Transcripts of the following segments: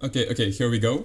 Okay, here we go.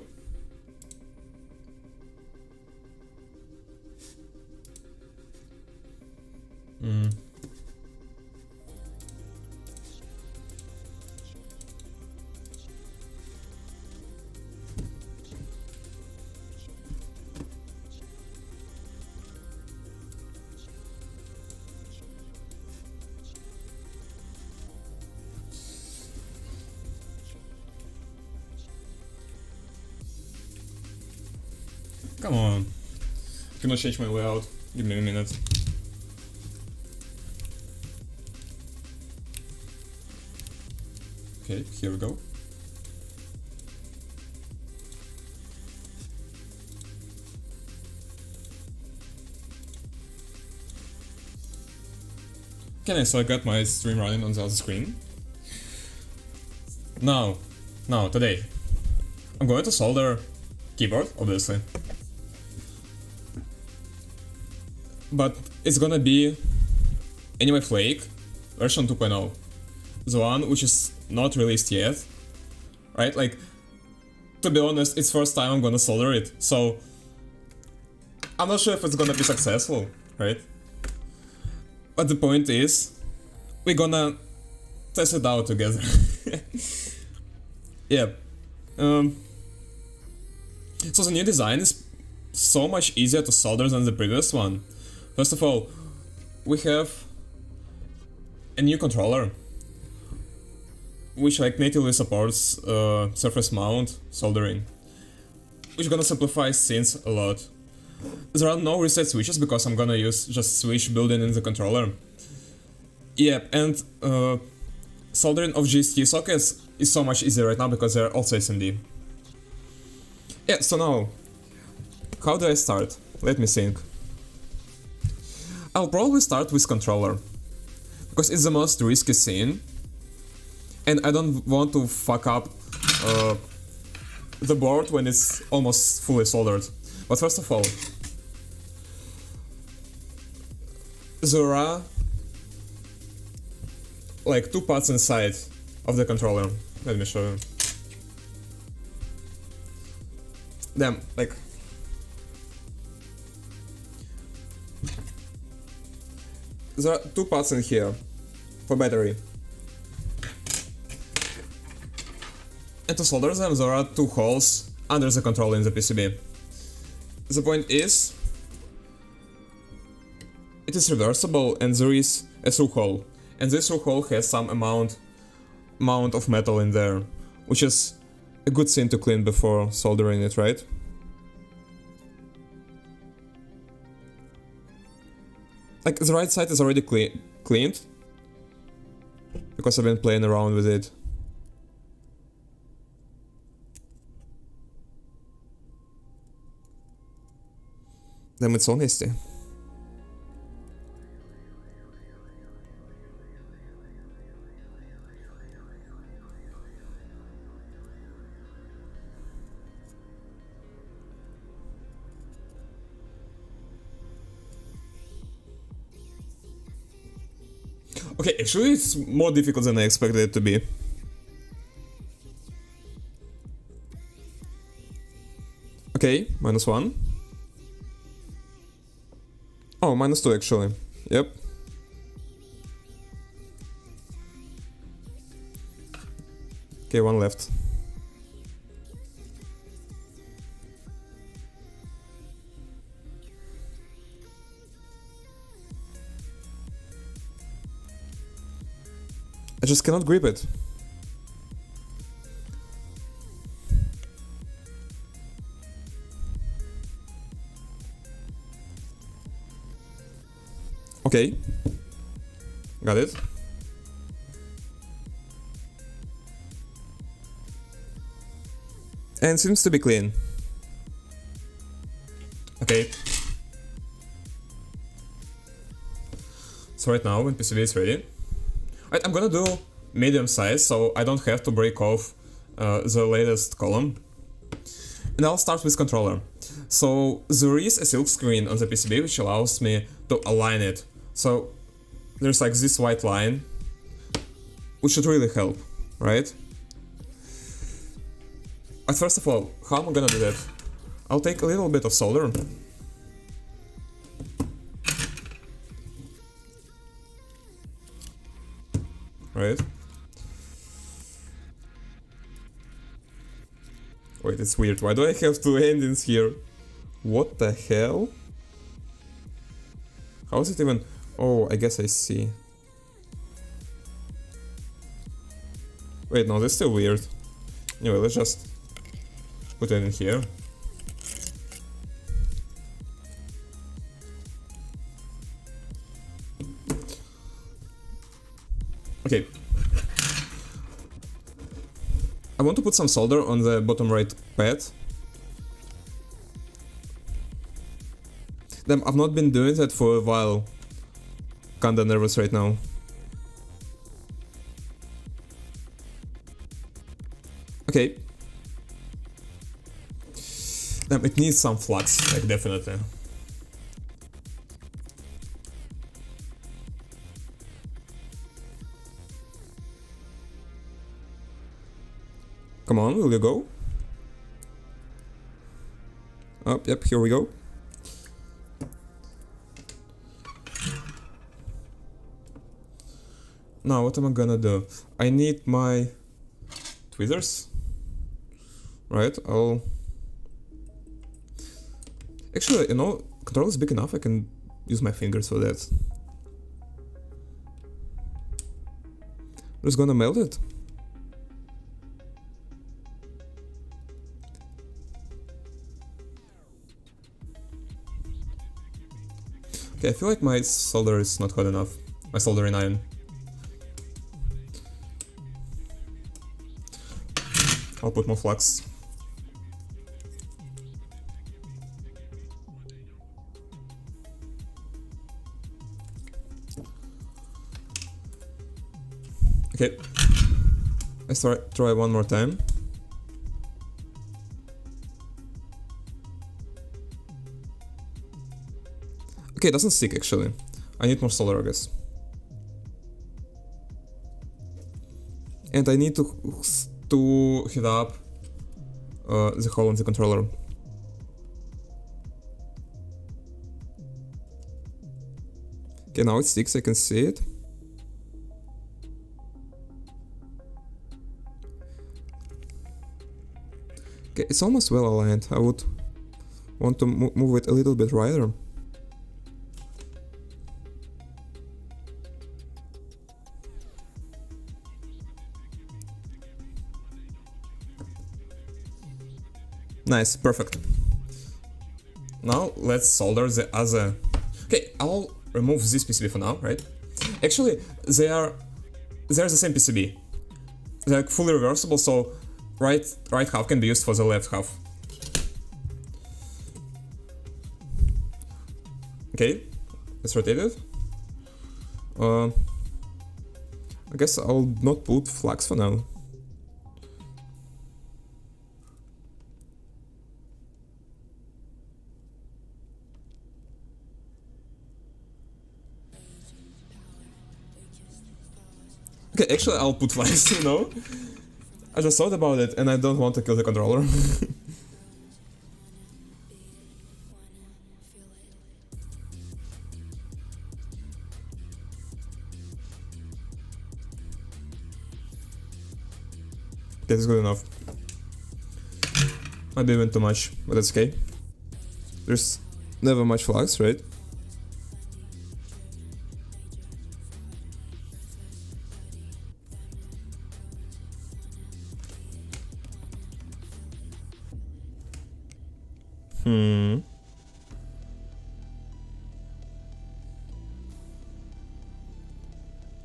Come on. I cannot change my layout. Give me a minute. Okay, here we go. Okay, so I got my stream running on the other screen. Now, today, I'm going to solder keyboard, obviously. But it's gonna be Anyhy Flake version 2.0. The one which is not released yet. Right? Like, to be honest, it's first time I'm gonna solder it, so I'm not sure if it's gonna be successful, right? But the point is, we're gonna test it out together. Yeah. So the new design is so much easier to solder than the previous one. First of all, we have a new controller, which like natively supports surface mount soldering, which is gonna simplify things a lot. There are no reset switches because I'm gonna use just switch built-in in the controller. Yeah, and soldering of GST sockets is so much easier right now because they're also SMD. Yeah, so now, how do I start? Let me think. I'll probably start with controller, because it's the most risky thing, and I don't want to fuck up the board when it's almost fully soldered. But first of all, there are like two parts inside of the controller. Let me show you. Them, like, there are two parts in here for battery. And to solder them, there are two holes under the controller in the PCB. The point is, it is reversible and there is a through hole. And this through hole has some amount of metal in there, which is a good thing to clean before soldering it, right? Like, the right side is already cleaned, because I've been playing around with it. Damn, it's so nasty. Okay, actually it's more difficult than I expected it to be. Okay, -1. Oh, -2 actually. Yep. Okay, one left. I just cannot grip it. Okay. Got it. And seems to be clean. Okay. So right now, when PCB is ready, I'm gonna do medium size, so I don't have to break off the latest column. And I'll start with controller. So there is a silk screen on the PCB which allows me to align it. So there's like this white line, which should really help, right? First of all, how am I gonna do that? I'll take a little bit of solder. Right. Wait, it's weird. Why do I have two endings here? What the hell? How is it even... Oh, I guess I see. Wait, no, that's still weird. Anyway, let's just put it in here. Okay. I want to put some solder on the bottom right pad. Damn, I've not been doing that for a while. Kinda nervous right now. Okay. Damn, it needs some flux, like definitely. Come on, will you go? Oh, yep, here we go. Now, what am I gonna do? I need my tweezers. Right, I'll... Actually, you know, controller is big enough, I can use my fingers for that. I'm just gonna melt it. Okay, I feel like my solder is not hot enough. My soldering iron. I'll put more flux. Okay. Let's try one more time. Okay, it doesn't stick actually. I need more solder, I guess. And I need to heat up the hole in the controller. Okay, now it sticks, I can see it. Okay, it's almost well aligned. I would want to move it a little bit wider. Nice, perfect. Now let's solder the other... Okay, I'll remove this PCB for now, right? Actually, they're the same PCB. They're fully reversible, so right half can be used for the left half. Okay, let's rotate it. I guess I'll not put flux for now. Okay, actually I'll put flux, you know? I just thought about it and I don't want to kill the controller. Okay, that's good enough. Might be even too much, but that's okay. There's never much flux, right?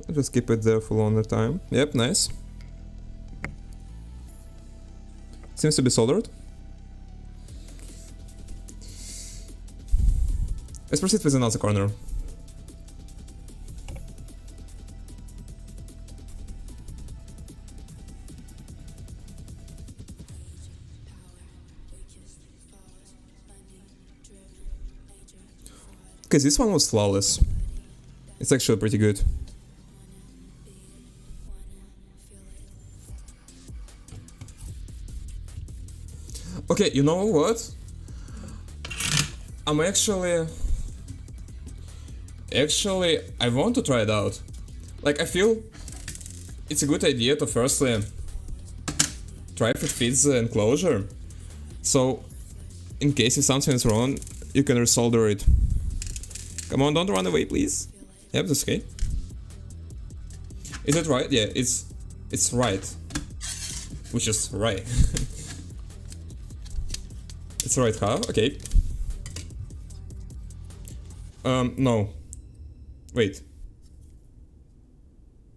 I'll just keep it there for longer time. Yep, nice. Seems to be soldered. Let's proceed with another corner. Okay, this one was flawless. It's actually pretty good. Okay, you know what? I'm actually, I want to try it out. Like, I feel it's a good idea to firstly try if it fits the enclosure. So, in case if something is wrong, you can resolder it. Come on, don't run away, please. Yep, that's okay. Is it right? Yeah, it's right. Which is right. It's right half, okay. No. Wait.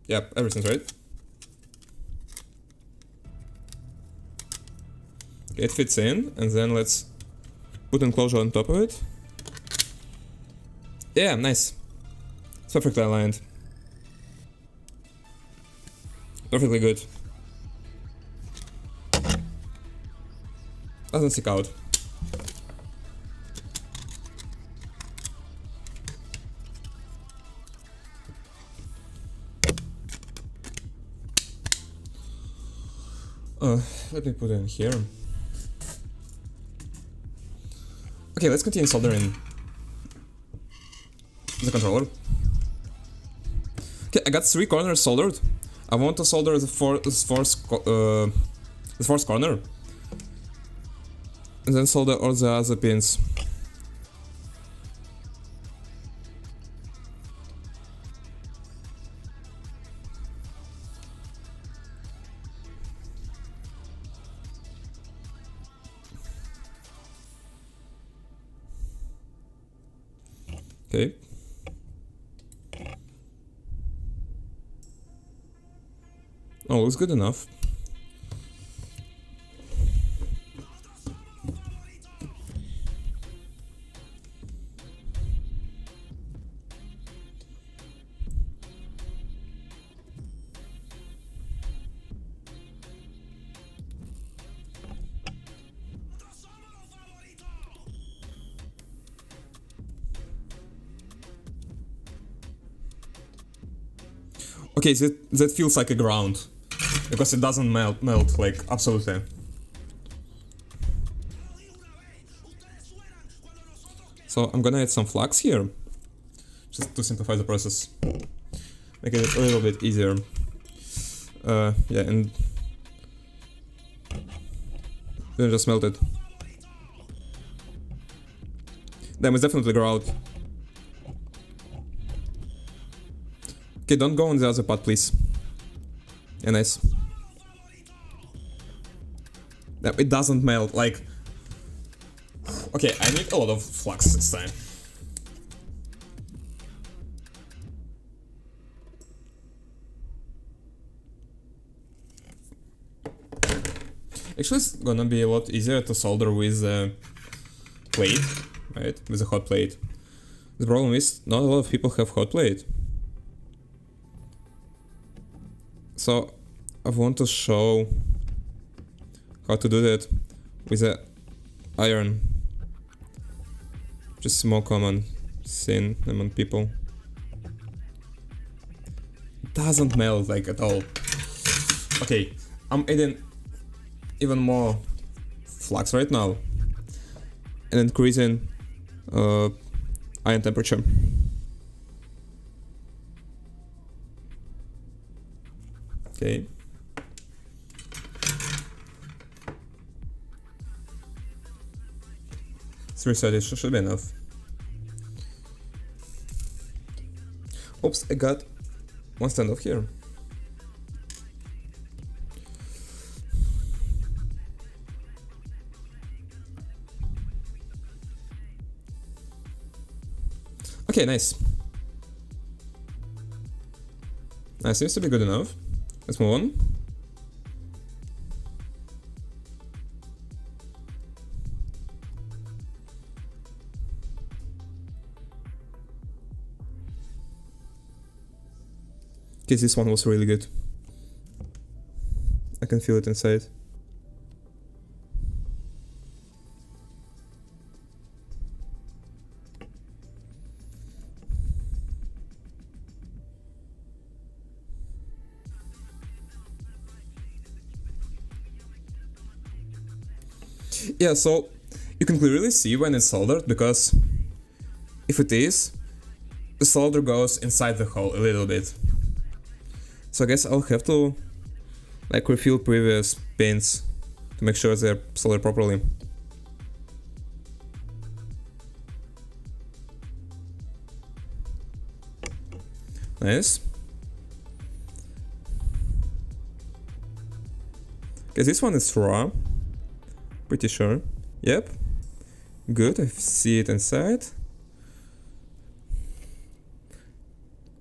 Yep, everything's right. Okay, it fits in, and then let's put enclosure on top of it. Yeah, nice. It's perfectly aligned. Perfectly good. Doesn't stick out. Let me put it in here. Okay, let's continue soldering the controller. Okay, I got 3 corners soldered. I want to solder the fourth corner. And then solder all the other pins. Okay. Oh, looks good enough. Okay, that feels like a ground. Because it doesn't melt, like, absolutely. So I'm gonna add some flux here. Just to simplify the process. Make it a little bit easier. Yeah, and then just melt it. Damn, it's definitely grout. Okay, don't go on the other part, please. Yeah, nice. It doesn't melt, like... Okay, I need a lot of flux this time. Actually, it's gonna be a lot easier to solder with a plate, right? With a hot plate. The problem is, not a lot of people have hot plate. So, I want to show how to do that with a iron. Just more common thing among people. It doesn't melt like at all. Okay, I'm adding even more flux right now and increasing iron temperature. Okay. Should be enough. Oops, I got one standoff here. Okay, nice. That seems to be good enough. Let's move on. Okay, this one was really good. I can feel it inside. Yeah, so you can clearly see when it's soldered, because if it is, the solder goes inside the hole a little bit. So I guess I'll have to like refill previous pins to make sure they're soldered properly. Nice. Okay, this one is raw. Pretty sure. Yep. Good, I see it inside.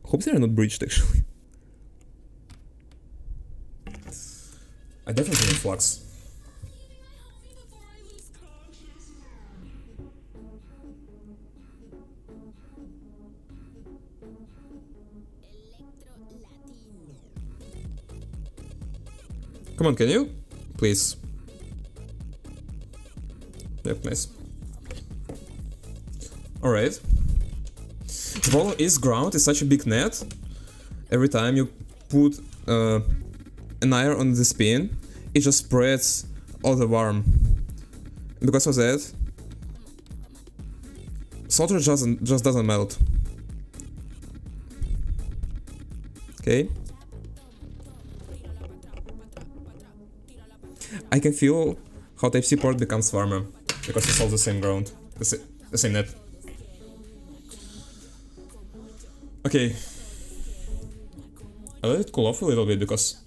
Hope they are not breached actually. I definitely need flux. Come on, can you? Please. Yep, nice. Alright. The problem is ground is such a big net. Every time you put an iron on the pin, it just spreads all the worm. Because of that, solder just doesn't melt. Okay. I can feel how Type-C port becomes warmer, because it's all the same ground, the same net. Okay. I let it cool off a little bit, because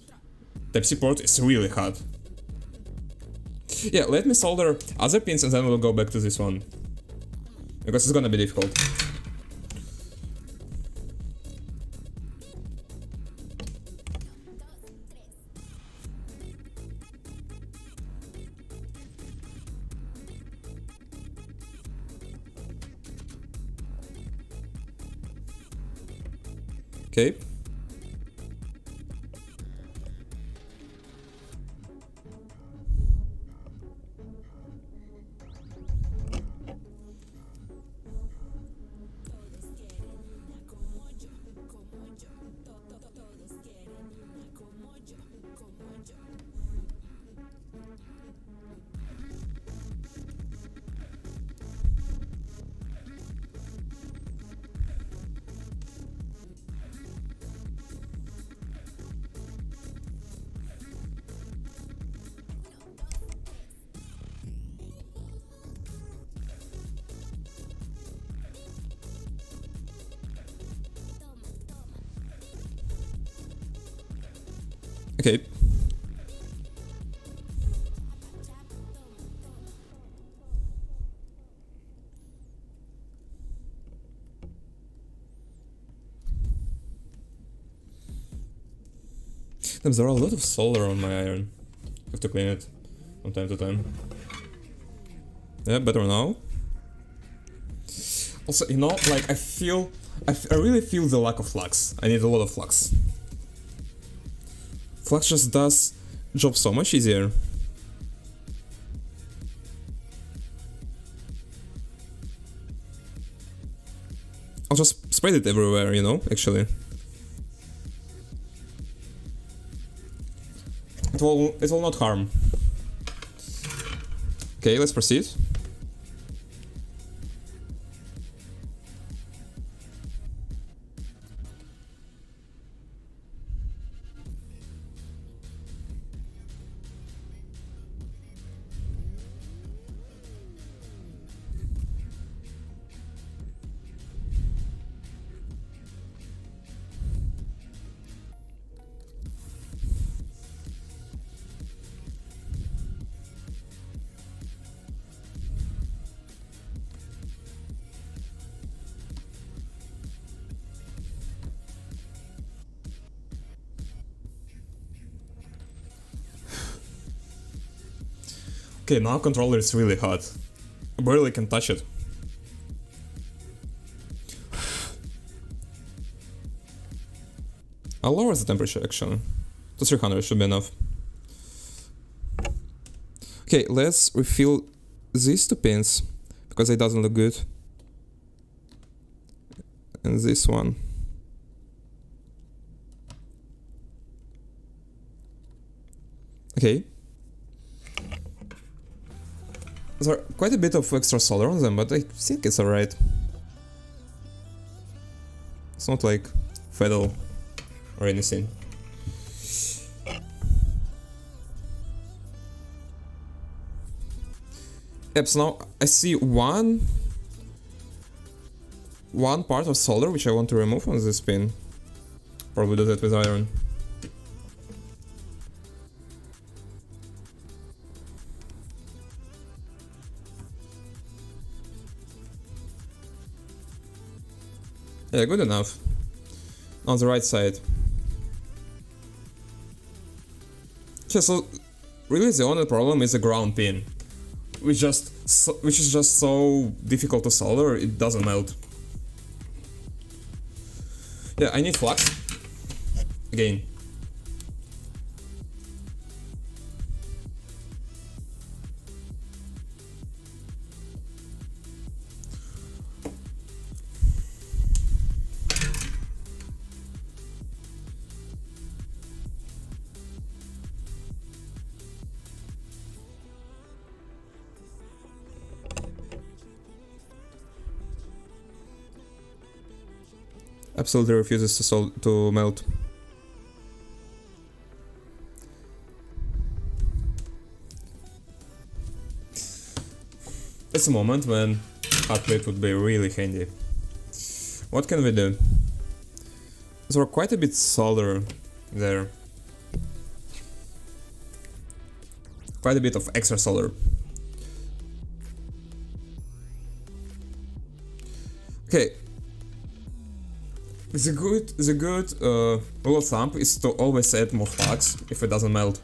Type-C port is really hot. Yeah, let me solder other pins and then we'll go back to this one, because it's gonna be difficult. Okay. Okay. There are a lot of solder on my iron. Have to clean it from time to time. Yeah, better now. Also, you know, like I really feel the lack of flux. I need a lot of flux. Flux just does job so much easier. I'll just spread it everywhere, you know, actually. It will not harm. Okay, let's proceed. Okay, now controller is really hot. I barely can touch it. I'll lower the temperature actually. To 300 should be enough. Okay, let's refill these two pins, because it doesn't look good. And this one. There are quite a bit of extra solder on them, but I think it's alright. It's not like fatal or anything. Yep, so now I see one part of solder which I want to remove on this pin. Probably do that with iron. Yeah, good enough. On the right side. Okay, so really the only problem is the ground pin, which is just so difficult to solder, it doesn't melt. Yeah, I need flux again. Absolutely refuses to melt. It's a moment when hot plate would be really handy. What can we do? There are quite a bit solder there. Quite a bit of extra solder. Okay. The good rule of thumb is to always add more flux if it doesn't melt.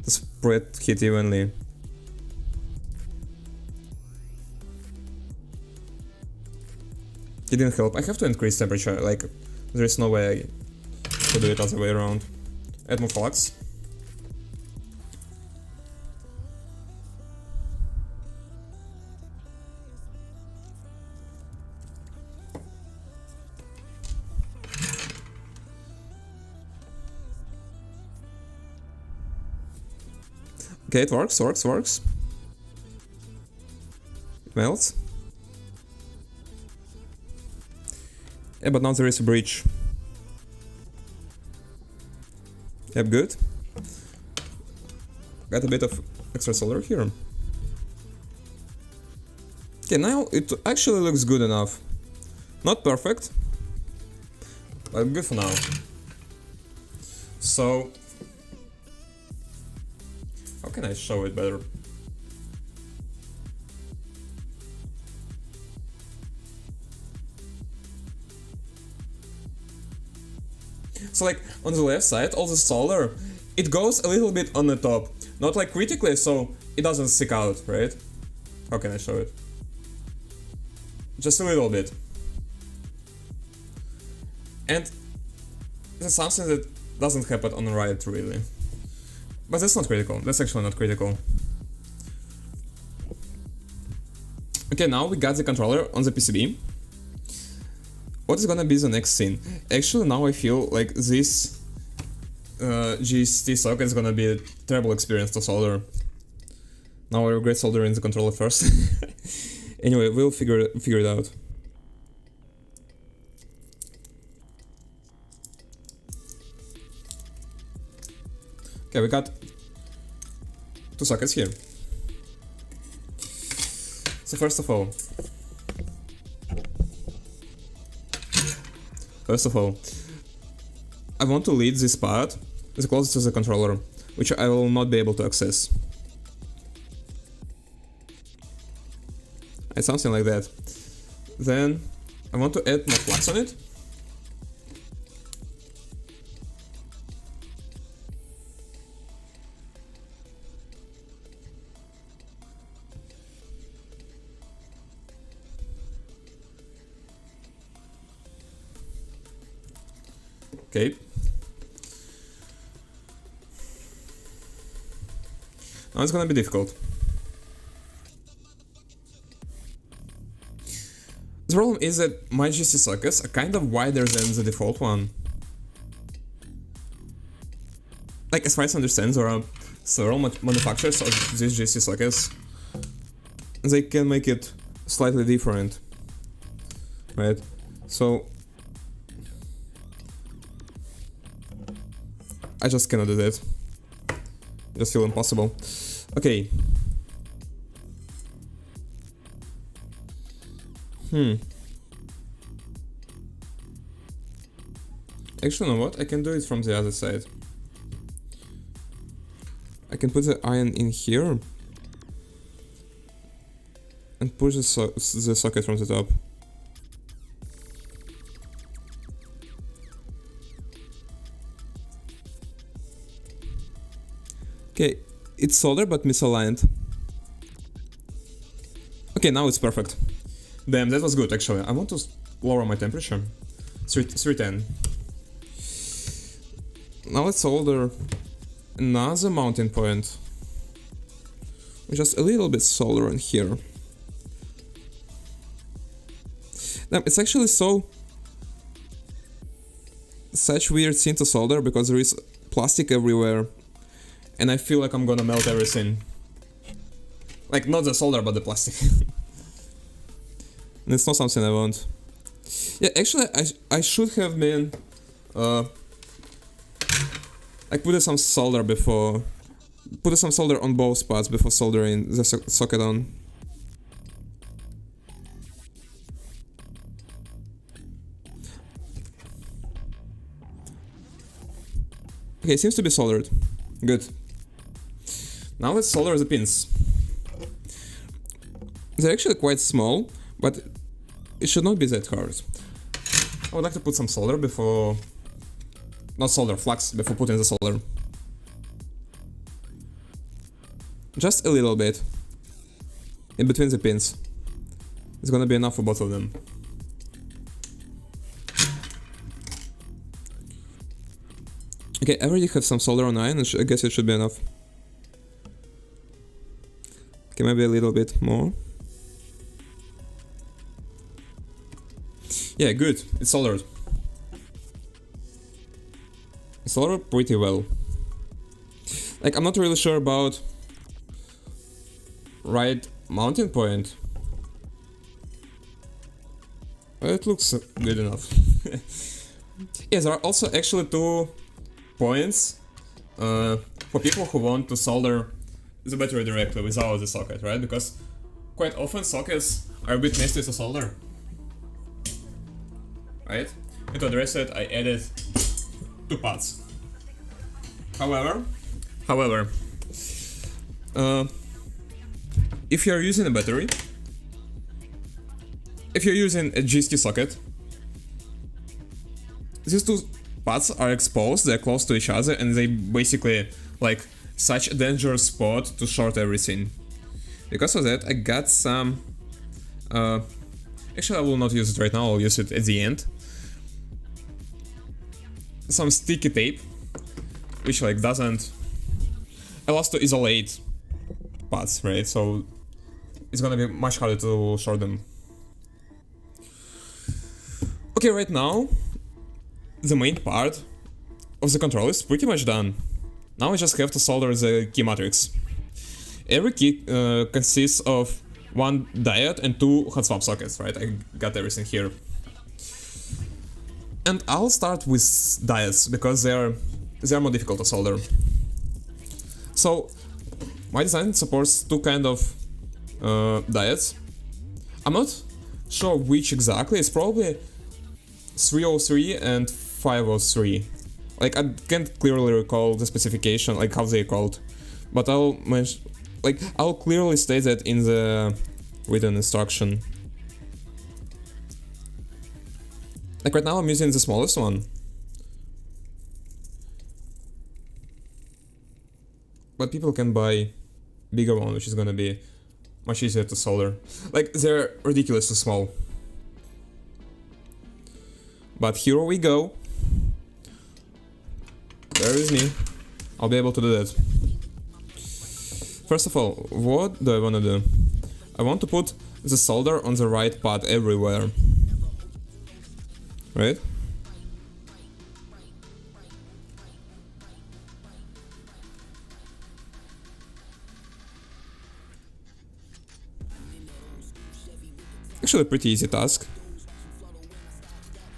To spread heat evenly. It didn't help. I have to increase temperature, like, there is no way to do it other way around. Add more flux. Okay, it works. It melts. Yeah, but now there is a breach. Yep, good. Got a bit of extra solder here. Okay, now it actually looks good enough. Not perfect, but good for now. So, how can I show it better? So like, on the left side, all the solder, it goes a little bit on the top. Not like critically, so it doesn't stick out, right? How can I show it? Just a little bit. And that's something that doesn't happen on the right, really. But that's not critical, that's actually not critical. Okay, now we got the controller on the PCB. What is gonna be the next thing? Actually, now I feel like this GST socket is gonna be a terrible experience to solder. Now I regret soldering the controller first. Anyway, we'll figure it out. Okay, we got two sockets here. So first of all, I want to lead this part the closest to the controller, which I will not be able to access. And something like that. Then I want to add more flux on it. Okay. Now it's gonna be difficult. The problem is that my GC sockets are kind of wider than the default one. Like, as far as I understand, there are several manufacturers of these GC sockets. they can make it slightly different, right? So I just cannot do that. Just feel impossible. Okay. Actually, you know what? I can do it from the other side. I can put the iron in here and push the socket from the top. Okay, it's soldered but misaligned. Okay, now it's perfect. Damn, that was good actually. I want to lower my temperature. 310. Now let's solder another mounting point. Just a little bit solder in here. Damn, it's actually such weird thing to solder because there is plastic everywhere. And I feel like I'm gonna melt everything. Like, not the solder, but the plastic. And it's not something I want. Yeah, actually, I should have been... I put some solder before... Put some solder on both spots before soldering the socket on. Okay, seems to be soldered. Good. Now let's solder the pins. They're actually quite small, but it should not be that hard. I would like to put some solder before... Not solder, flux, before putting the solder. Just a little bit. In between the pins. It's gonna be enough for both of them. Okay, I already have some solder on iron, and I guess it should be enough. Okay, maybe a little bit more. Yeah, good. It's soldered. It's soldered pretty well. Like, I'm not really sure about right mounting point. But it looks good enough. Yes, there are also actually 2 points for people who want to solder the battery directly without the socket, right? Because quite often sockets are a bit messy to solder. Right? And to address it, I added 2 pads. However, if you're using a battery, if you're using a GST socket, these 2 pads are exposed, they're close to each other, and they basically like such a dangerous spot to short everything. Because of that, I got some... actually, I will not use it right now, I'll use it at the end. Some sticky tape, which like doesn't allow us to isolate pads, right? So it's gonna be much harder to short them. Okay, right now, the main part of the control is pretty much done. Now I just have to solder the key matrix. Every key consists of 1 diode and 2 hot swap sockets, right? I got everything here. And I'll start with diodes because they're more difficult to solder. So my design supports 2 kind of diodes. I'm not sure which exactly. It's probably 303 and 503. Like, I can't clearly recall the specification, like how they're called, but I'll mention, like, I'll clearly state that in the written instruction. Like right now I'm using the smallest one, but people can buy bigger one, which is gonna be much easier to solder. Like, they're ridiculously small. But here we go. There is me. I'll be able to do that. First of all, what do I want to do? I want to put the solder on the right pad everywhere. Right? Actually a pretty easy task.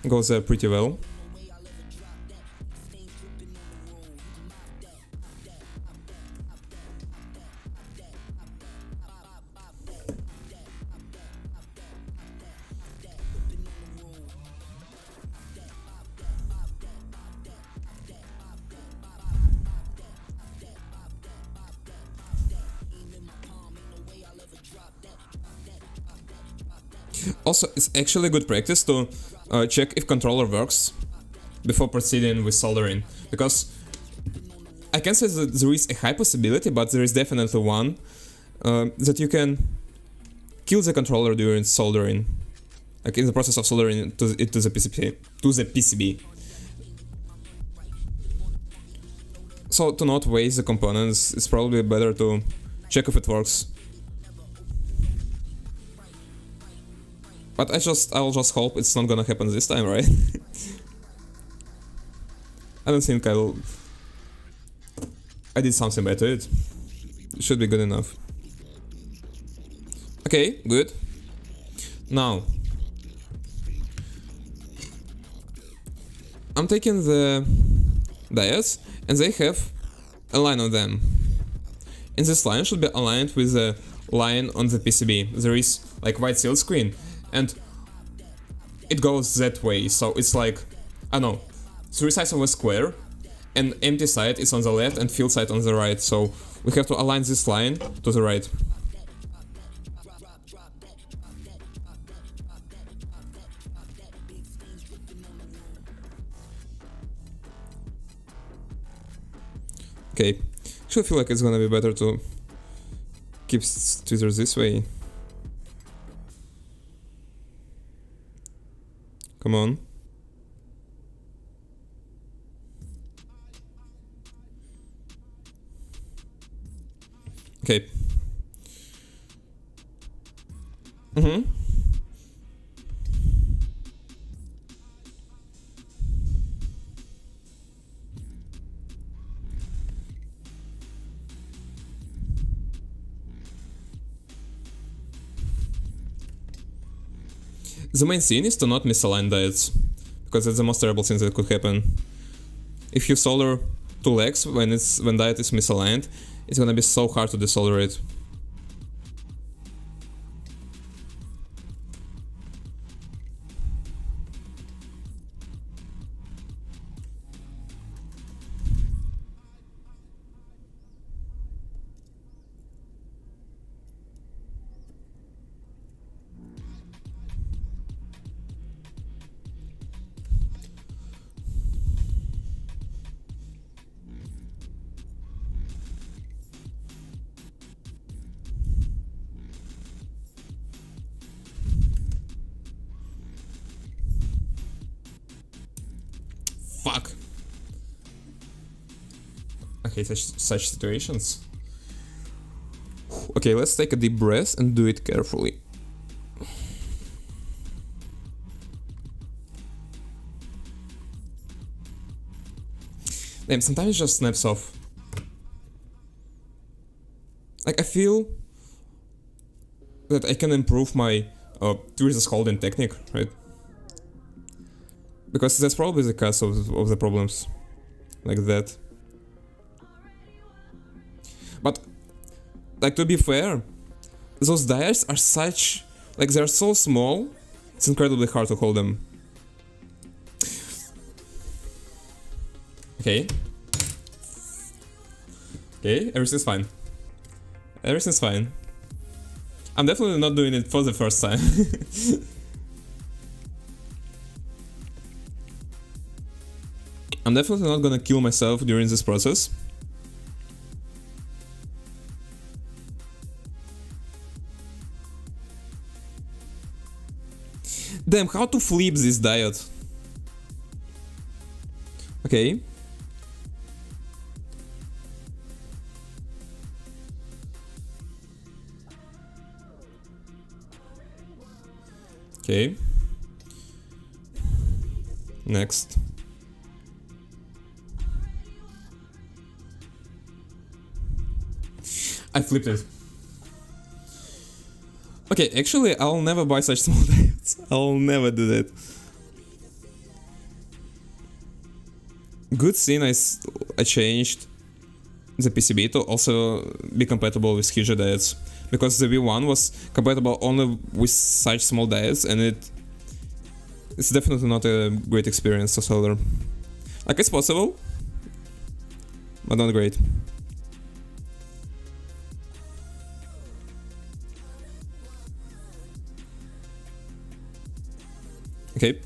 Goes pretty well. Also, it's actually good practice to check if controller works before proceeding with soldering, because I can say that there is a high possibility, but there is definitely one, that you can kill the controller during soldering, like in the process of soldering to the PCB. So to not waste the components, it's probably better to check if it works. But I'll just hope it's not gonna happen this time, right? I don't think I did something bad to it. It should be good enough. Okay, good. Now, I'm taking the diodes, and they have a line on them. And this line should be aligned with the line on the PCB. There is like white seal screen, and it goes that way, so it's like, I don't know, 3 sides of a square, and empty side is on the left and filled side on the right, so we have to align this line to the right. Okay, actually I feel like it's gonna be better to keep tweezers this way. Come on. Okay. The main thing is to not misalign diodes, because that's the most terrible thing that could happen. If you solder 2 legs when diode is misaligned, it's gonna be so hard to desolder it. Fuck. I hate such situations. Okay, let's take a deep breath and do it carefully. Damn, sometimes it just snaps off. Like, I feel that I can improve my tweezers holding technique, right? Because that's probably the cause of the problems. Like that. But, like, to be fair, those diodes are such... like, they're so small, it's incredibly hard to hold them. Okay. Okay, everything's fine. Everything's fine. I'm definitely not doing it for the first time. I'm definitely not gonna kill myself during this process. Damn, how to flip this diode? Okay. Okay. Next. I flipped it. Okay, actually, I'll never buy such small diodes. I'll never do that. Good thing I changed the PCB to also be compatible with huge diodes, because the V1 was compatible only with such small diodes, and it's definitely not a great experience to solder. Like, it's possible, but not great. Okay.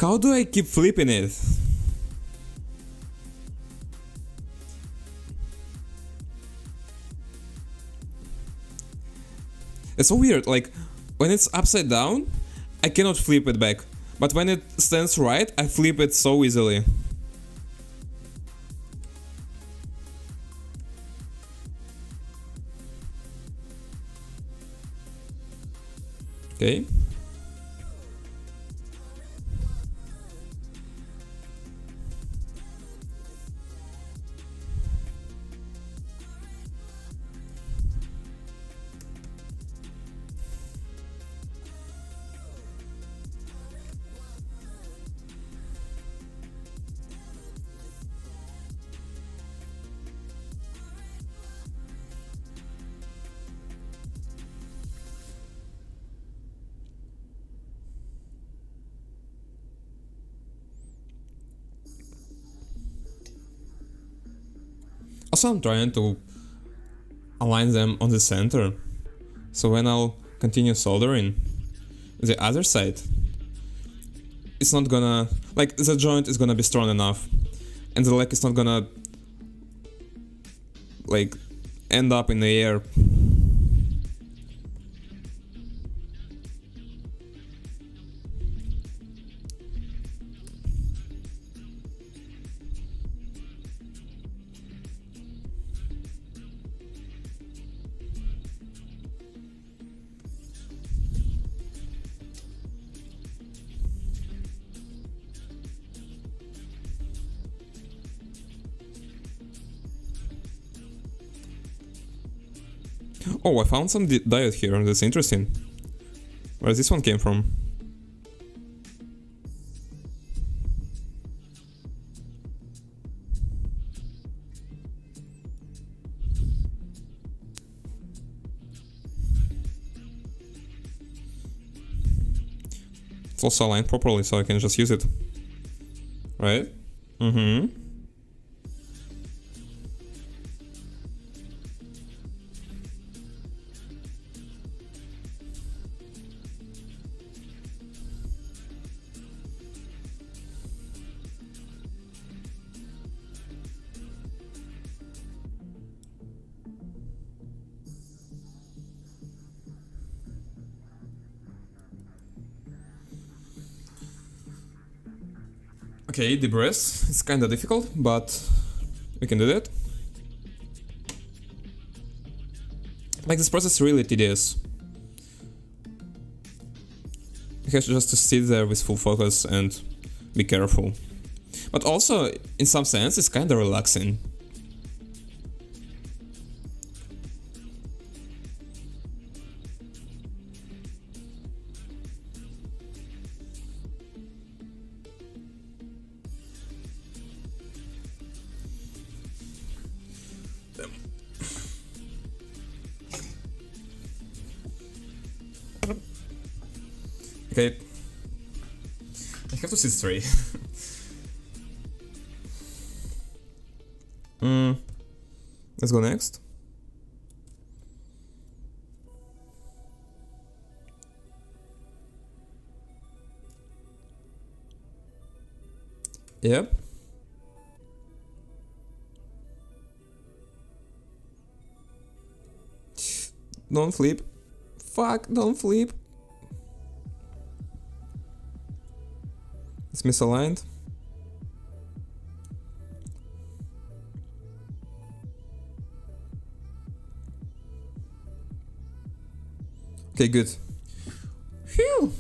How do I keep flipping it? It's so weird, like, when it's upside down, I cannot flip it back. But when it stands right, I flip it so easily. Okay. Also, I'm trying to align them on the center, so when I'll continue soldering the other side, it's not gonna, like, the joint is gonna be strong enough, and the leg is not gonna, like, end up in the air. Oh, I found some diode here, that's interesting. Where this one came from? It's also aligned properly, so I can just use it. Right? Mm-hmm. Okay, the breath is kinda difficult, but we can do that. Like, this process is really tedious. You have just to sit there with full focus and be careful. But also, in some sense, it's kinda relaxing. Okay. I have to sit straight. Let's go next. Yep. Don't flip. Fuck, don't flip. It's misaligned. Okay, good. Phew.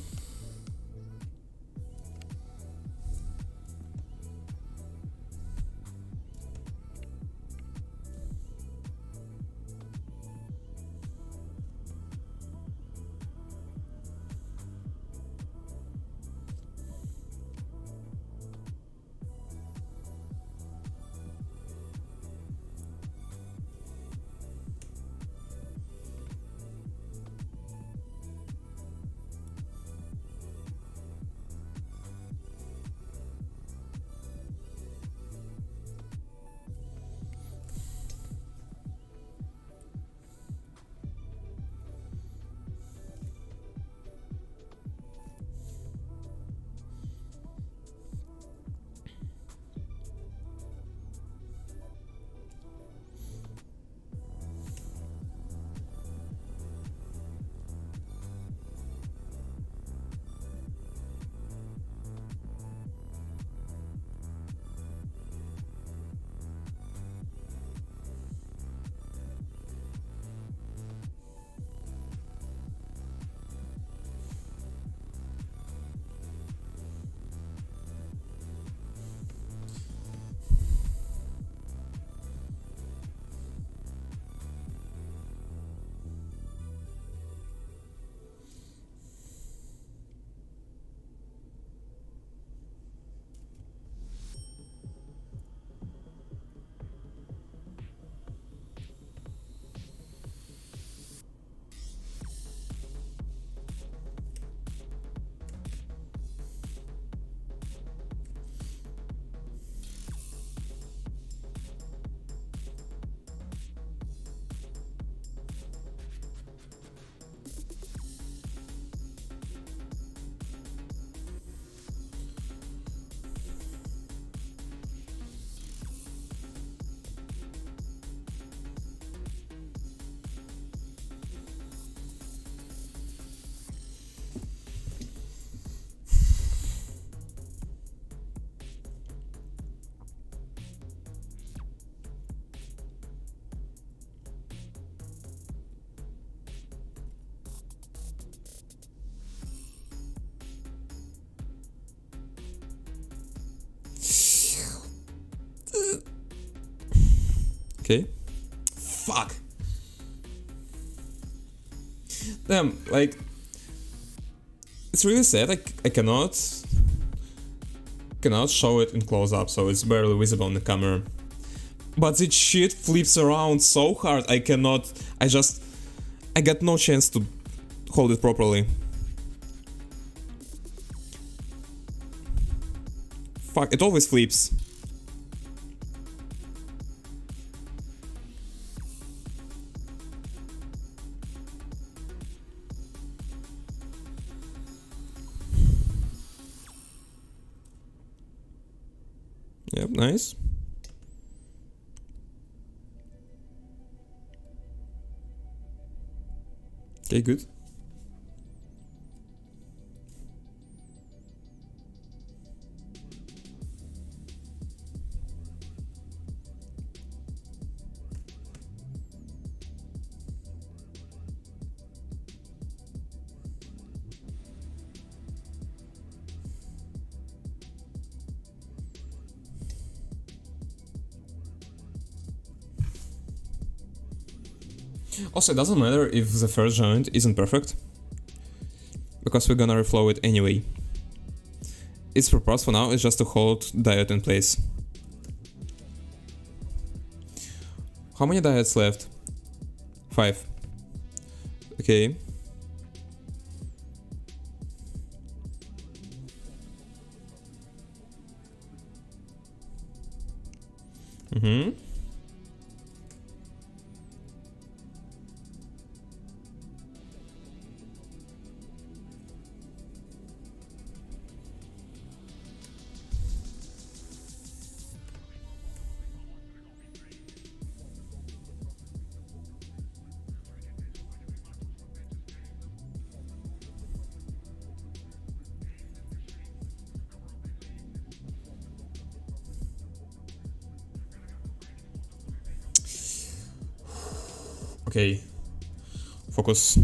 Okay. Fuck. Damn, like... It's really sad, I cannot show it in close-up, so it's barely visible on the camera. But this shit flips around so hard, I got no chance to hold it properly. Fuck, it always flips. Yep, nice. Okay, good. Also, it doesn't matter if the first joint isn't perfect, because we're gonna reflow it anyway. Its purpose for now is just to hold diode in place. How many diodes left? 5. Okay. Mm-hmm. Okay. Focus.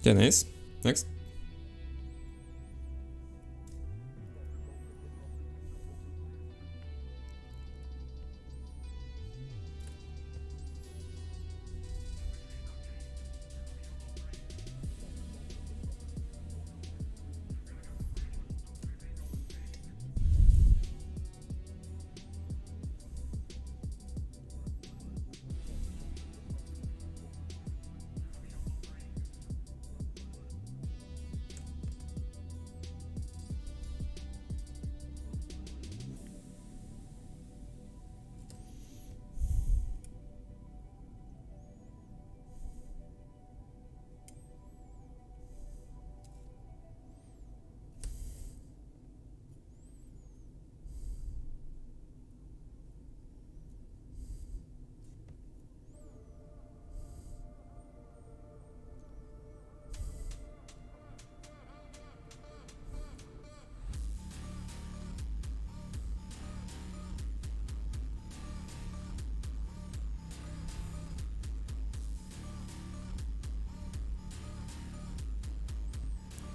Yeah, nice. Next.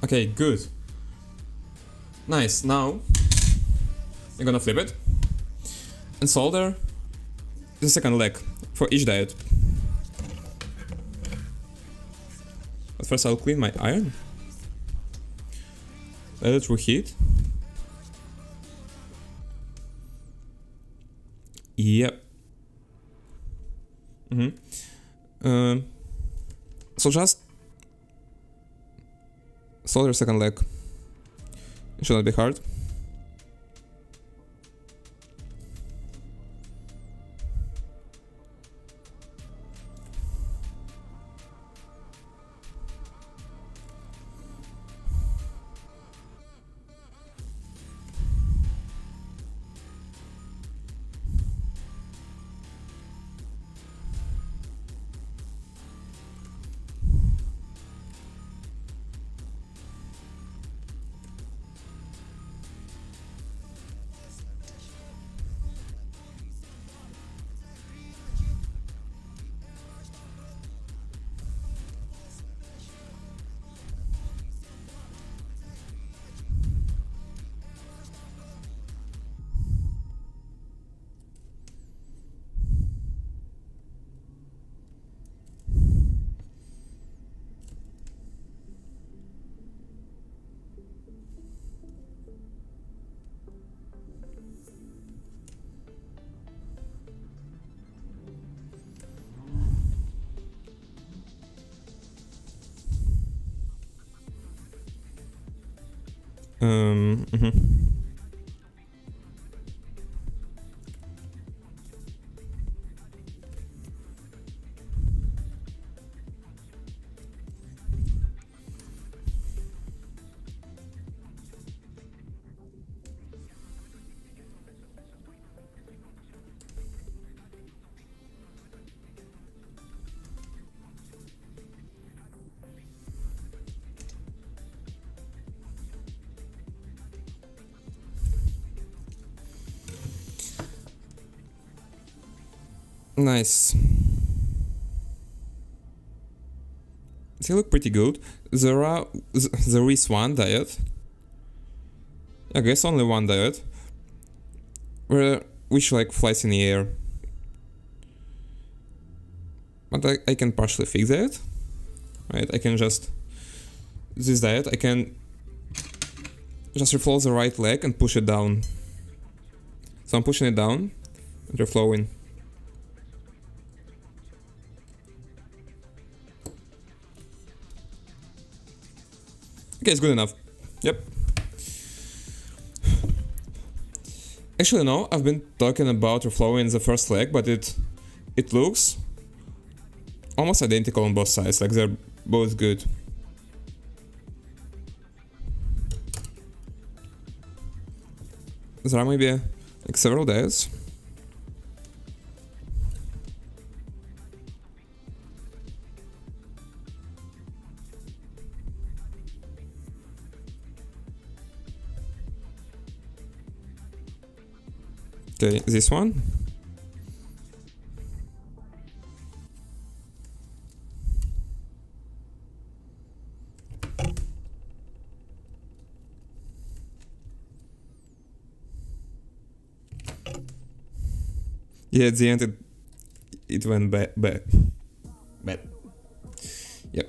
Okay, good. Nice. Now you're gonna flip it and solder the second leg for each diode. But first I'll clean my iron. Let it reheat. Yep. So just solder second leg. It should not be hard. Mhm. Nice. They look pretty good. There is one diode. I guess only one diode. Which like flies in the air. But I can partially fix that. Right, I can just... This diode, I can just reflow the right leg and push it down. So I'm pushing it down and reflowing. Okay, it's good enough. Yep. Actually, no, I've been talking about reflowing the first leg, but it looks almost identical on both sides, like they're both good. There are maybe like several diodes. Okay, this one. Yeah, at the end it went bad. Bad. Yep.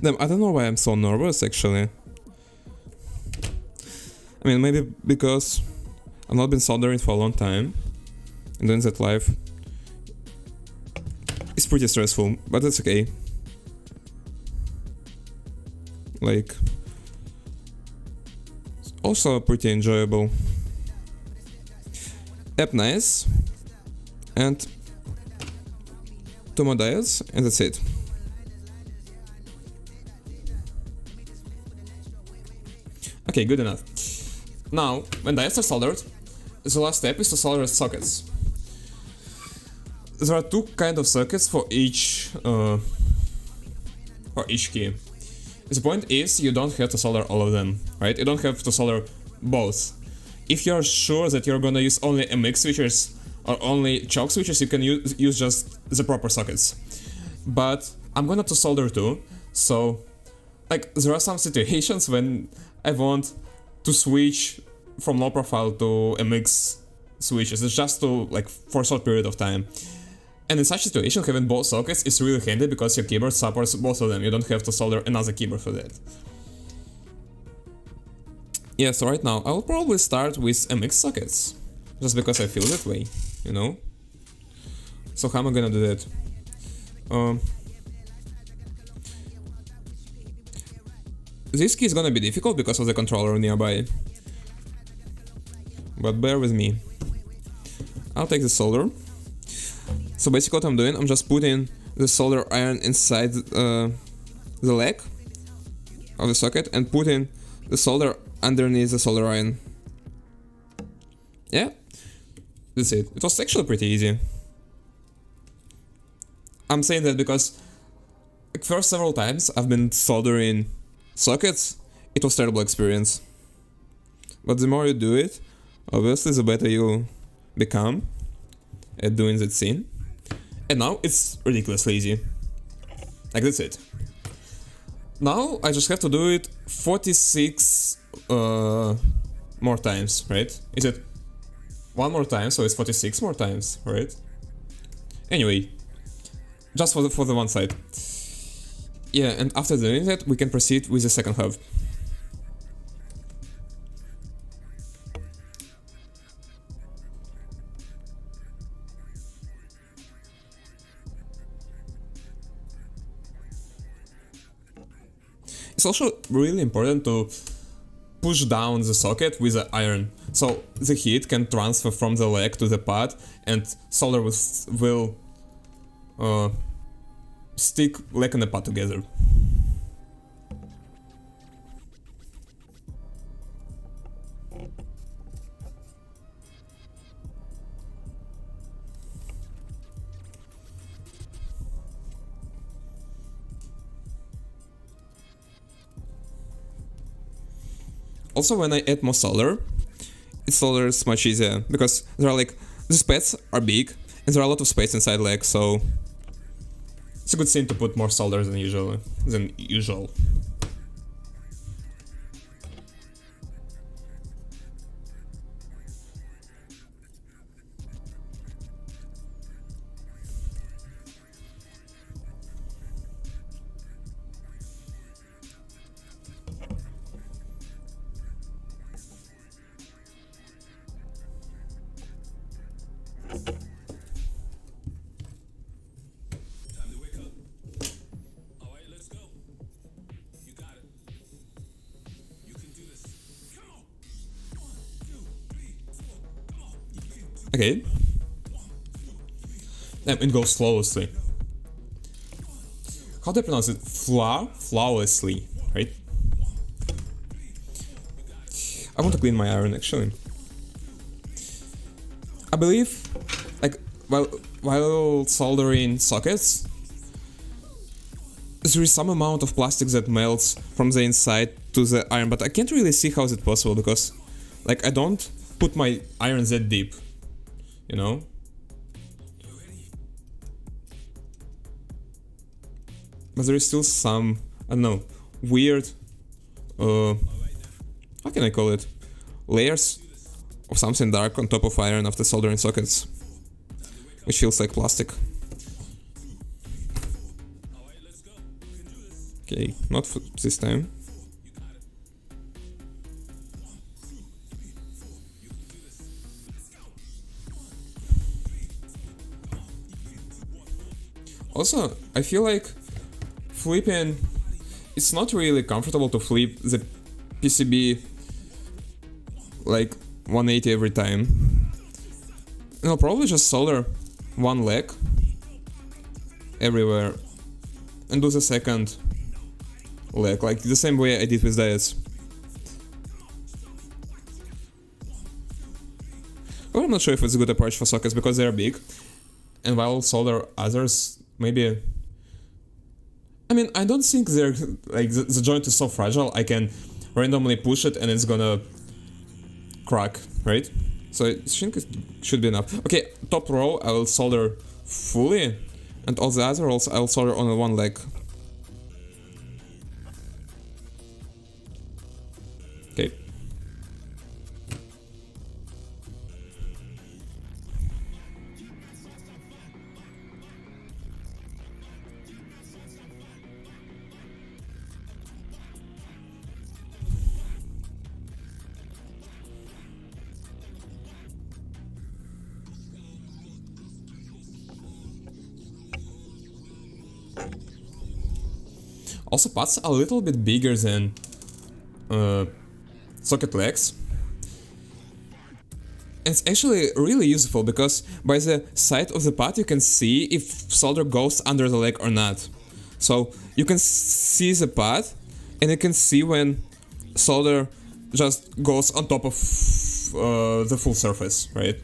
Damn, I don't know why I'm so nervous actually. I mean, maybe because I've not been soldering for a long time, and doing that live is pretty stressful, but it's okay. Like, it's also pretty enjoyable. App nice, and 2 more diodes, and that's it. Okay, good enough. Now, when diodes are soldered, the last step is to solder sockets. There are 2 kind of circuits for each key. The point is, you don't have to solder all of them, right? You don't have to solder both. If you're sure that you're gonna use only MX switches or only choke switches, you can use just the proper sockets. But I'm gonna to solder too, so like there are some situations when I want to switch from low profile to MX switches. It's just to like for a short period of time. And in such situation, having both sockets is really handy because your keyboard supports both of them. You don't have to solder another keyboard for that. Yeah, so right now I'll probably start with MX sockets, just because I feel that way, you know? So how am I gonna do that? This key is gonna be difficult because of the controller nearby, but bear with me. I'll take the solder. So basically what I'm doing, I'm just putting the solder iron inside the leg of the socket and putting the solder underneath the solder iron. Yeah, that's it. It was actually pretty easy. I'm saying that because like, first several times I've been soldering sockets, it was a terrible experience. But the more you do it, obviously the better you become at doing that scene. And now it's ridiculously easy. Like that's it. Now I just have to do it 46 more times, right? Is it 1 more time, so it's 46 more times, right? Anyway, just for the one side. Yeah, and after doing that, we can proceed with the second half. It's also really important to push down the socket with the iron, so the heat can transfer from the leg to the pad and solder will stick leg and the pad together. Also, when I add more solder, it solders much easier, because there are like, these pads are big, and there are a lot of space inside leg, so it's a good thing to put more solder than usual. Okay. It goes flawlessly. How do I pronounce it? Flawlessly, right? I want to clean my iron actually. I believe, like, while soldering sockets, there is some amount of plastic that melts from the inside to the iron, but I can't really see how is it possible because Like, I don't put my iron that deep, you know? But there is still some, I don't know, weird, how can I call it? Layers of something dark on top of iron after soldering sockets, which feels like plastic. Okay, not for this time. Also, I feel like flipping, it's not really comfortable to flip the PCB like 180 every time. And I'll probably just solder one leg everywhere and do the second leg, like the same way I did with diodes. But I'm not sure if it's a good approach for sockets because they're big, and while I'll solder others, maybe... I mean, I don't think they're like the joint is so fragile I can randomly push it and it's gonna crack, right? So I think it should be enough. Okay, top row I will solder fully, and all the other rolls I'll solder on one leg. Okay. Also, paths are a little bit bigger than socket legs. And it's actually really useful because by the side of the path you can see if solder goes under the leg or not. So you can see the path and you can see when solder just goes on top of the full surface, right?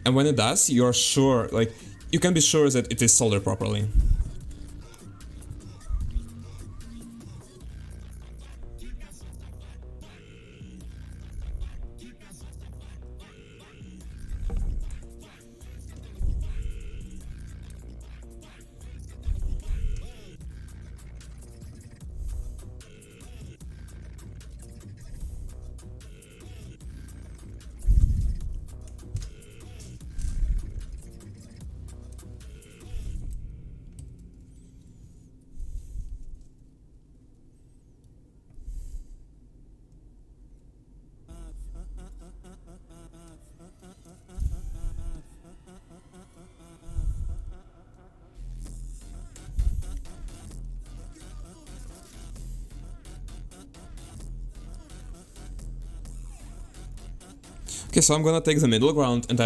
And when it does, you're sure, like, you can be sure that it is soldered properly. Okay, so I'm gonna take the middle ground and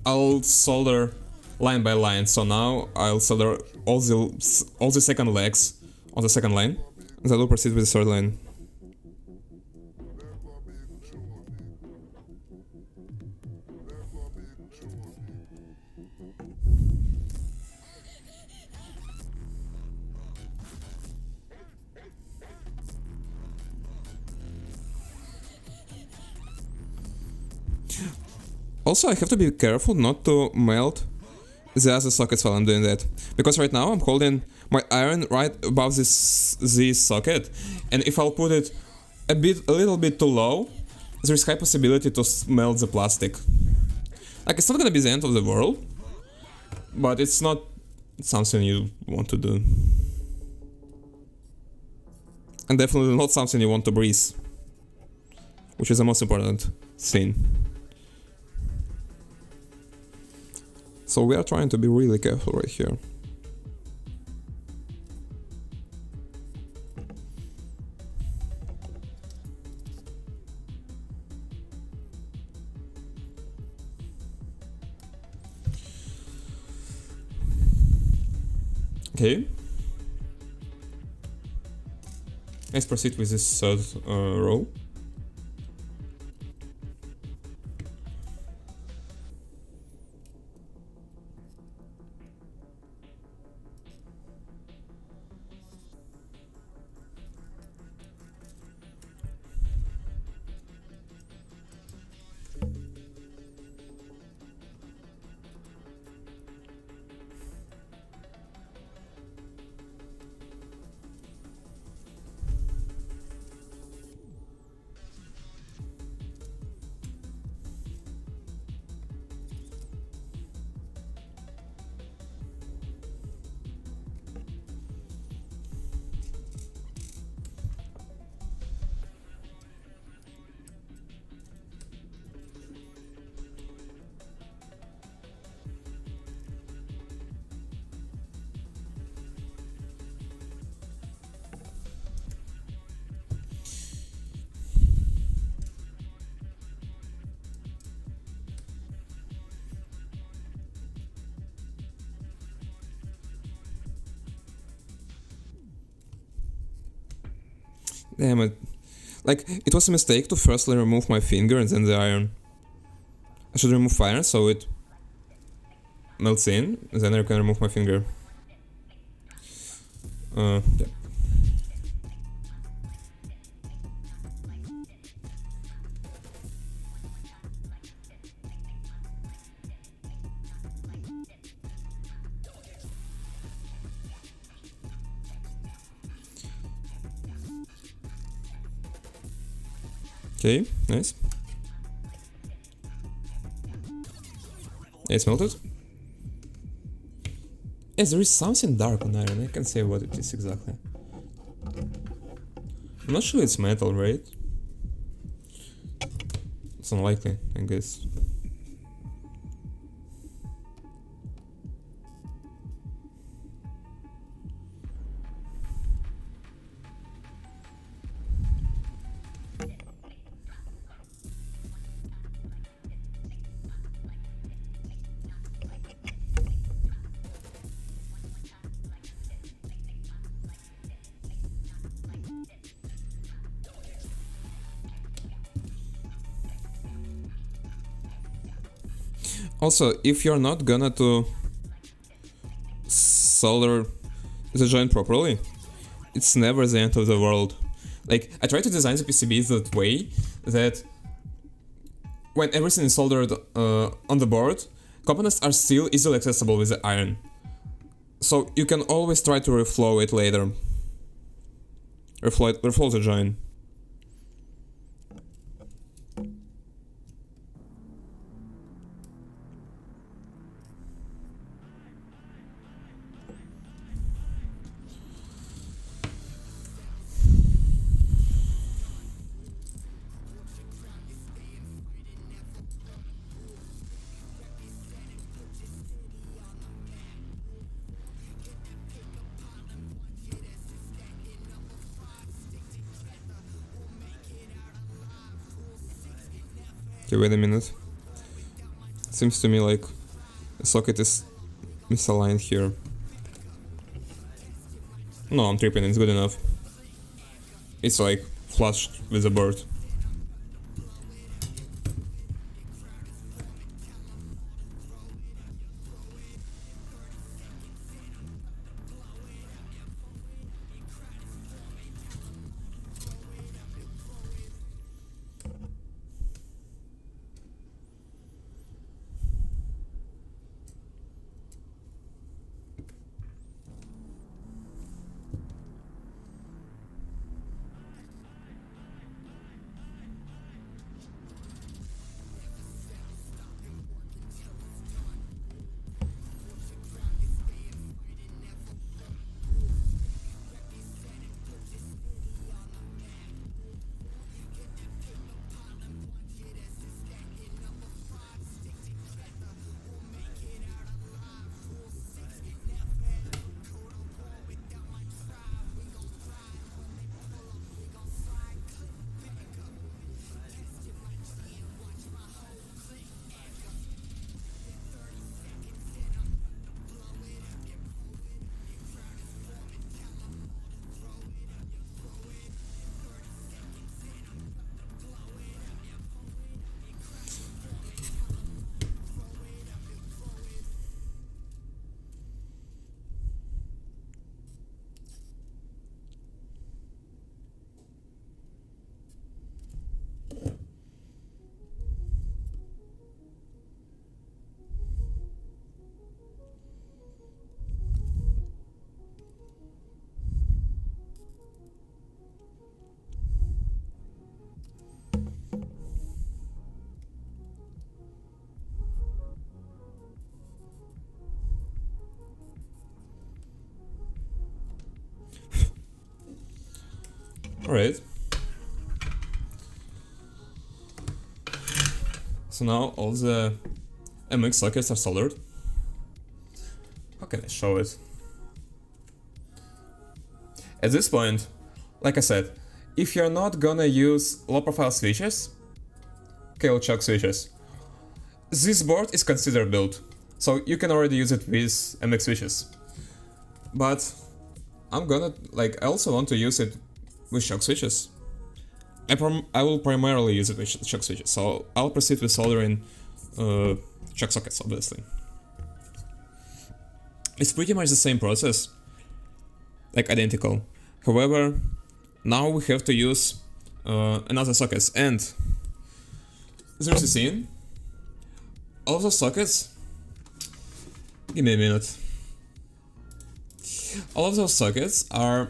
I'll solder line by line. So now I'll solder all the second legs on the second line, and I will proceed with the third line. Also, I have to be careful not to melt the other sockets while I'm doing that, because right now I'm holding my iron right above this socket, and if I'll put it a little bit too low, there's high possibility to melt the plastic. Like, it's not gonna be the end of the world, but it's not something you want to do. And definitely not something you want to breathe, which is the most important thing. So we are trying to be really careful right here. Okay. Let's proceed with this third row. Damn it. Like, it was a mistake to firstly remove my finger and then the iron. I should remove iron so it melts in, and then I can remove my finger. Yeah. Okay, nice. It's melted. Yes, there is something dark on iron, I can't say what it is exactly. I'm not sure it's metal, right? It's unlikely, I guess. Also, if you're not gonna to solder the joint properly, it's never the end of the world. Like, I try to design the PCBs that way that when everything is soldered on the board, components are still easily accessible with the iron. So you can always try to reflow it later. Reflow the joint. Okay, wait a minute. Seems to me like the socket is misaligned here. No, I'm tripping, it's good enough. It's like flushed with the board. Alright. So now all the MX sockets are soldered. How can I show it? At this point, like I said, if you're not gonna use low profile switches, cable chuck switches, this board is considered built, so you can already use it with MX switches. But I'm gonna, I also want to use it with shock switches. I will primarily use it with shock switches, so I'll proceed with soldering shock sockets, obviously. It's pretty much the same process, like identical. However, now we have to use another sockets, and there's a scene. All of those sockets. Give me a minute. All of those sockets are.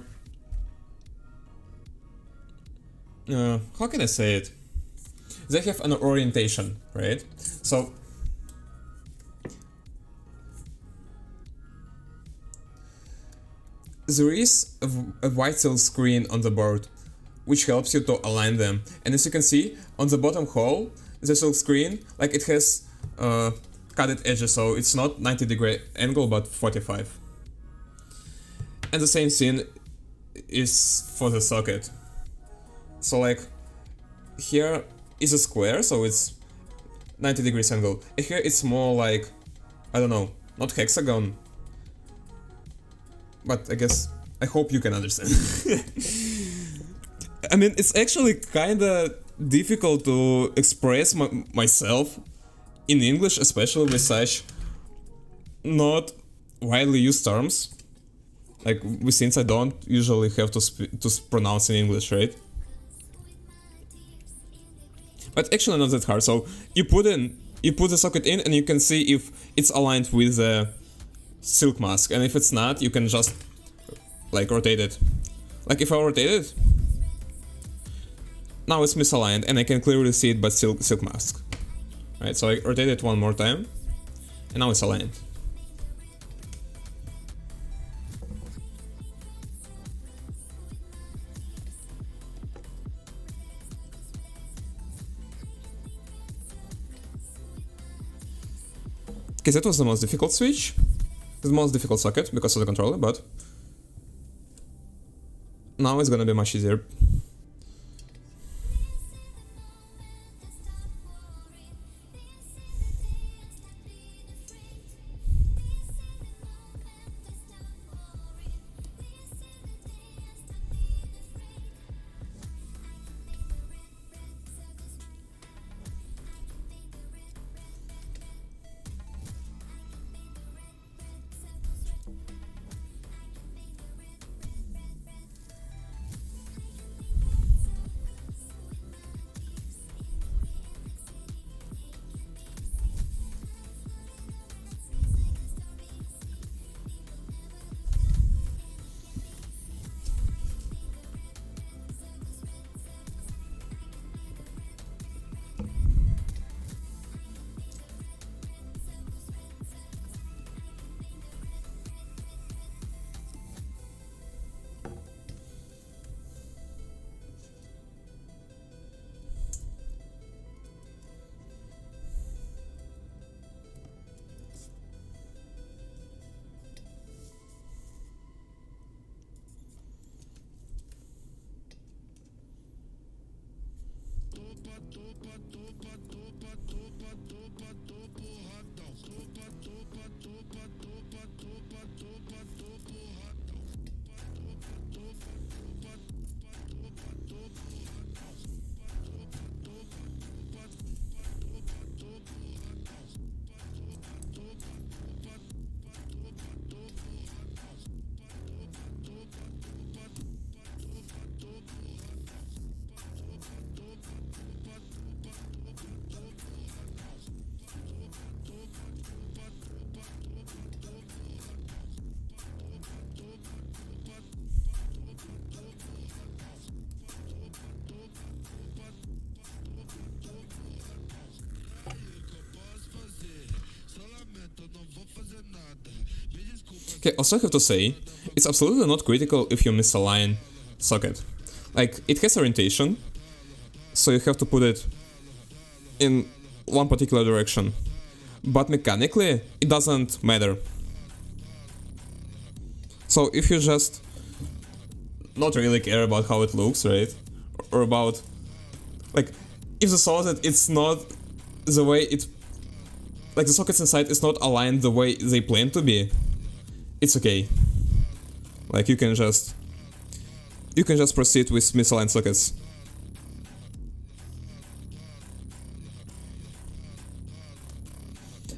How can I say it? They have an orientation, right? So. There is a white silk screen on the board, which helps you to align them. And as you can see, on the bottom hole, the silk screen, like it has cutted edges, so it's not 90-degree angle, but 45. And the same thing is for the socket. So like, here is a square, so it's 90 degrees angle. And here it's more like, I don't know, not hexagon, but I hope you can understand. I mean, it's actually kinda difficult to express myself in English, especially with such not widely used terms. Like, since I don't usually have to pronounce in English, right? But actually not that hard. So you put the socket in, and you can see if it's aligned with the silk mask, and if it's not, you can just like rotate it. Like if I rotate it, now it's misaligned, and I can clearly see it, but silk mask. Right, so I rotate it one more time, and now it's aligned. Okay, that was the most difficult switch. The most difficult socket because of the controller, but now it's gonna be much easier. Okay, also I have to say, it's absolutely not critical if you misalign socket. Like, it has orientation, so you have to put it in one particular direction. But mechanically, it doesn't matter. So if you just not really care about how it looks, right? Or about, like, if the socket it's not the way it, like the sockets inside is not aligned the way they plan to be, it's okay. Like, you can just you can just proceed with misaligned sockets.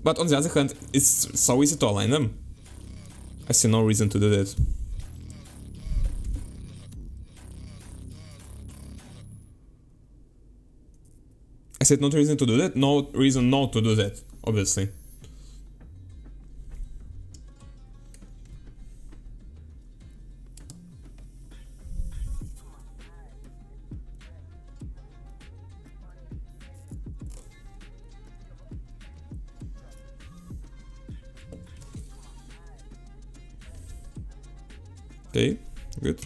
But on the other hand, it's so easy to align them. I see no reason to do that. I said no reason to do that, no reason not to do that, obviously. Okay, good.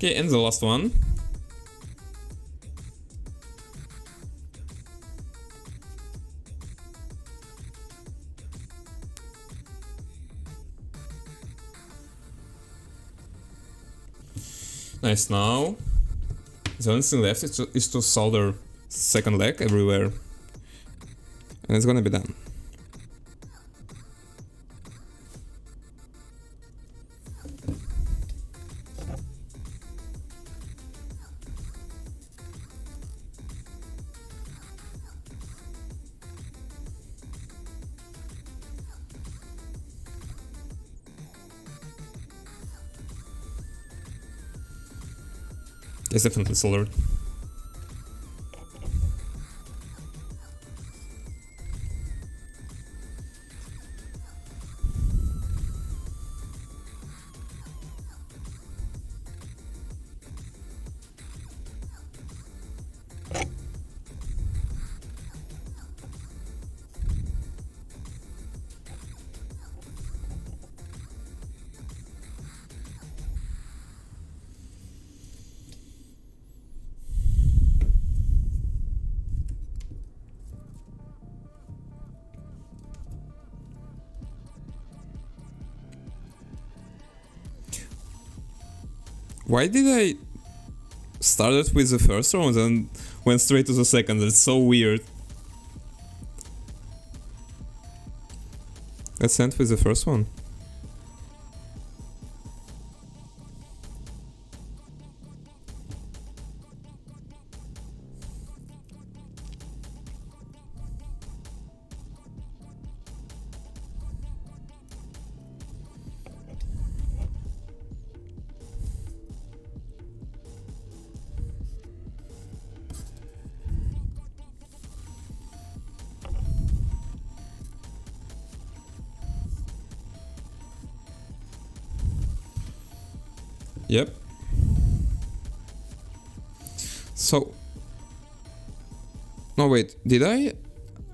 Okay, and the last one. Nice, now the only thing left is to solder second leg everywhere. And it's gonna be done. It's definitely soldered. Why did I started with the first round and went straight to the second? It's so weird. Let's end with the first one. Yep. So... No, wait, did I?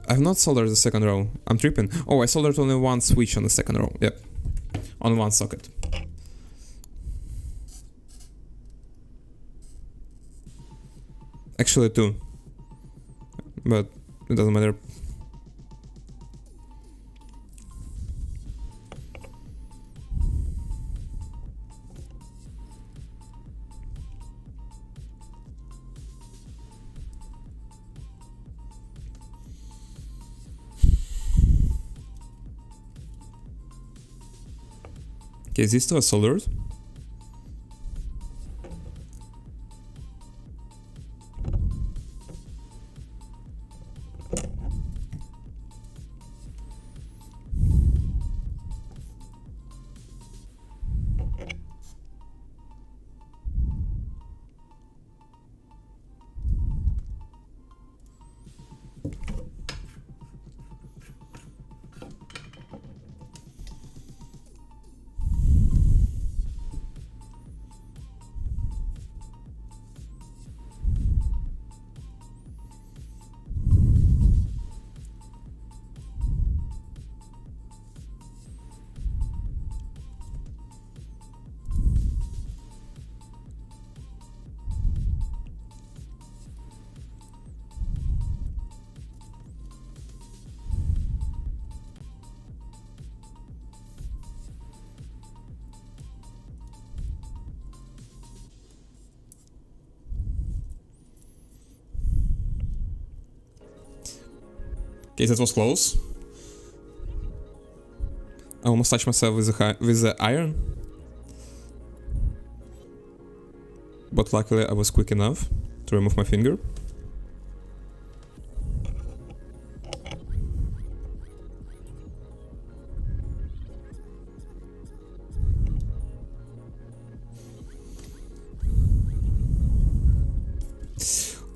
I've not soldered the second row. I'm tripping. Oh, I soldered only one switch on the second row. Yep. On one socket. Actually two. But it doesn't matter. Okay, is this still soldered? Okay, that was close. I almost touched myself with the iron. But luckily I was quick enough to remove my finger.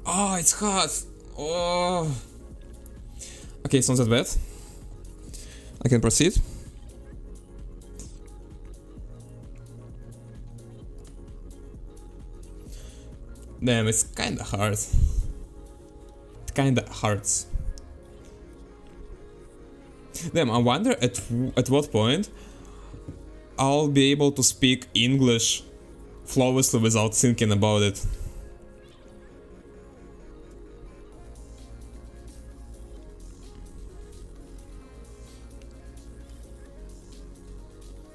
Oh, it's hot! Oh! Okay, it's not that bad. I can proceed. Damn, it's kinda hard. It kinda hurts. Damn, I wonder at what point I'll be able to speak English flawlessly without thinking about it.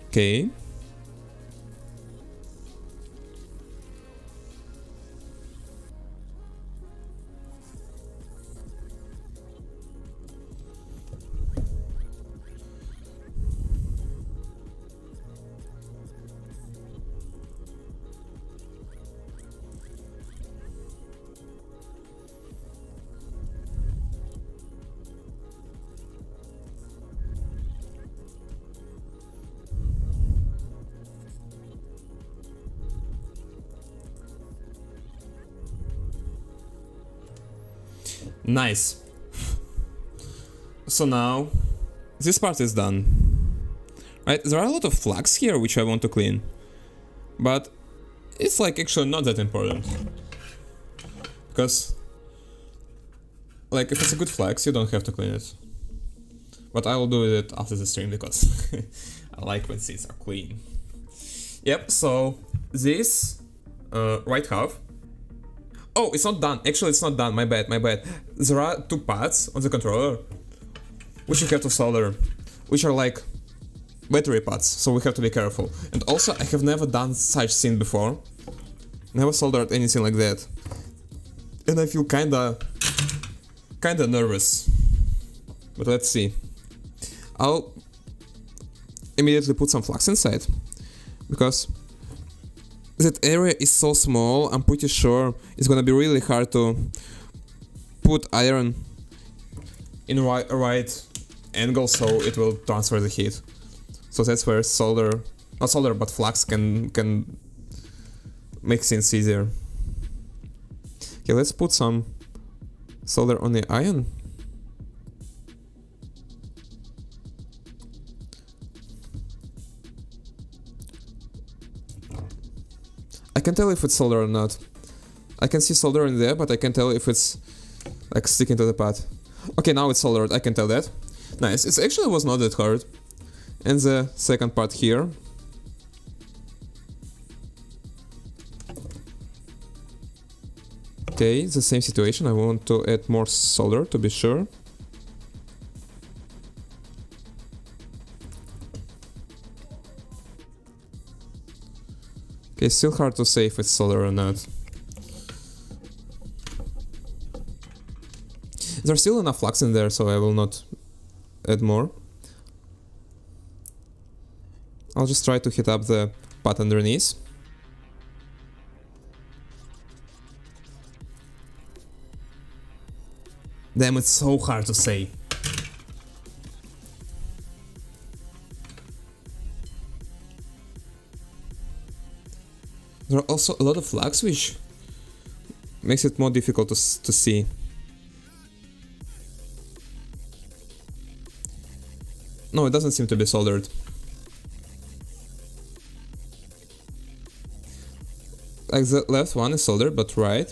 Okay. Nice. So now, this part is done. Right, there are a lot of flags here which I want to clean. But it's like actually not that important. Because, like, if it's a good flags, you don't have to clean it. But I will do it after the stream because I like when seats are clean. Yep, so this right half. Oh, it's not done. Actually, it's not done. My bad, my bad. There are two pads on the controller which you have to solder, which are like battery pads, so we have to be careful. And also, I have never done such thing before. Never soldered anything like that. And I feel kinda nervous. But let's see. I'll immediately put some flux inside. Because that area is so small, I'm pretty sure it's gonna be really hard to put iron in a right angle so it will transfer the heat. So that's where not solder, but flux can make things easier. Okay, let's put some solder on the iron. I can tell if it's solder or not. I can see solder in there, but I can tell if it's like sticking to the pad. Okay, now it's soldered, I can tell that. Nice, it actually was not that hard. And the second part here. Okay, it's the same situation, I want to add more solder to be sure. Okay, still hard to say if it's solder or not. There's still enough flux in there, so I will not add more. I'll just try to heat up the pot underneath. Damn, it's so hard to say. There are also a lot of flux, which makes it more difficult to see. No, it doesn't seem to be soldered. Like the left one is soldered, but right.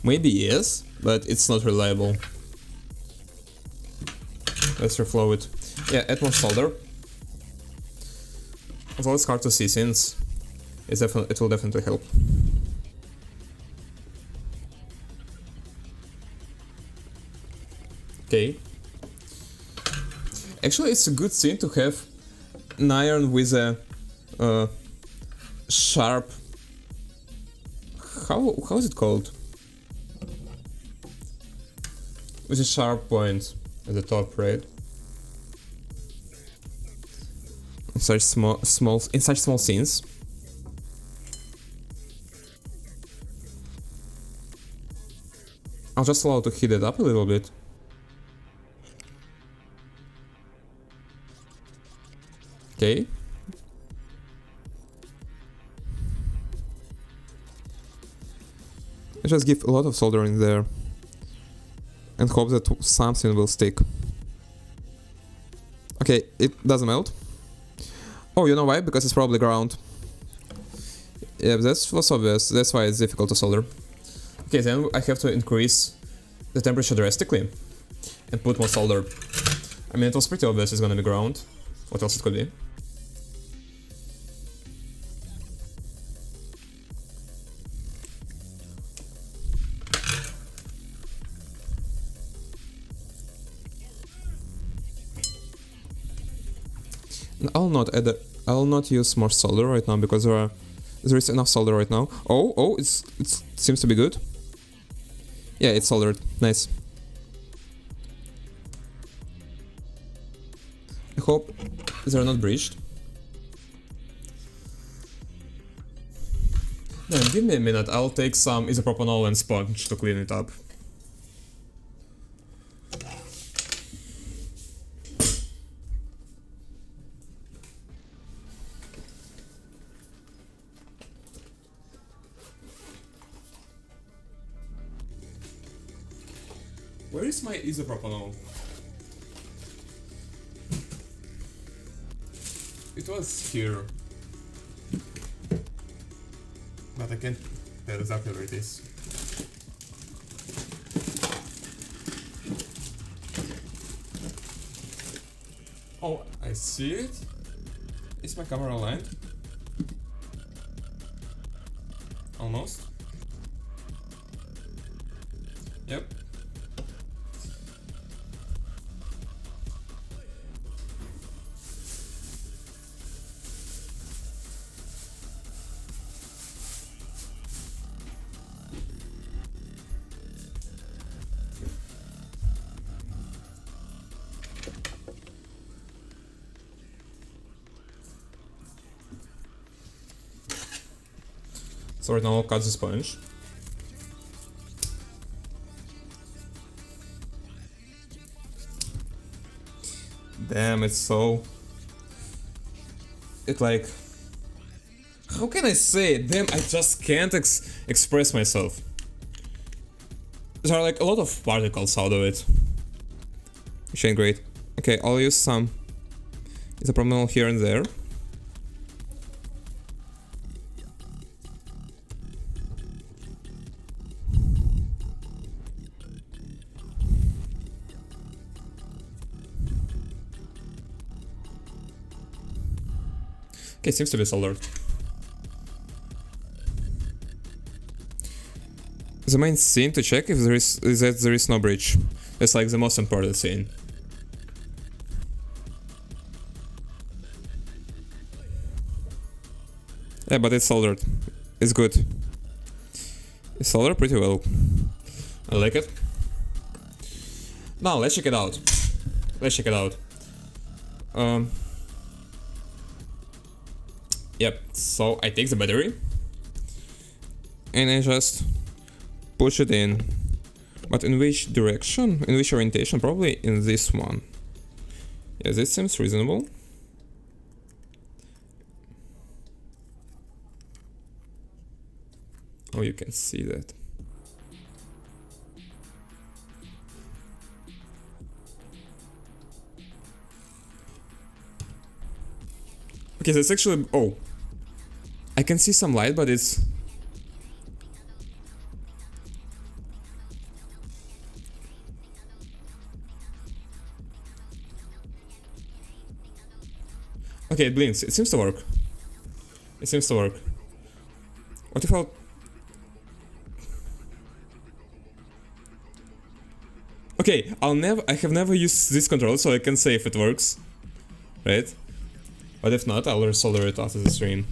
Maybe yes, but it's not reliable. Let's reflow it. Yeah, add more solder. Although it's hard to see since it will definitely help. Okay. Actually, it's a good thing to have an iron with a sharp. How is it called? With a sharp point at the top, right? In such small scenes. I'll just allow to heat it up a little bit. Okay. I just give a lot of solder in there and hope that something will stick. Okay, it doesn't melt. Oh, you know why? Because it's probably ground. Yeah, that was obvious. That's why it's difficult to solder. Okay, then I have to increase the temperature drastically and put more solder. I mean, it was pretty obvious it's gonna be ground. What else it could be? I'll not use more solder right now because there is enough solder right now. Oh, it seems to be good. Yeah, it's soldered. Nice. I hope they're not breached. Then give me a minute. I'll take some isopropanol and sponge to clean it up. Where is my isopropanol? It was here. But I can't tell exactly where it is. Oh, I see it. Is my camera aligned? Almost. Yep. So right now I'll cut the sponge. Damn, it's so... It like... How can I say it? Damn, I just can't express myself. There are like a lot of particles out of it. Which ain't great. Okay, I'll use some isopropanol here and there. Okay, seems to be soldered. The main scene to check if there is that there is no breach. That's like the most important scene. Yeah, but it's soldered. It's good. It's soldered pretty well. I like it. Now let's check it out. Let's check it out. Yep, so I take the battery and I just push it in. But in which direction? In which orientation? Probably in this one. Yeah, this seems reasonable. Oh, you can see that. Okay, that's actually... Oh. I can see some light, but it's... Okay, it blinks. It seems to work. It seems to work. What if I'll... Okay, I have never used this control, so I can say if it works. Right? But if not, I'll resolder it after the stream.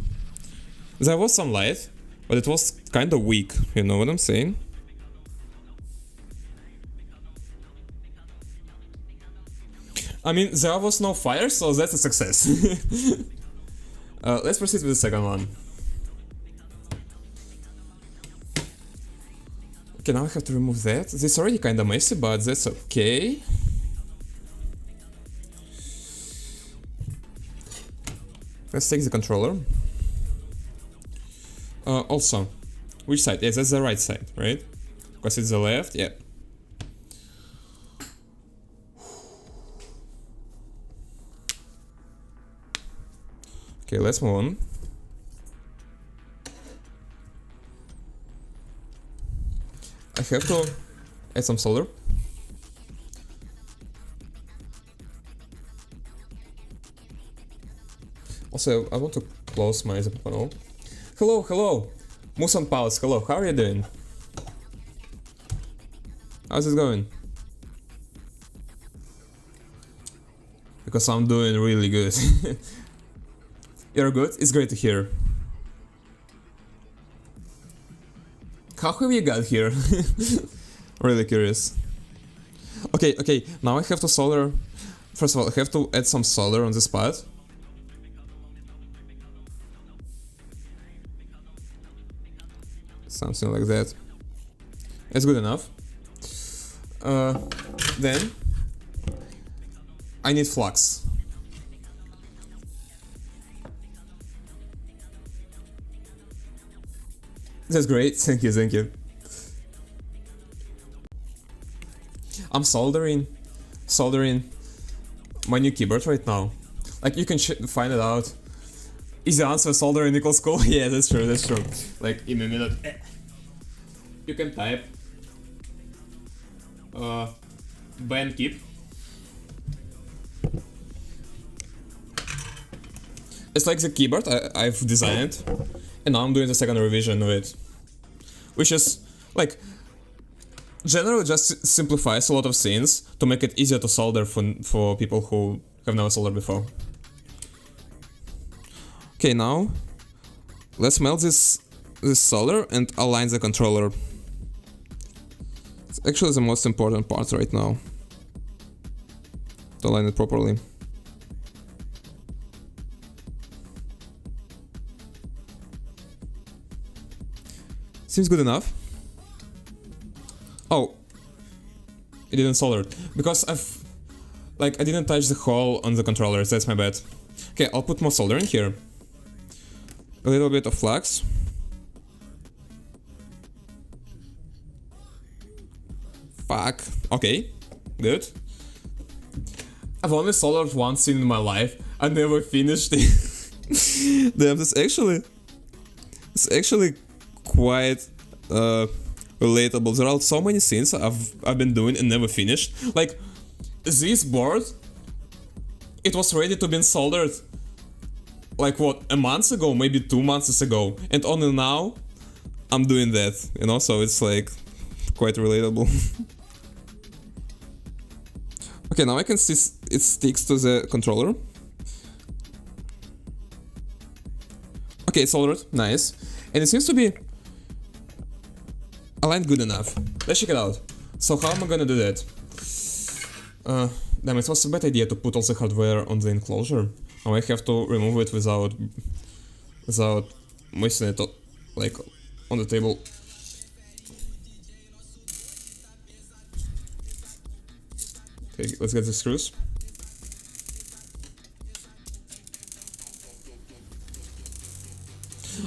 There was some light, but it was kinda weak, you know what I'm saying? I mean, there was no fire, so that's a success. Let's proceed with the second one. Okay, now I have to remove that. This is already kinda messy, but that's okay. Let's take the controller. Also, which side? Yes, that's the right side, right? Because it's the left, yeah. Okay, let's move on. I have to add some solder. Also, I want to close my isopropanol. Hello, hello! Musan Palace, hello, how are you doing? How's it going? Because I'm doing really good. You're good? It's great to hear. How have you got here? Really curious. Okay, okay, now I have to solder... First of all, I have to add some solder on the spot. Something like that. It's good enough. Then I need flux. That's great. Thank you, thank you. I'm soldering my new keyboard right now. Like, you can find it out. Easy answer, soldering equals cool. Yeah, that's true, that's true. Like, in a minute, you can type band keep. It's like the keyboard I've designed, and now I'm doing the second revision of it. Which is, like, generally just simplifies a lot of things to make it easier to solder for people who have never soldered before. Okay, now let's melt this solder and align the controller. It's actually the most important part right now, to align it properly. Seems good enough. Oh, it didn't solder because I didn't touch the hole on the controllers. That's my bad. Okay, I'll put more soldering here. A little bit of flux. Fuck. Okay, good. I've only soldered once in my life. I never finished it. Damn, it's actually quite relatable. There are so many things I've been doing and never finished. Like this board, it was ready to be soldered like what, a month ago, maybe 2 months ago, and only now I'm doing that, you know, so it's like quite relatable. Okay, now I can see it sticks to the controller. Okay, it's soldered, nice. And it seems to be aligned good enough. Let's check it out. So how am I gonna do that? Damn, it was a bad idea to put all the hardware on the enclosure. Now I have to remove it without moistening it like on the table. Okay, let's get the screws.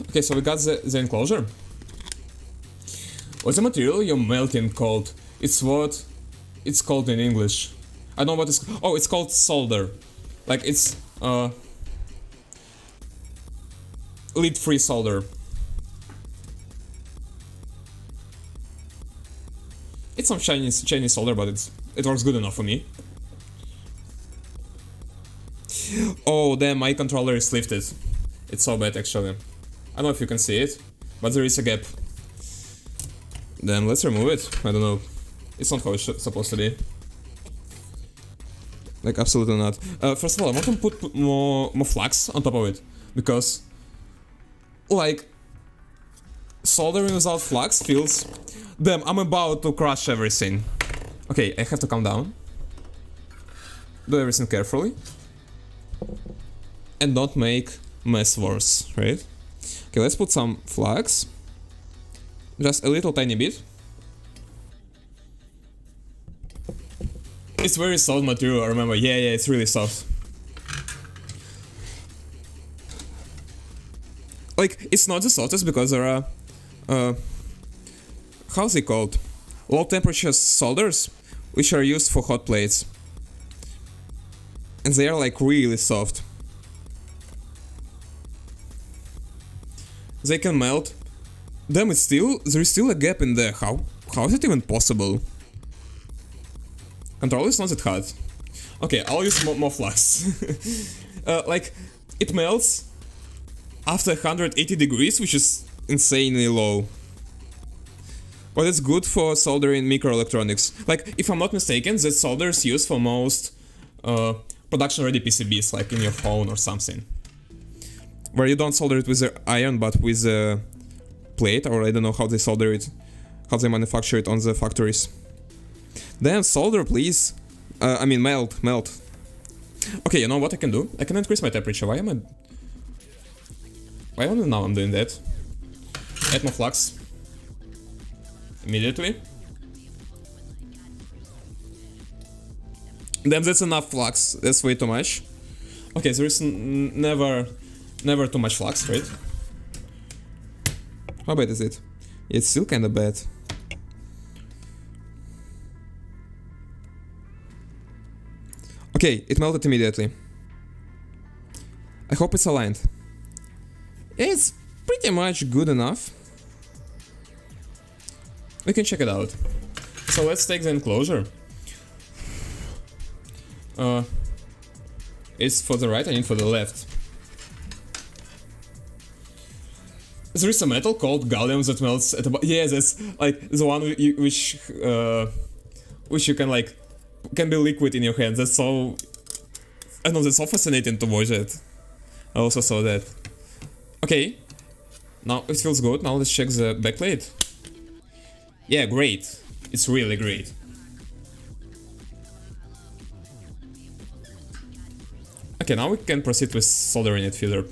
Okay, so we got the enclosure. What's the material you're melting called? It's what it's called in English. I don't know what it's... Oh, it's called solder. Like, it's... lead-free solder. It's some Chinese solder, but it works good enough for me. Oh, damn, my controller is lifted. It's so bad, actually. I don't know if you can see it, but there is a gap. Then let's remove it. I don't know. It's not how it's supposed to be. Like, absolutely not. First of all, I want to put more flux on top of it. Because, like, soldering without flux feels... Damn, I'm about to crush everything. Okay, I have to calm down. Do everything carefully. And don't make mess worse, right? Okay, let's put some flux. Just a little tiny bit. It's very soft material, I remember. Yeah, it's really soft. Like, it's not the softest because there are... how's it called? Low temperature solders, which are used for hot plates. And they are like really soft. They can melt. Damn, there is still a gap in there. How is it even possible? Control is not that hard. Okay, I'll use more flux. Like, it melts after 180 degrees, which is insanely low. But it's good for soldering microelectronics. Like, if I'm not mistaken, that solder is used for most production-ready PCBs, like in your phone or something. Where you don't solder it with the iron, but with a plate, or I don't know how they solder it, how they manufacture it on the factories. Then solder, please. I mean, melt. Okay, you know what I can do? I can increase my temperature. Why only now I'm doing that? Add more flux. Immediately. Then that's enough flux. That's way too much. Okay, there is never too much flux, right? How bad is it? It's still kinda bad. Okay, it melted immediately. I hope it's aligned. It's pretty much good enough. We can check it out. So let's take the enclosure. It's for the right, I mean for the left. There is a metal called gallium that melts at the bottom. Yeah, that's like the one which you can like can be liquid in your hands. That's so... I know, that's so fascinating to watch it. I also saw that. Okay. Now it feels good. Now let's check the backplate. Yeah, great. It's really great. Okay, now we can proceed with soldering it further.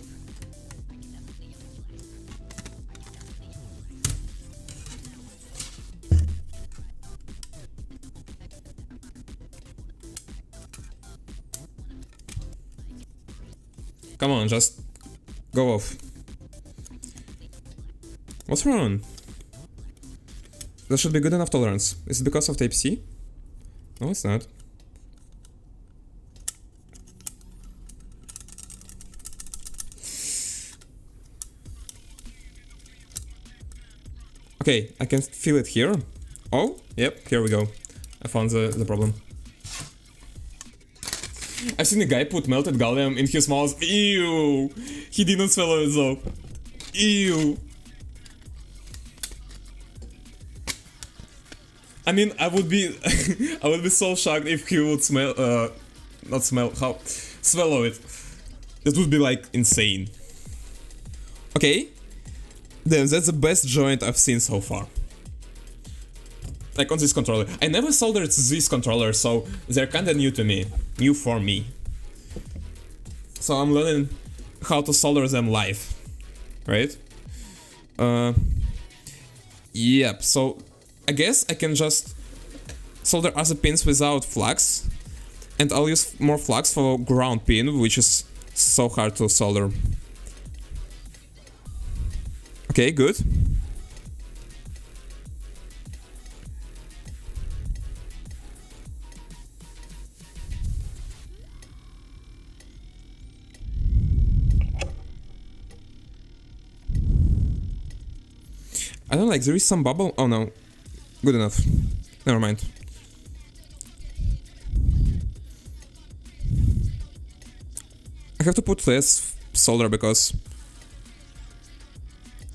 Come on, just go off. What's wrong? That should be good enough tolerance. Is it because of Type C? No, it's not. Okay, I can feel it here. Oh, yep, here we go. I found the problem. I've seen a guy put melted gallium in his mouth. Ew! He didn't swallow it though. Ew! I mean, I would be I would be so shocked if he would smell not smell, how swallow it. That would be like insane. Okay. Damn, that's the best joint I've seen so far. Like on this controller. I never soldered this controller, so they're kinda new to me. New for me. So I'm learning how to solder them live. Right? Yep, so I guess I can just solder other pins without flux. And I'll use more flux for ground pin, which is so hard to solder. Okay, good. I don't like, there is some bubble. Oh no. Good enough. Never mind. I have to put less solder because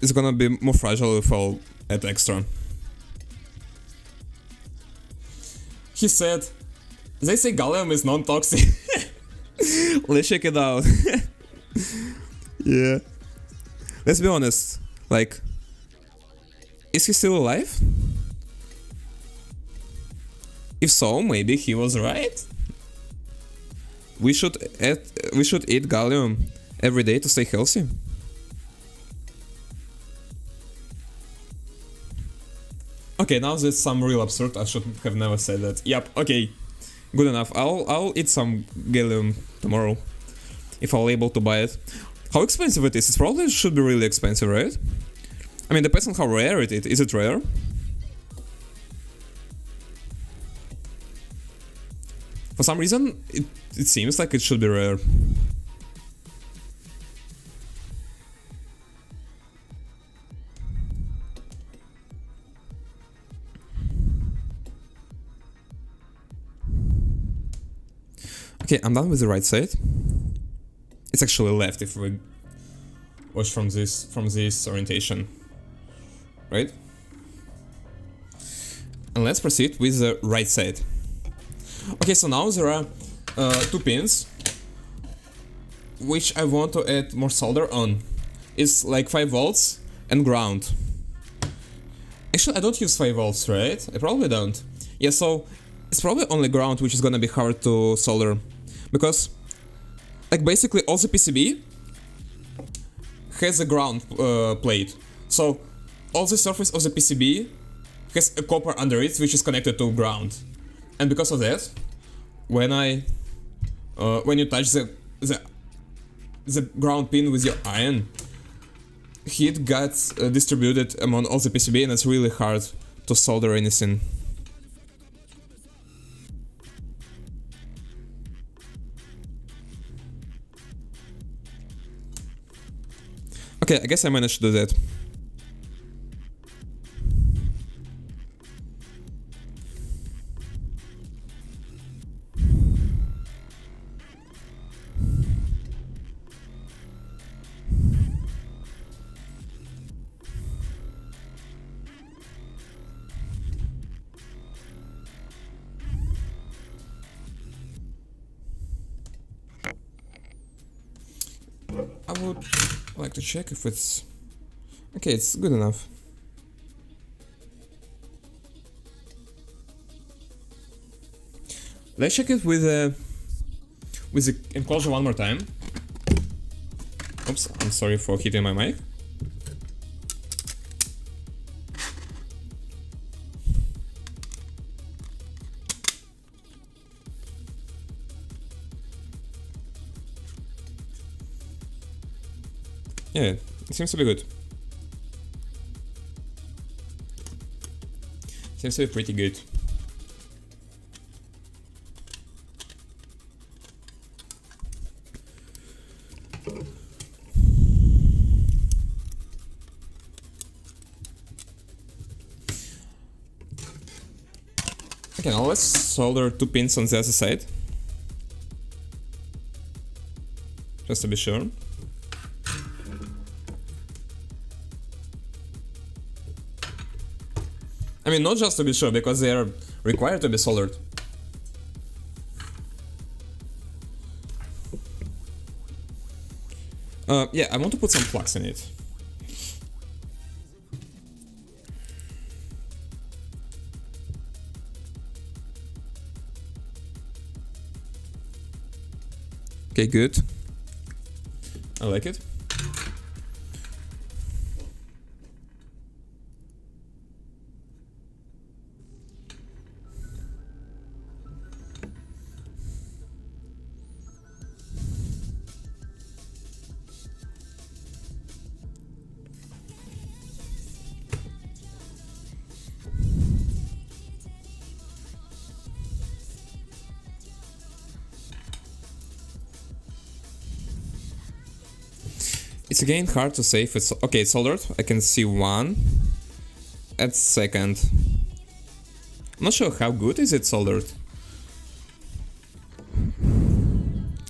it's gonna be more fragile if I'll add extra. He said, they say gallium is non-toxic. Let's check it out. Yeah. Let's be honest. Like, is he still alive? If so, maybe he was right. We should eat gallium every day to stay healthy. Okay, now that's some real absurd. I should have never said that. Yep, okay. Good enough. I'll eat some gallium tomorrow. If I'll able to buy it. How expensive it is? It probably should be really expensive, right? I mean, depends on how rare it is. Is it rare? For some reason, it seems like it should be rare. Okay, I'm done with the right side. It's actually left if we watch from this orientation. Right? And let's proceed with the right side. Okay, so now there are two pins which I want to add more solder on. It's like 5 volts and ground. Actually, I don't use 5 volts, right? I probably don't. Yeah, so it's probably only ground which is gonna be hard to solder. Because, like, basically all the PCB has a ground plate. So all the surface of the PCB has a copper under it which is connected to ground. And because of that, when you touch the ground pin with your iron, heat gets distributed among all the PCB, and it's really hard to solder anything. Okay, I guess I managed to do that. I would like to check if it's... Okay, it's good enough. Let's check it with the enclosure one more time. Oops, I'm sorry for hitting my mic. Yeah, it seems to be good. Seems to be pretty good. Okay, now let's solder 2 pins on the other side. Just to be sure. I mean, not just to be sure, because they are required to be soldered. Yeah, I want to put some flux in it. Okay, good. I like it. It's again hard to say if it's... Okay, it's soldered. I can see one. At second. I'm not sure how good is it soldered.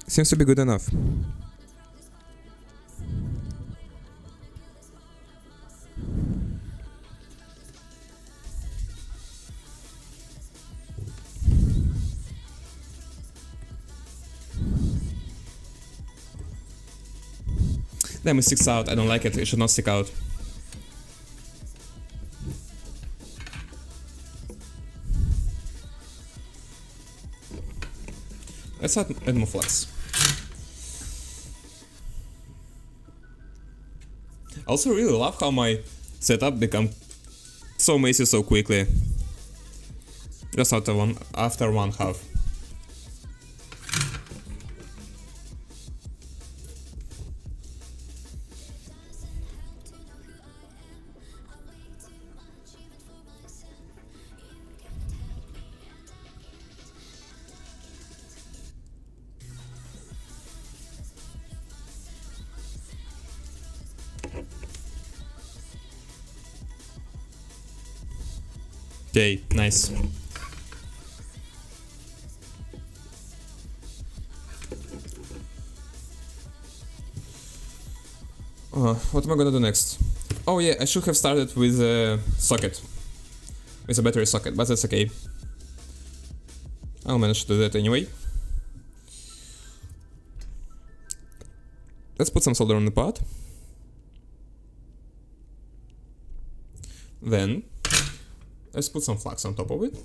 Seems to be good enough. Damn, it sticks out. I don't like it. It should not stick out. Let's add more flux. I also really love how my setup become so messy so quickly. Just after one half. Okay, nice. What am I gonna do next? Oh yeah, I should have started with a socket. With a battery socket, but that's okay. I'll manage to do that anyway. Let's put some solder on the pot. Then let's put some flux on top of it.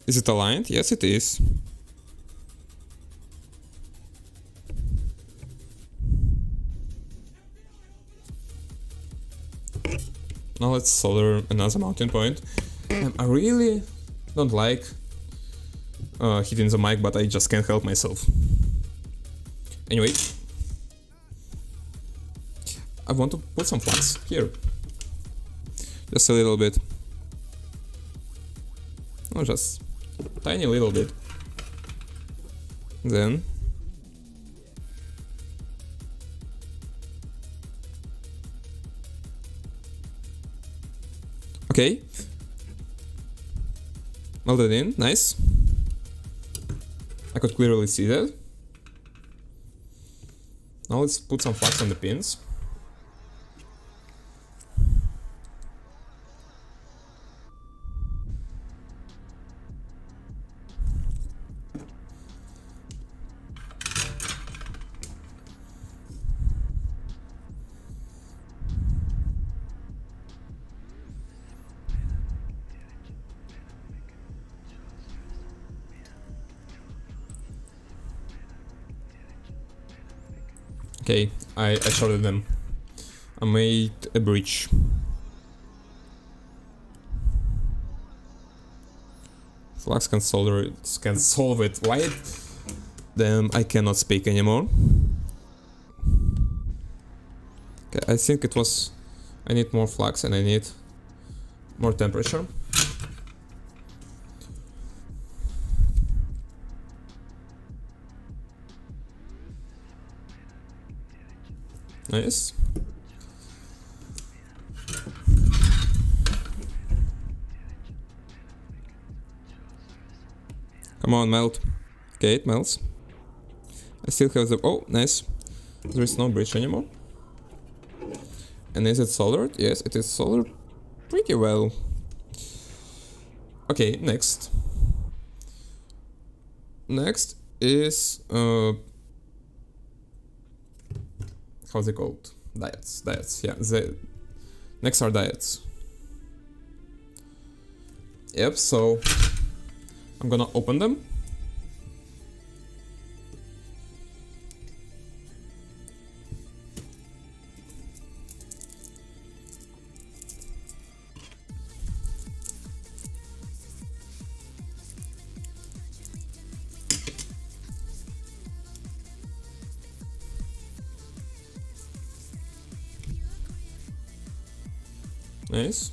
Is it aligned? Yes, it is. Now let's solder another mounting point. I really don't like hitting the mic, but I just can't help myself. Anyway, I want to put some flux here. Just a little bit. Oh, just tiny little bit. Then okay, melted in, nice. I could clearly see that. Now let's put some flux on the pins. Okay, I shorted them. I made a bridge. Flux can solve it. Why? Then I cannot speak anymore. Okay, I think it was... I need more flux and I need more temperature. Nice. Come on, melt. Okay, it melts. I still have the... Oh, nice. There is no bridge anymore. And is it soldered? Yes, it is soldered pretty well. Okay, next. Next is... how's it called? Diodes, yeah. The next are diodes. Yep, so I'm gonna open them. Nice.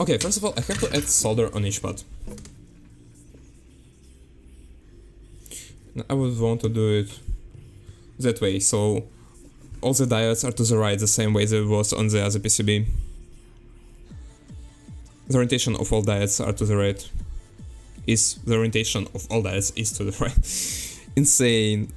Okay, first of all, I have to add solder on each pad. I would want to do it that way, so all the diodes are to the right the same way that it was on the other PCB. The orientation of all diodes are to the right. The orientation of all diodes is to the right. Insane.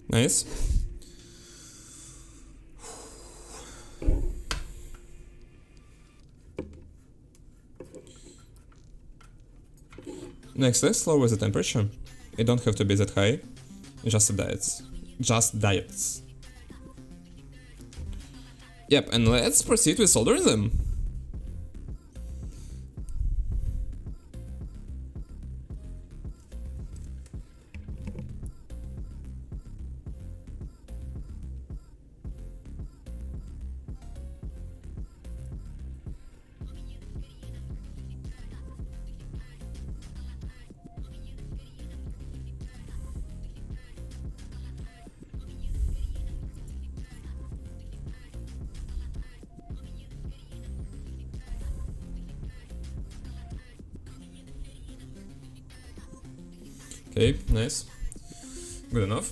Nice. Next, let's lower the temperature. It don't have to be that high. Just the diodes. Just diodes. Yep, and let's proceed with soldering them. Okay, nice. Good enough.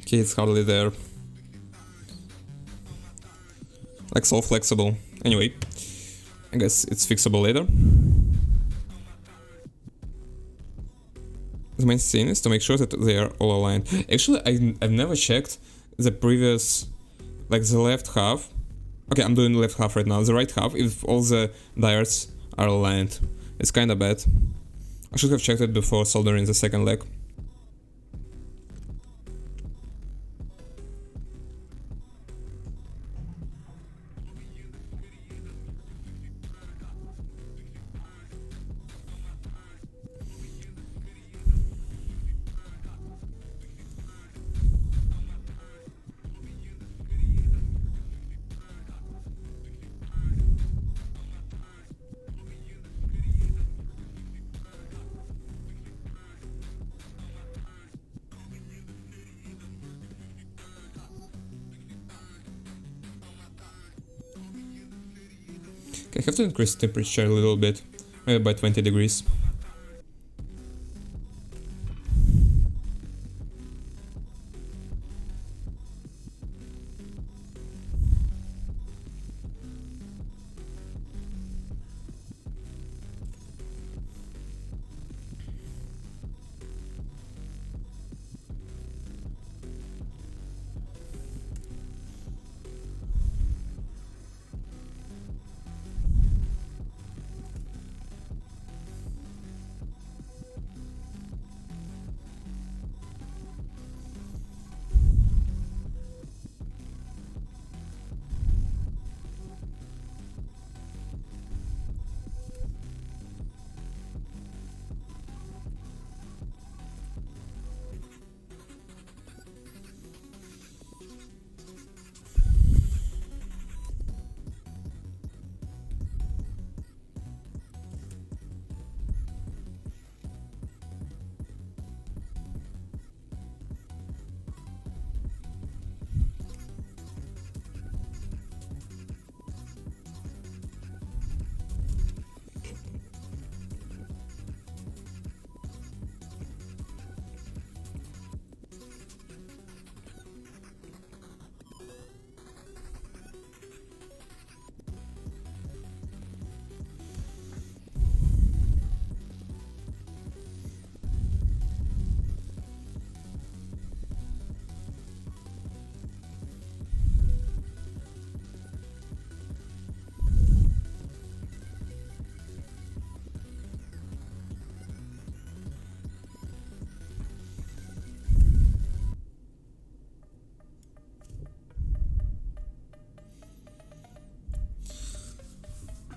Okay, it's hardly there. Like so flexible. Anyway, I guess it's fixable later. The main thing is to make sure that they are all aligned. Actually, I've never checked the previous, like the left half. Okay, I'm doing the left half right now. The right half, if all the diodes are aligned. It's kinda bad. I should have checked it before soldering the second leg. I have to increase temperature a little bit, maybe by 20 degrees.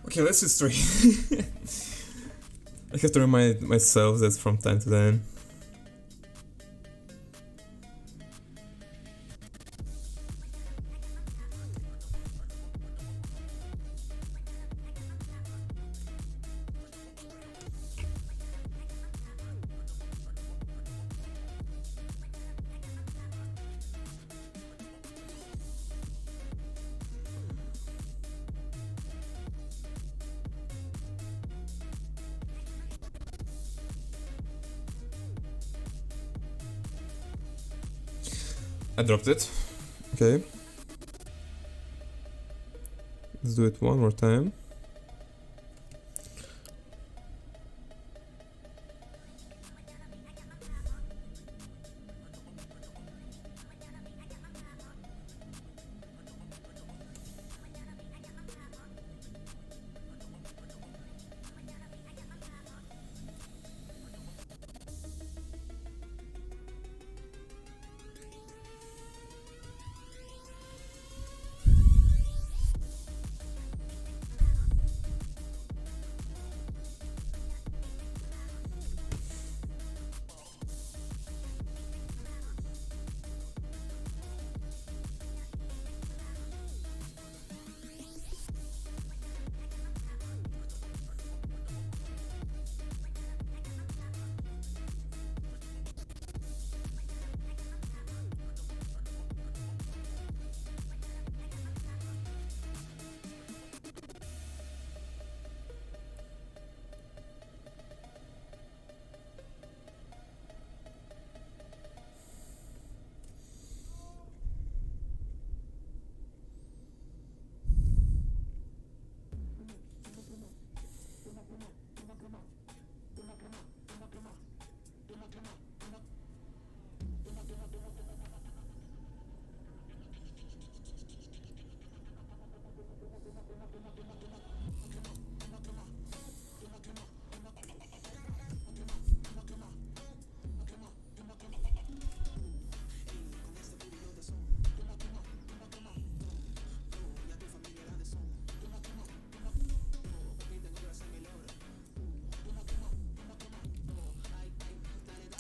Okay, let's just try. I have to remind myself that from time to time. I dropped it. Okay. Let's do it one more time.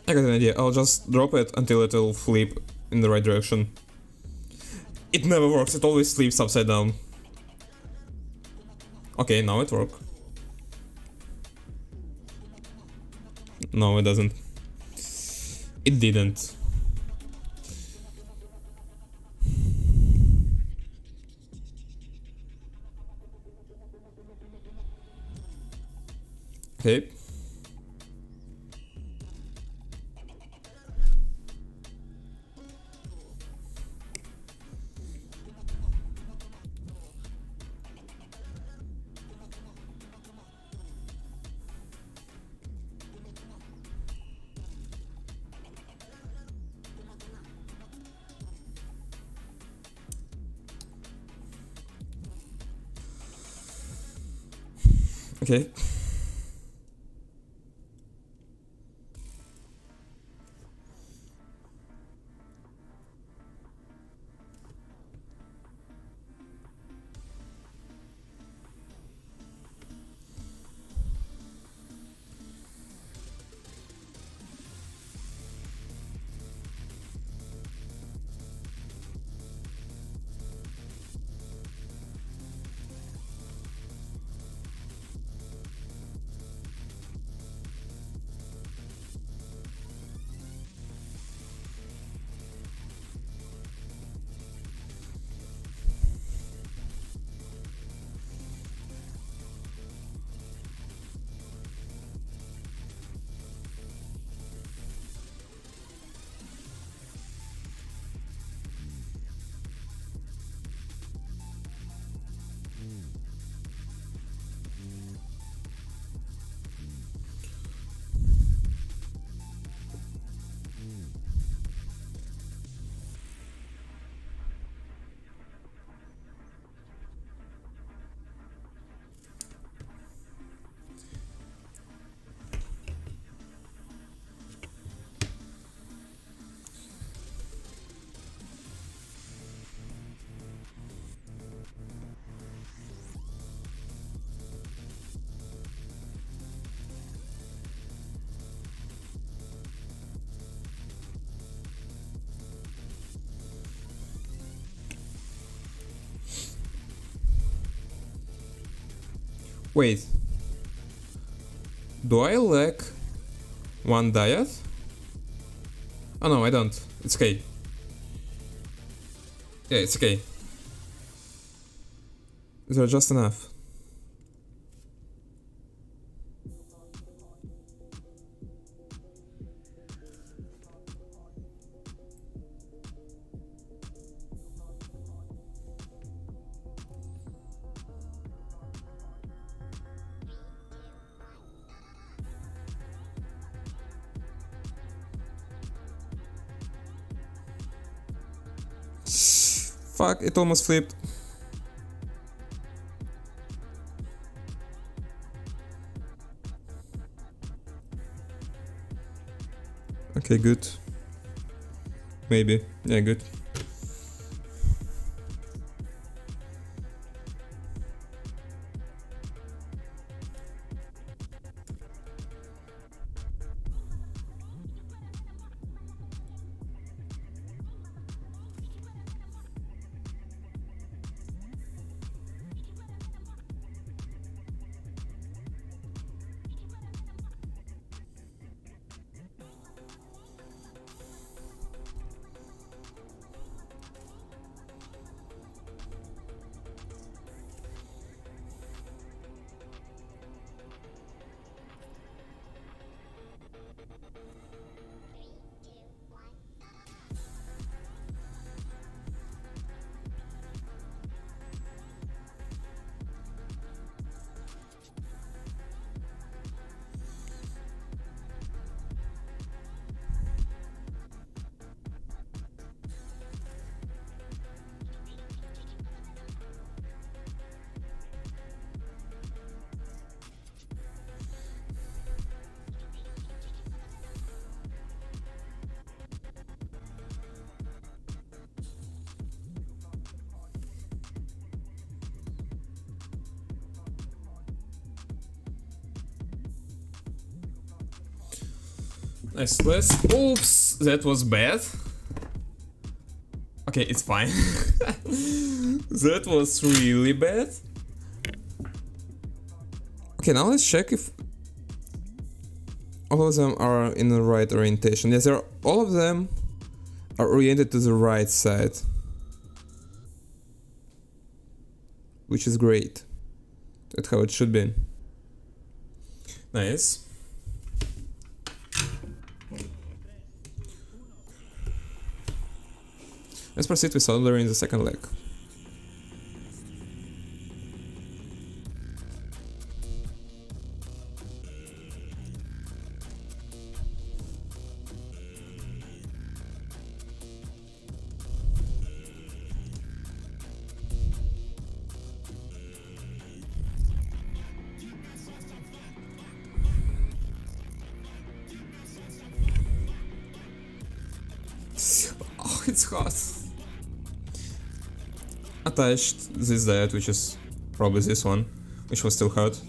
I got an idea. I'll just drop it until it'll flip in the right direction. It never works. It always flips upside down. Okay, now it works. No, it doesn't. It didn't. Okay. Okay. Wait. Do I lack one diet? Oh no, I don't. It's okay. Yeah, it's okay. They're just enough. Fuck, it almost flipped. Okay, good. Maybe. Yeah, good. Nice. Oops, that was bad. Okay, it's fine. That was really bad. Okay, now let's check if all of them are in the right orientation. Yes, all of them are oriented to the right side, which is great. That's how it should be. Nice. Let's proceed with soldering the second leg. Oh, it's hot. Attached this diode, which is probably this one, which was still hot.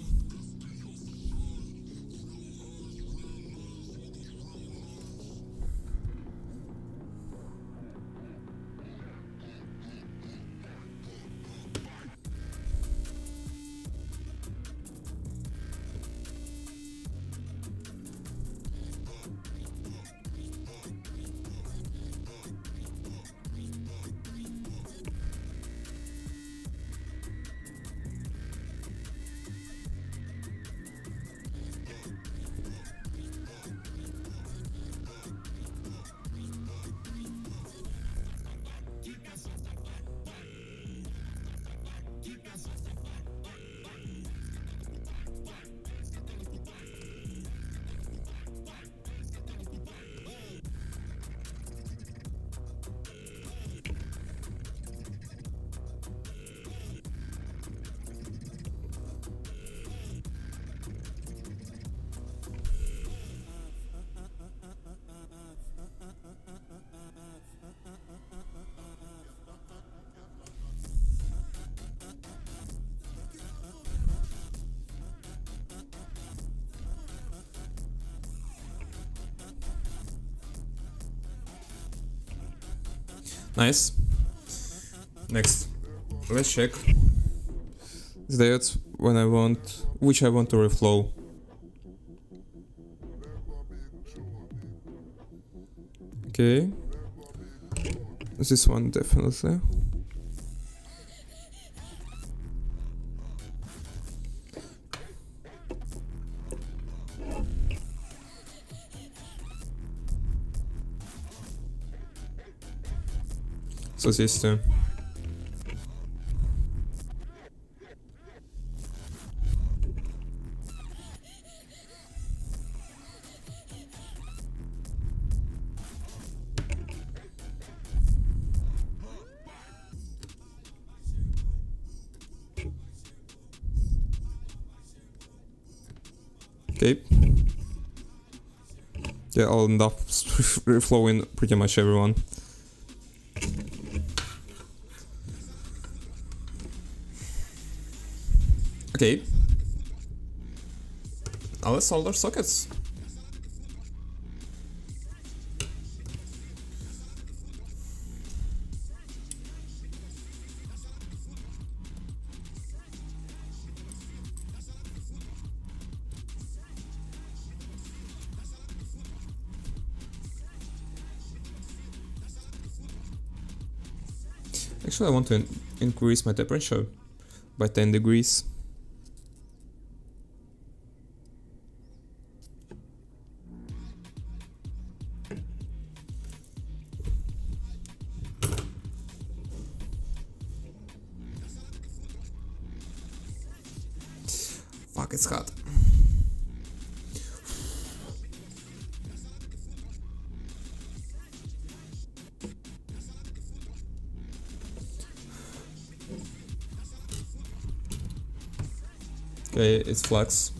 Nice. Next, let's check the diodes which I want to reflow. Okay, this one definitely. So these two. Okay. Yeah, I'll end up reflowing pretty much everyone. Okay. Now let's solder sockets. Actually, I want to increase my temperature by 10 degrees. Fuck, it's hot. Okay, it's flux.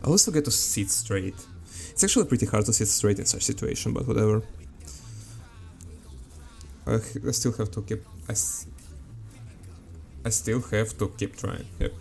also get to sit straight. It's actually pretty hard to sit straight in such situation, but whatever. I still have to keep... I still have to keep trying, yep.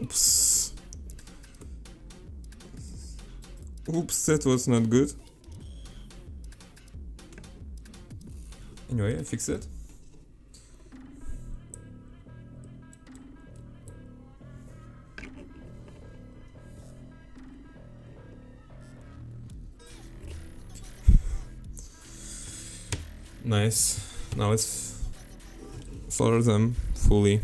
Oops. Oops, that was not good. Anyway, I fixed it. Nice. Now let's solder them fully.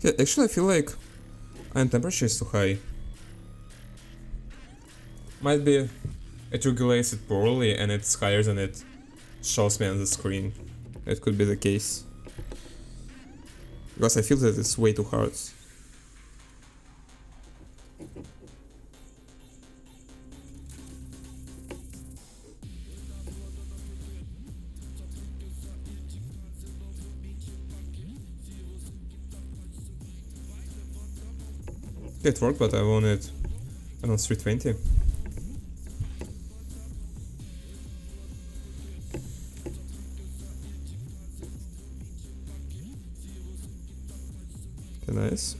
Yeah, actually I feel like iron temperature is too high. Might be it regulates it poorly and it's higher than it shows me on the screen. It could be the case. Because I feel that it's way too hard. It worked, but I wanted around 320. Okay, nice.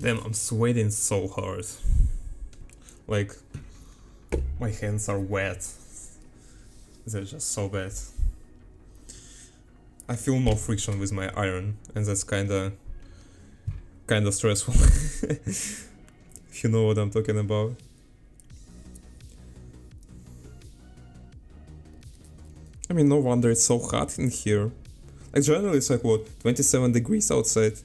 Damn, I'm sweating so hard. Like, my hands are wet. They're just so bad. I feel no friction with my iron, and that's kinda stressful. If you know what I'm talking about. I mean, no wonder it's so hot in here. Like, generally it's like, what, 27 degrees outside?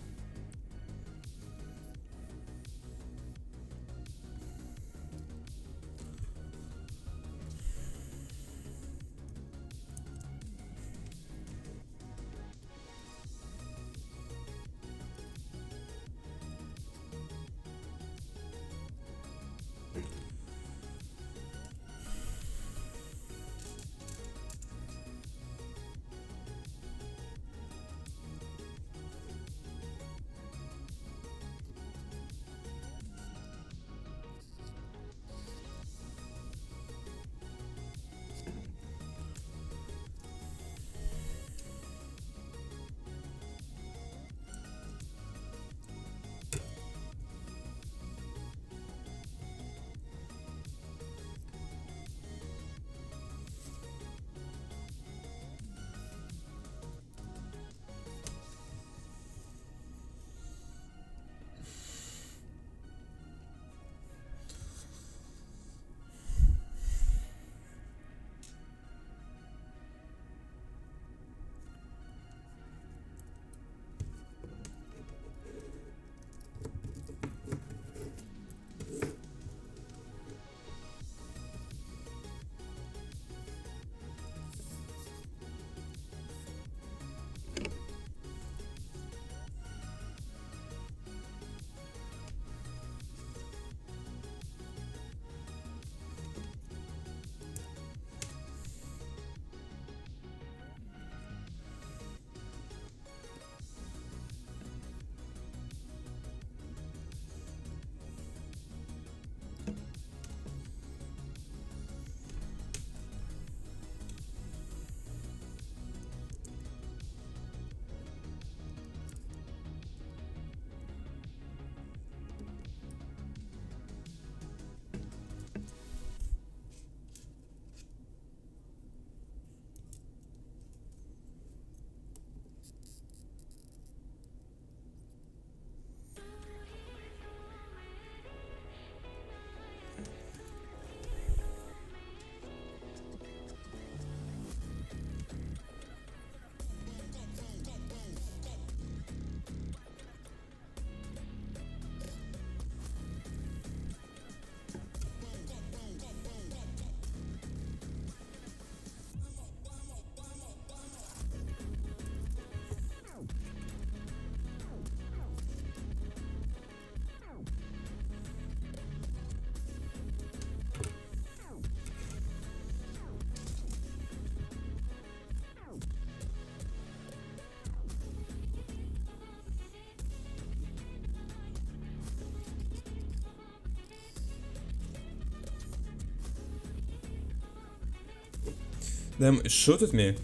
Damn, it shot at me.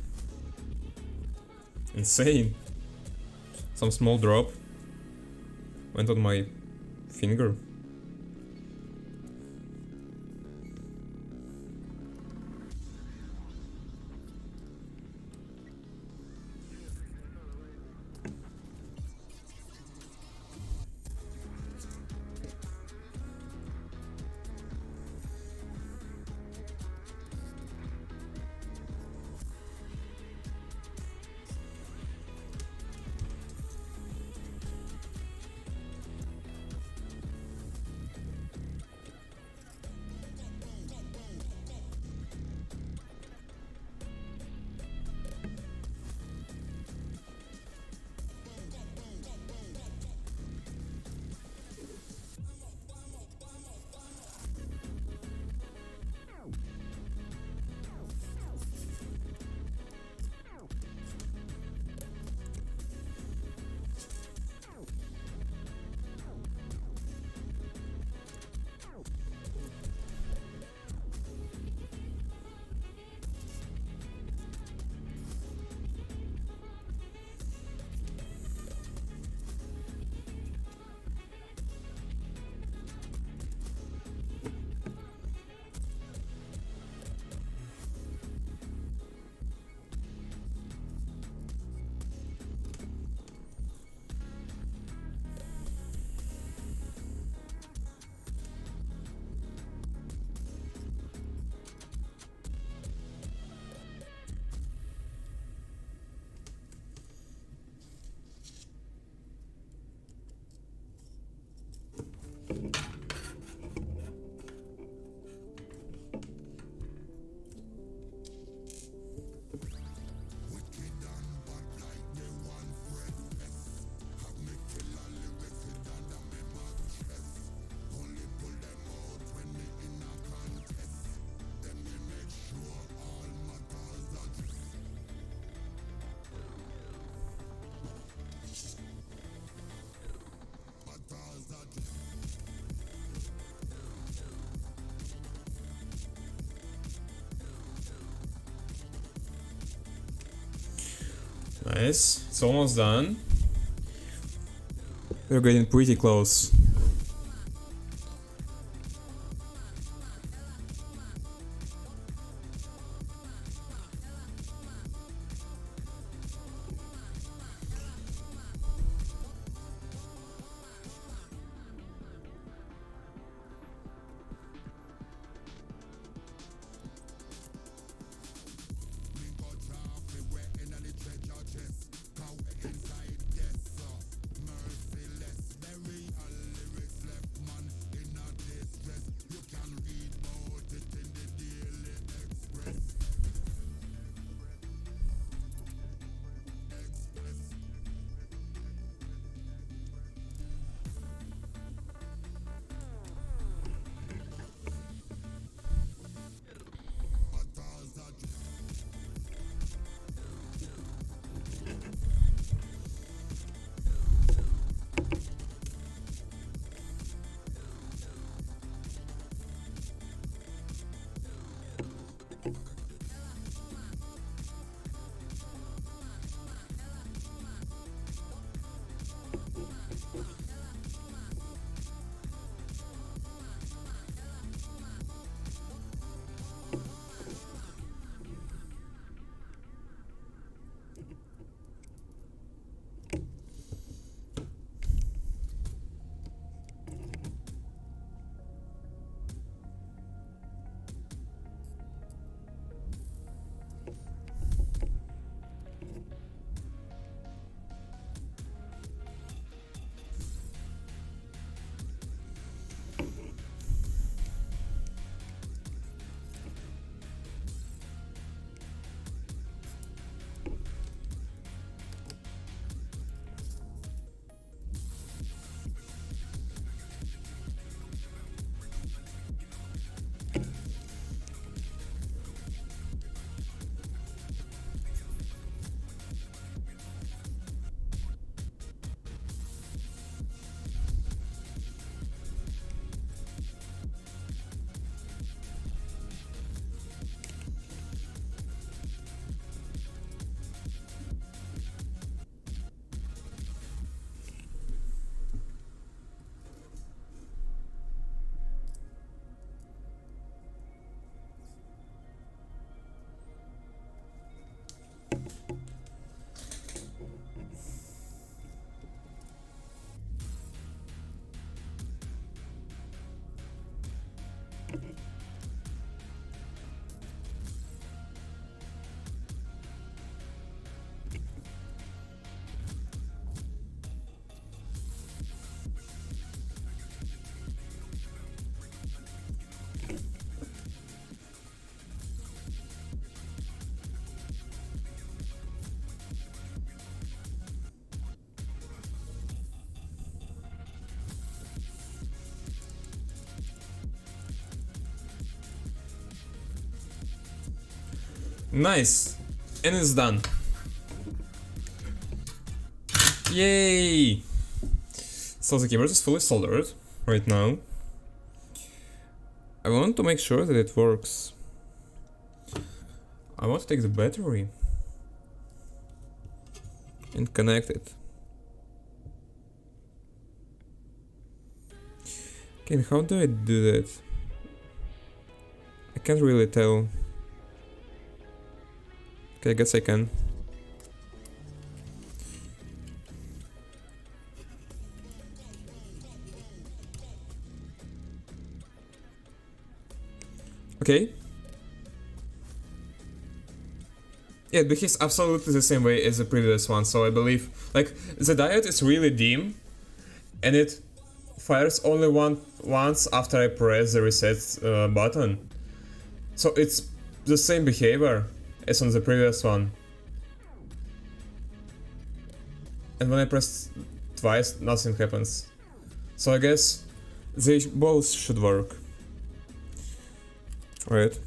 Insane. Some small drop went on my finger. Nice, it's almost done. We're getting pretty close. Nice! And it's done. Yay! So the keyboard is fully soldered right now. I want to make sure that it works. I want to take the battery and connect it. Okay, and how do I do that? I can't really tell. Okay, I guess I can. Okay. Yeah, it behaves absolutely the same way as the previous one, so I believe, like, the diode is really dim, and it fires only once after I press the reset button. So it's the same behavior as on the previous one. And when I press twice, nothing happens. So I guess they both should work. Right?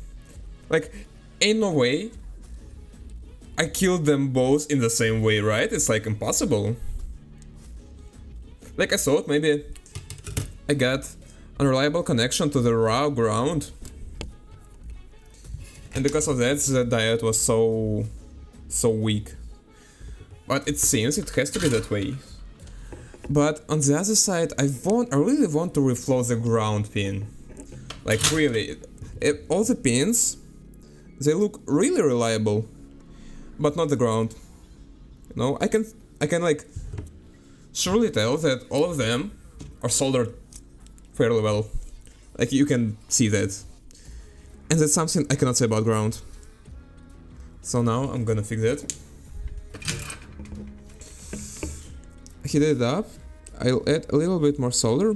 Like, ain't no way I killed them both in the same way, right? It's like impossible. Like I thought maybe I got unreliable connection to the raw ground. And because of that, the diode was so weak. But it seems it has to be that way. But on the other side, I really want to reflow the ground pin. Like really, all the pins, they look really reliable, but not the ground. You know, I can like surely tell that all of them are soldered fairly well. Like you can see that. And that's something I cannot say about ground. So now I'm gonna fix it. Heat it up. I'll add a little bit more solder.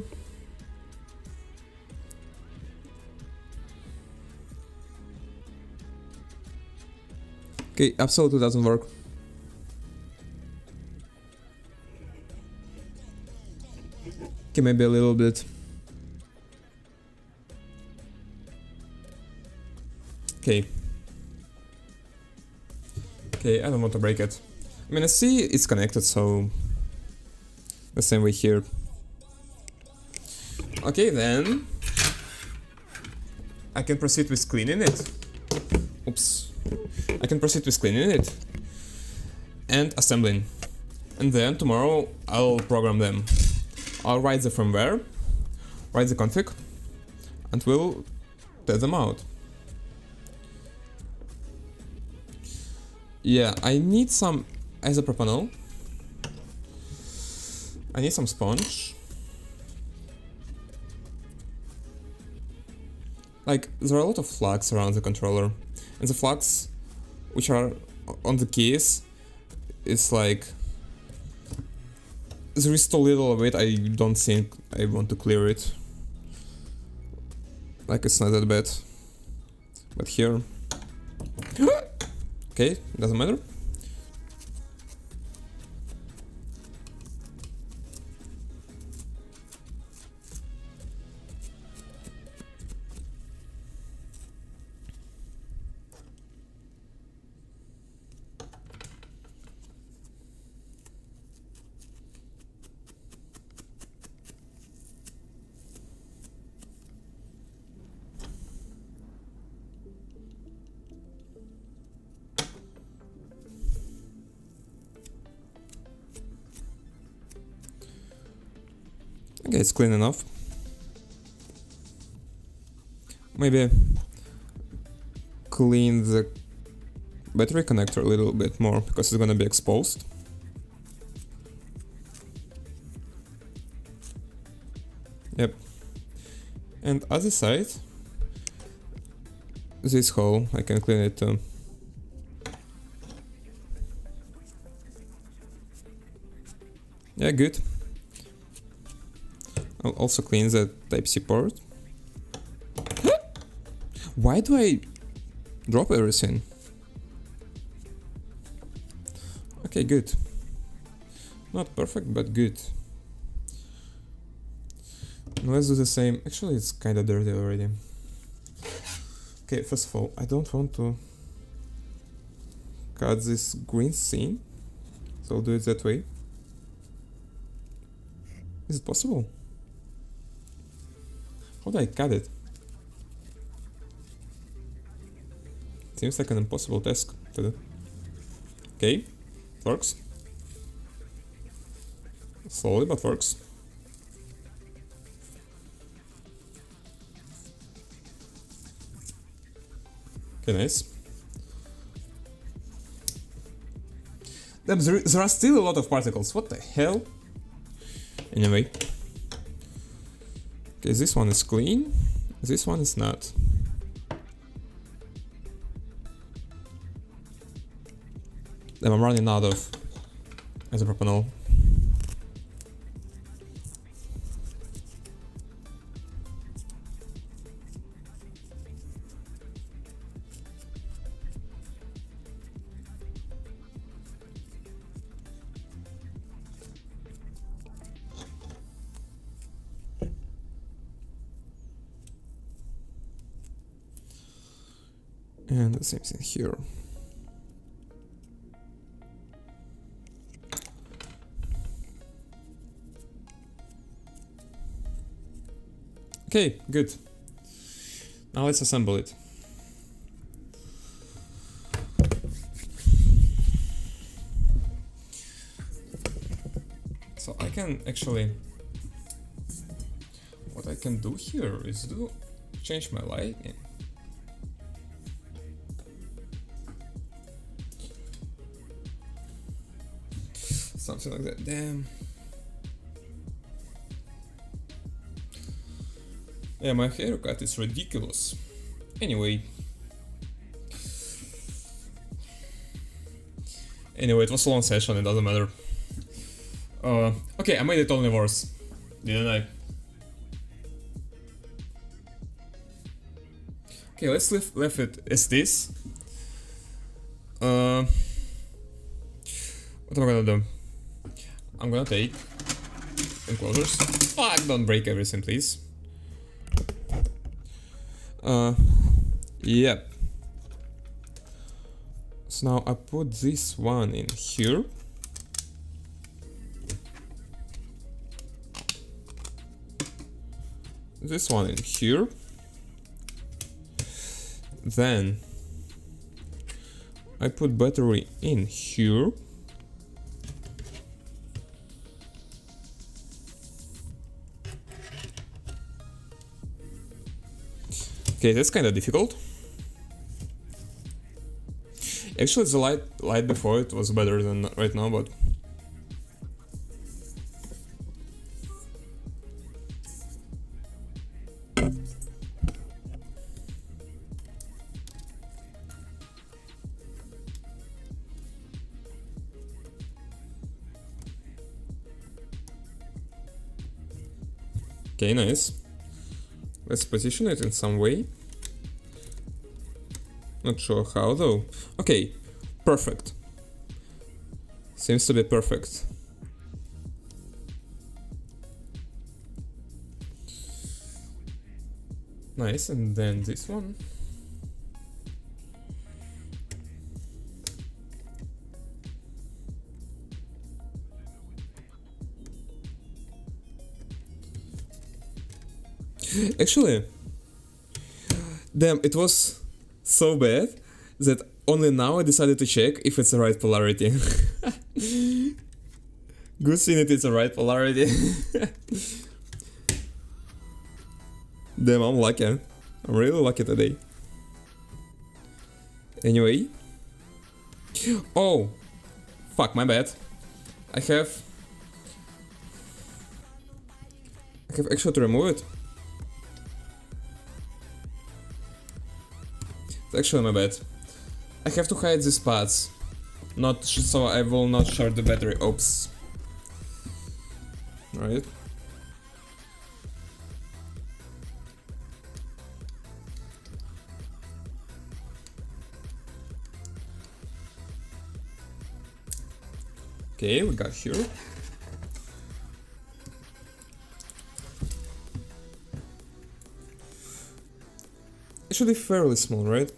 Okay, absolutely doesn't work. Okay, maybe a little bit. Okay. Okay, I don't want to break it. I mean, I see it's connected, so the same way here. Okay, then I can proceed with cleaning it. Oops. I can proceed with cleaning it and assembling. And then tomorrow I'll program them. I'll write the firmware, write the config, and we'll test them out. Yeah, I need some isopropanol. I need some sponge. Like, there are a lot of flags around the controller. And the flags which are on the keys, it's like there is too little of it. I don't think I want to clear it. Like, it's not that bad. But here... Okay, doesn't matter. Okay, it's clean enough. Maybe clean the battery connector a little bit more, because it's gonna be exposed. Yep. And other side, this hole, I can clean it too. Yeah, good. I'll also clean the Type-C port. Why do I drop everything? Okay, good. Not perfect, but good. Let's do the same. Actually, it's kinda dirty already. Okay, first of all, I don't want to cut this green seam, so I'll do it that way. Is it possible? How do I cut it? Seems like an impossible task to do. Okay, works. Slowly, but works. Okay, nice. Damn, there are still a lot of particles. What the hell? Anyway. Okay, this one is clean. This one is not. Damn, I'm running out of isopropanol. And the same thing here. Okay, good. Now let's assemble it. So I can actually... What I can do here is change my lighting. Something like that. Damn. Yeah, my haircut is ridiculous. Anyway. Anyway, it was a long session, it doesn't matter. Okay, I made it only worse. Didn't I? Okay, let's leave it as this. What am I gonna do? I'm gonna take enclosures. Fuck, don't break everything, please. Yep. So now I put this one in here. This one in here. Then I put battery in here. Okay, that's kind of difficult. Actually, the light before it was better than right now, but... Okay, nice. Let's position it in some way. Not sure how though. Okay, perfect. Seems to be perfect. Nice, and then this one. Actually, damn, it was so bad that only now I decided to check if it's the right polarity. Good thing it is the right polarity. Damn, I'm lucky. I'm really lucky today. Anyway. Oh! Fuck, my bad. I have actually to remove it. It's actually my bad. I have to hide these pads. Not so I will not short the battery. Oops. Right. Okay, we got here. It should be fairly small, right?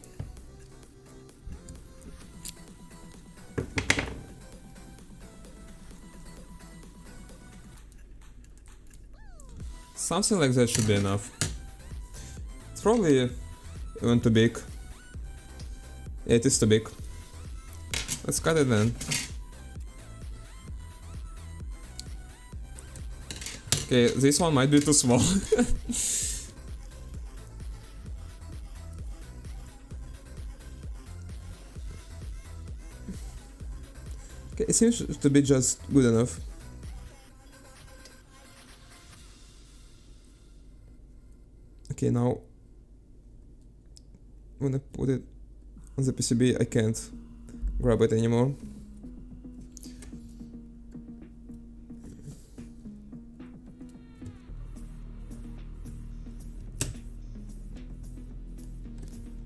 Something like that should be enough. It's probably even too big. Yeah, it is too big. Let's cut it then. Okay, this one might be too small. Okay, it seems to be just good enough. Okay, now when I put it on the PCB, I can't grab it anymore.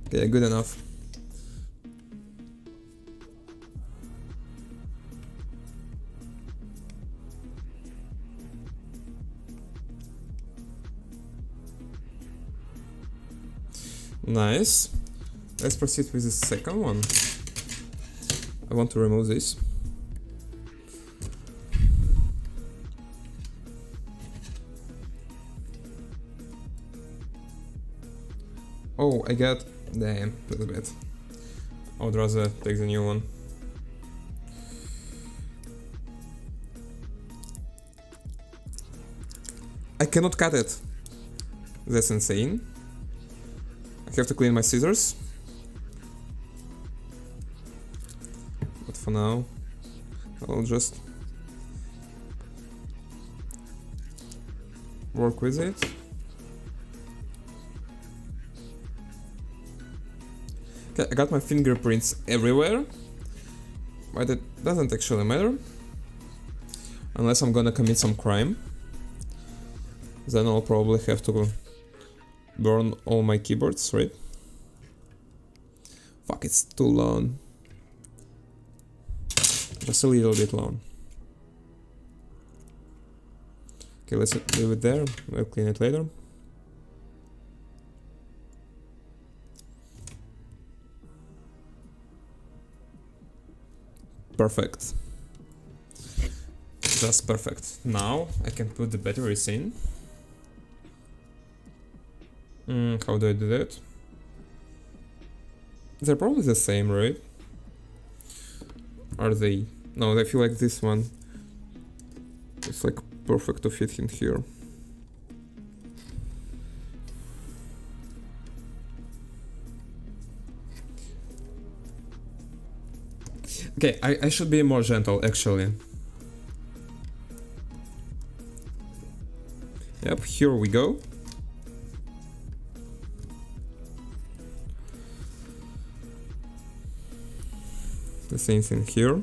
Okay, good enough. Nice. Let's proceed with the second one. I want to remove this. Oh, I got... Damn, that's bad. I would rather take the new one. I cannot cut it. That's insane. I have to clean my scissors. But for now, I'll just work with it. Okay, I got my fingerprints everywhere, but it doesn't actually matter. Unless I'm gonna commit some crime. Then I'll probably have to burn all my keyboards, right? Fuck, it's too long. Just a little bit long. Okay, let's leave it there. We'll clean it later. Perfect. Just perfect. Now I can put the batteries in. How do I do that? They're probably the same, right? Are they? No, I feel like this one is like perfect to fit in here. Okay, I should be more gentle actually. Yep, here we go. The same thing here.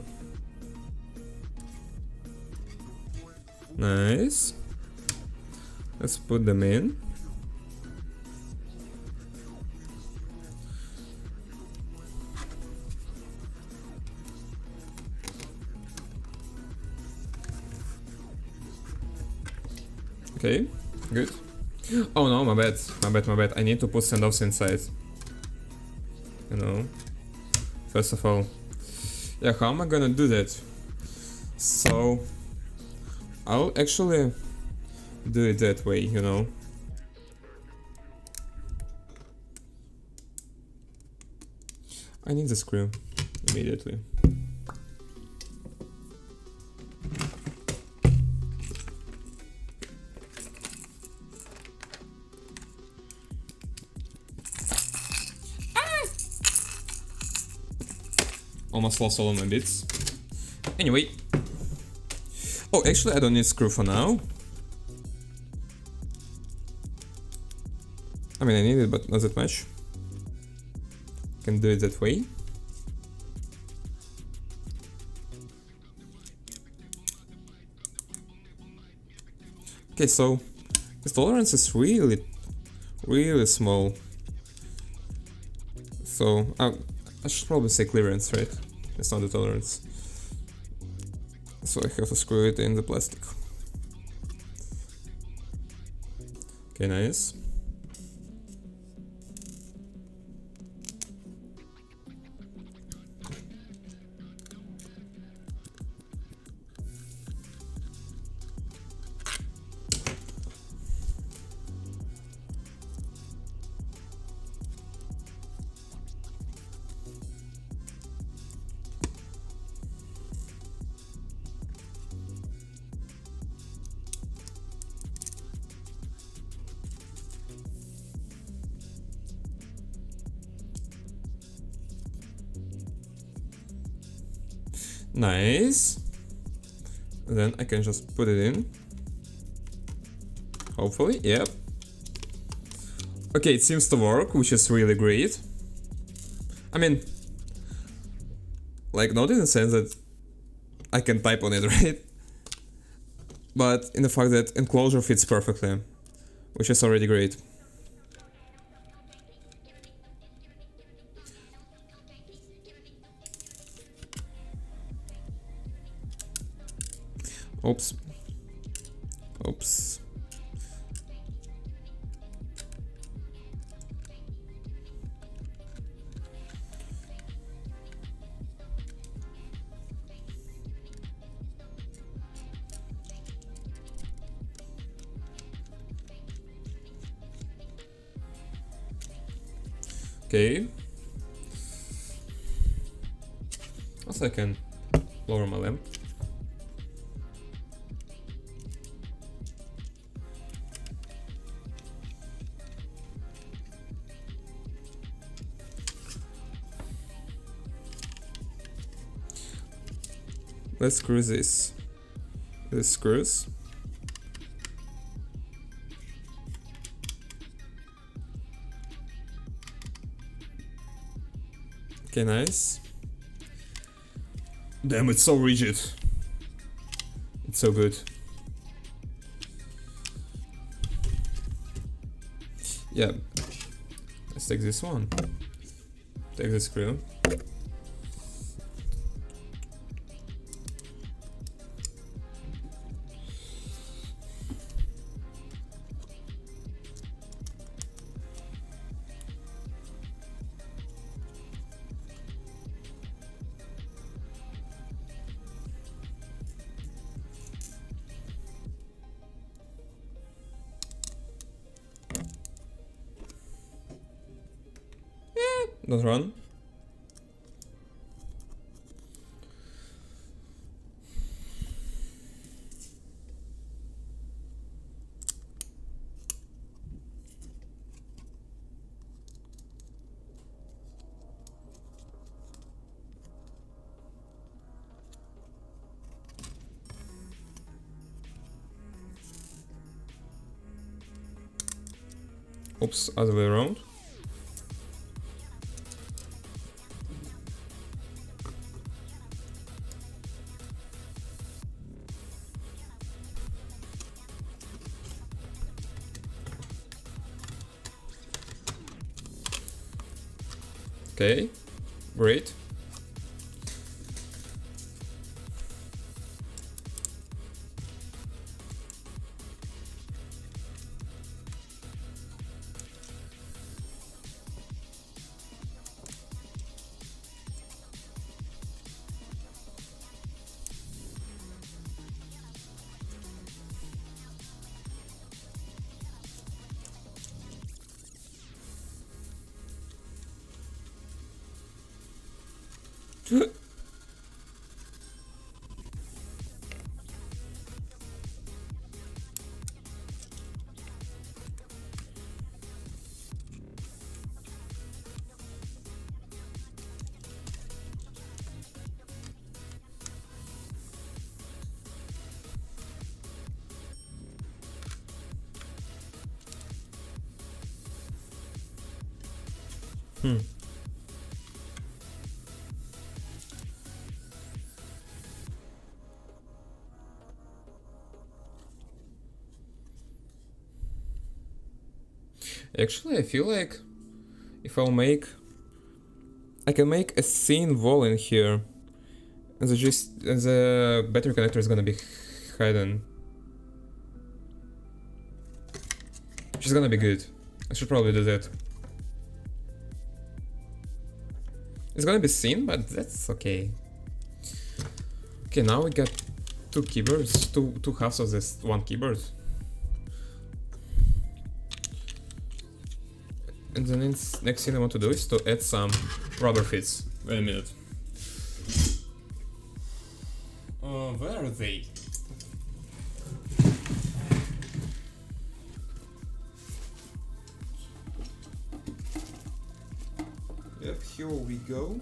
Nice. Let's put them in. Okay, good. Oh no, my bad, my bad, my bad. I need to put standoffs inside. You know, first of all. Yeah, how am I gonna do that? So, I'll actually do it that way, you know. I need the screw immediately. Almost lost all of my bits. Anyway. Oh, actually I don't need screw for now. I mean I need it, but not that much. Can do it that way. Okay, so this tolerance is really small. So I should probably say clearance, right? It's not the tolerance. So I have to screw it in the plastic. Okay, nice. Nice. And then I can just put it in. Hopefully, yep. Okay, it seems to work, which is really great. I mean, like, not in the sense that I can type on it, right? But in the fact that enclosure fits perfectly, which is already great. Oops. Oops. Okay. Also I can lower my lamp. Let's screw these screws. Okay, nice. Damn, it's so rigid. It's so good. Yeah. Let's take this one. Take the screw. Don't run. Oops, other way around. Okay, great. Actually, I feel like if I'll make... I can make a thin wall in here. And the battery connector is gonna be hidden. Which is gonna be good. I should probably do that. It's gonna be thin, but that's okay. Okay, now we got two keyboards, two halves of this one keyboard. And the next thing I want to do is to add some rubber fits. Wait a minute. Where are they? Yep, here we go.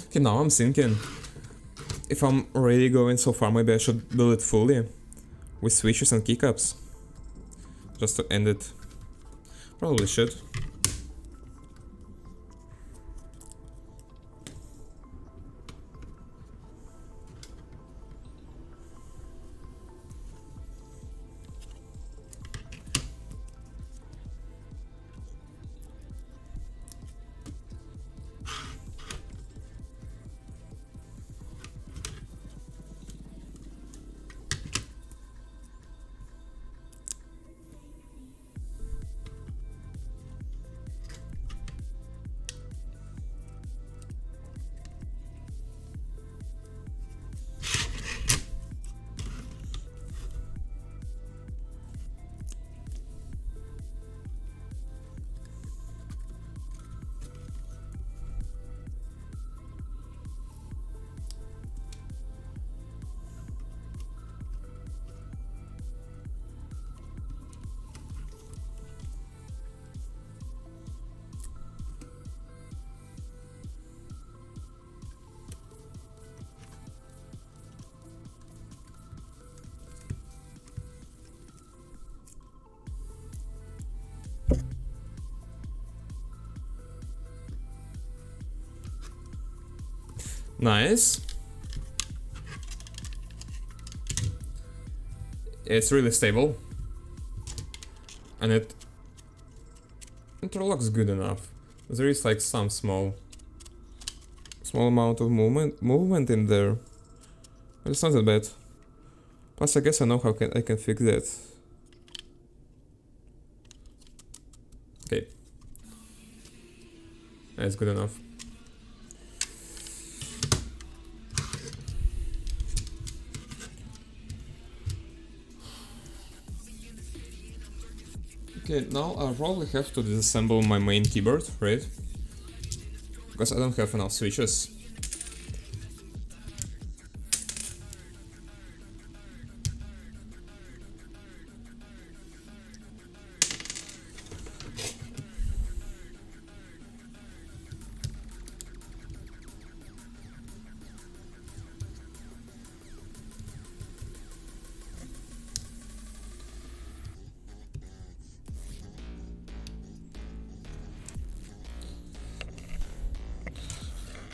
Okay, now I'm thinking, if I'm already going so far, maybe I should build it fully, with switches and keycaps, just to end it. Probably should. Nice. It's really stable. And it interlocks good enough. There is like some small amount of movement in there. But it's not that bad. Plus I guess I know how I can fix that. Okay. That's good enough. Okay, now I'll probably have to disassemble my main keyboard, right? Because I don't have enough switches.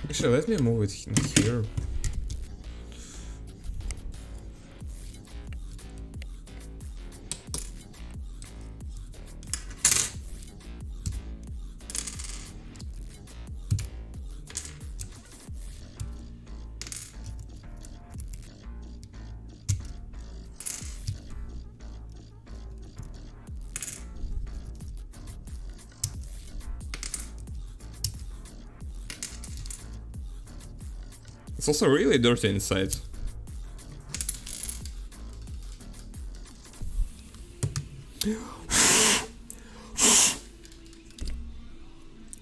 Actually, let me move it in here. It's also really dirty inside.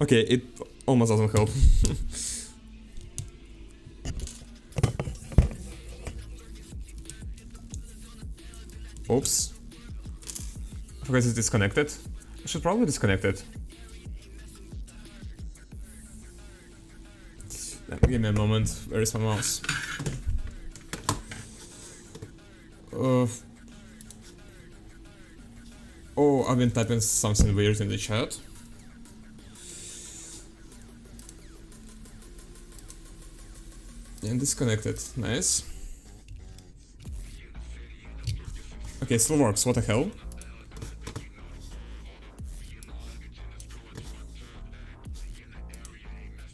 Okay, it almost doesn't help. Oops. I forgot it's disconnected. I should probably disconnect it. Give me a moment. Where is my mouse? Oh, I've been typing something weird in the chat. And disconnected. Nice. Okay, still works. What the hell?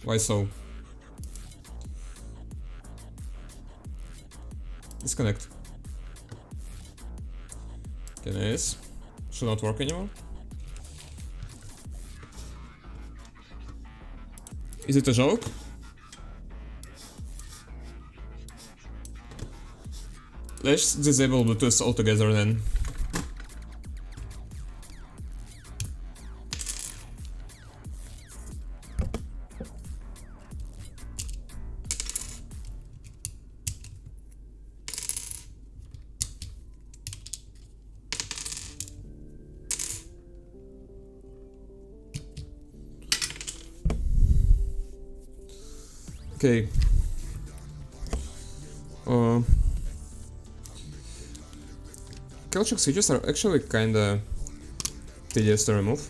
Why so? Disconnect. Okay, nice. Should not work anymore. Is it a joke? Let's disable Bluetooth altogether then. Okay. Kill-check switches are actually kinda tedious to remove.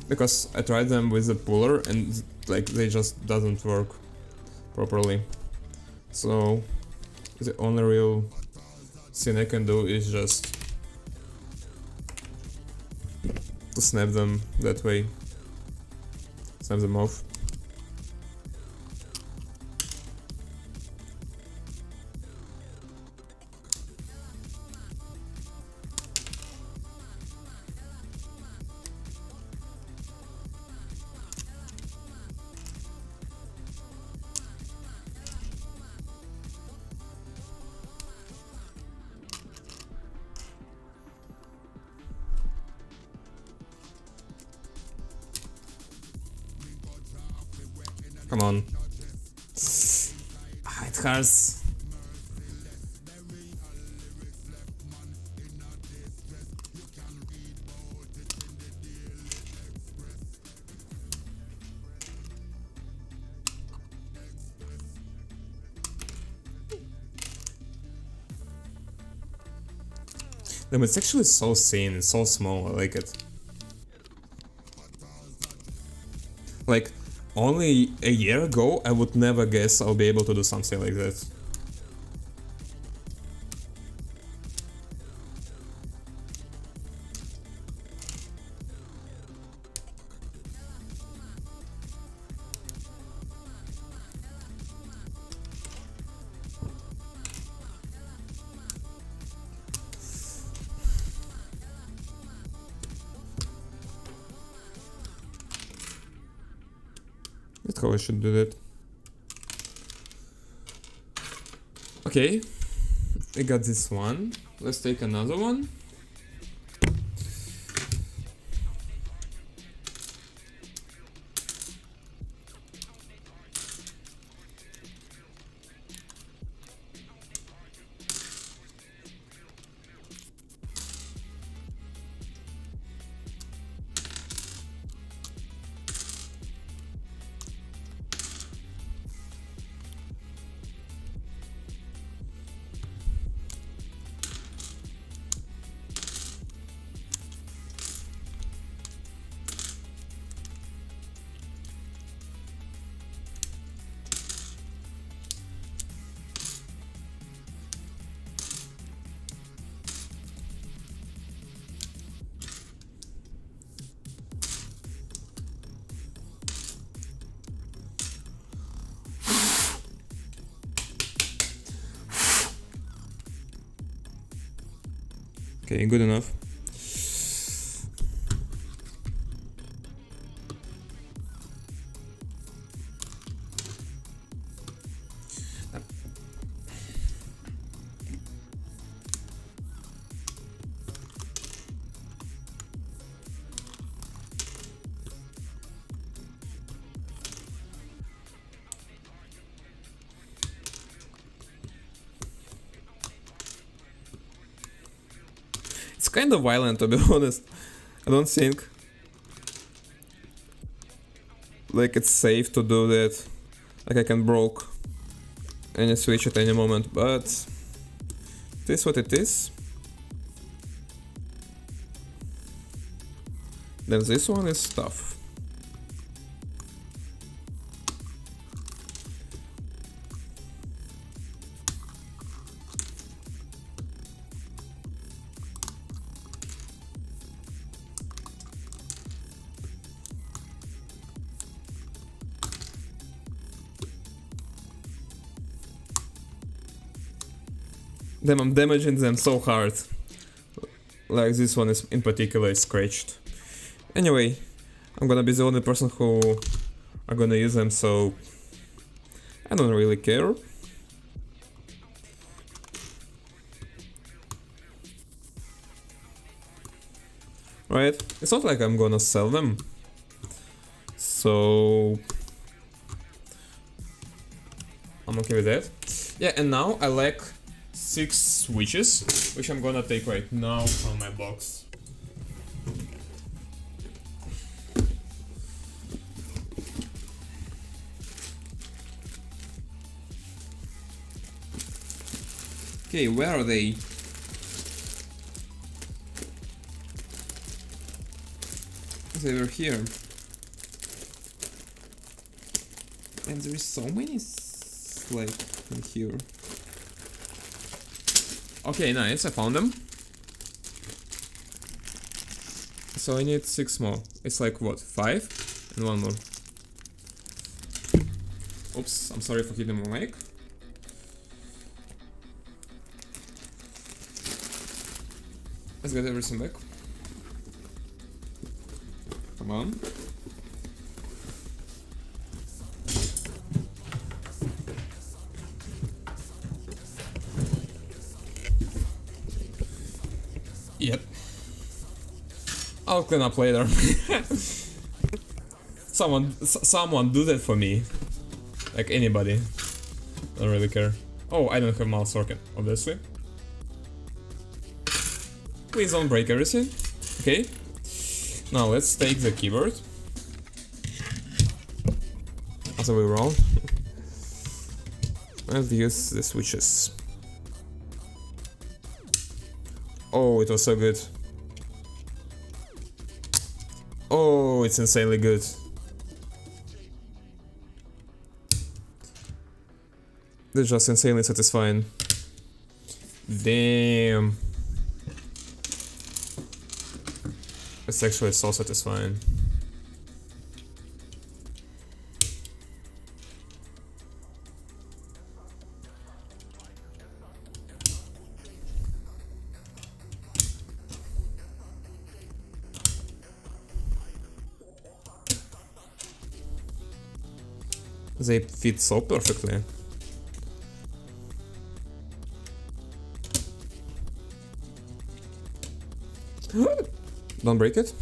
Because I tried them with the puller and like they just doesn't work properly. So the only real thing I can do is just to snap them that way. Snap them off. Come on. It hurts. Damn, it's actually so thin, so small, I like it. Like, only a year ago, I would never guess I'll be able to do something like that. That's how I should do that. Okay, I got this one. Let's take another one. Okay, good enough. It's kind of violent, to be honest. I don't think like it's safe to do that. Like I can broke any switch at any moment, but it is what it is. Then this one is tough. Damn, I'm damaging them so hard. Like this one is in particular is scratched. Anyway, I'm gonna be the only person who are gonna use them, so I don't really care. Right? It's not like I'm gonna sell them. So I'm okay with that. Yeah, and now I like 6 switches, which I'm gonna take right now from my box. Okay, where are they? They were here. And there is so many like in here. Okay, nice, I found them. So I need 6 more. It's like what, 5? And 1 more. Oops, I'm sorry for hitting my mic. Let's get everything back. Come on. Yep. I'll clean up later. Someone do that for me. Like anybody. Don't really care. Oh, I don't have mouse working, obviously. Please don't break everything. Okay. Now let's take the keyboard. Other way around. Let's use the switches. Oh, it was so good. Oh, it's insanely good. They're just insanely satisfying. Damn. It's actually so satisfying. They fit so perfectly. Don't break it.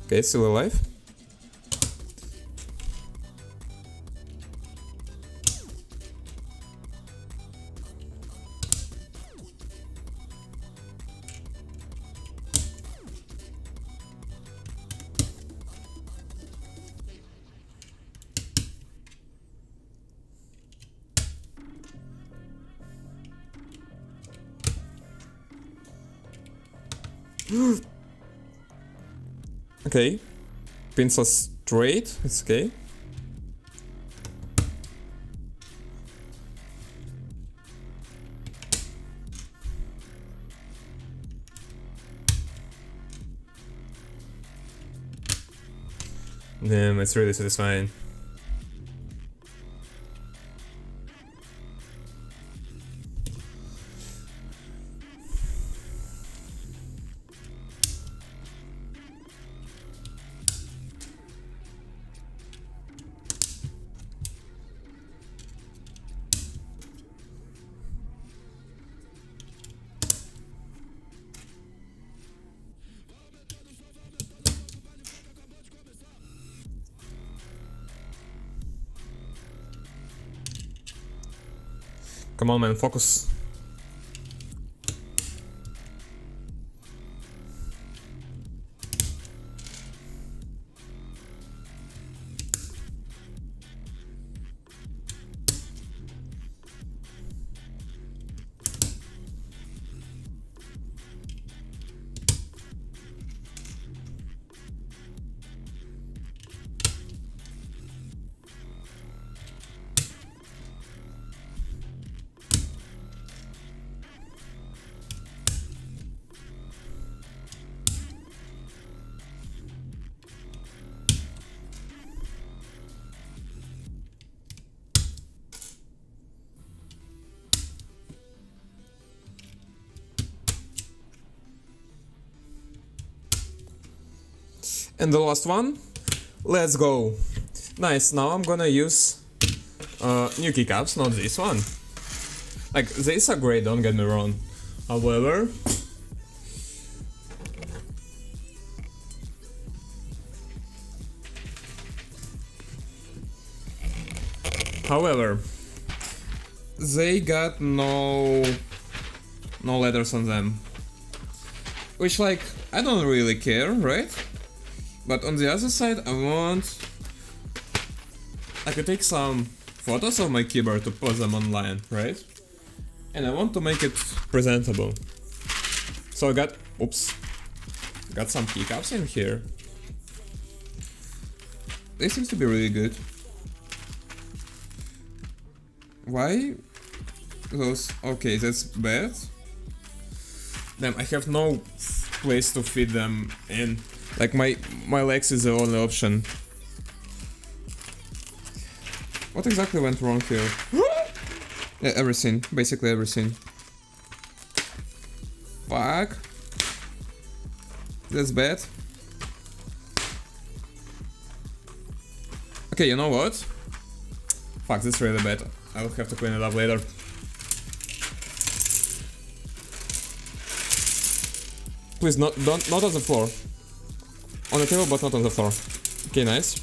Okay, it's still alive. Okay, pins are straight, it's okay. Damn, it's really satisfying. Come on, man, focus. And the last one. Let's go. Nice, now I'm gonna use new keycaps, not this one. Like, these are great, don't get me wrong. However, they got no letters on them. Which, like, I don't really care, right? But on the other side, I could take some photos of my keyboard to post them online, right? And I want to make it presentable. So I got some keycaps in here. They seem to be really good. Why those? Okay, that's bad. Damn, I have no place to fit them in. Like, my legs is the only option. What exactly went wrong here? Yeah, everything. Basically everything. Fuck. That's bad. Okay, you know what? Fuck, this is really bad. I'll have to clean it up later. Please, not on the floor. On the table, but not on the floor. Okay, nice.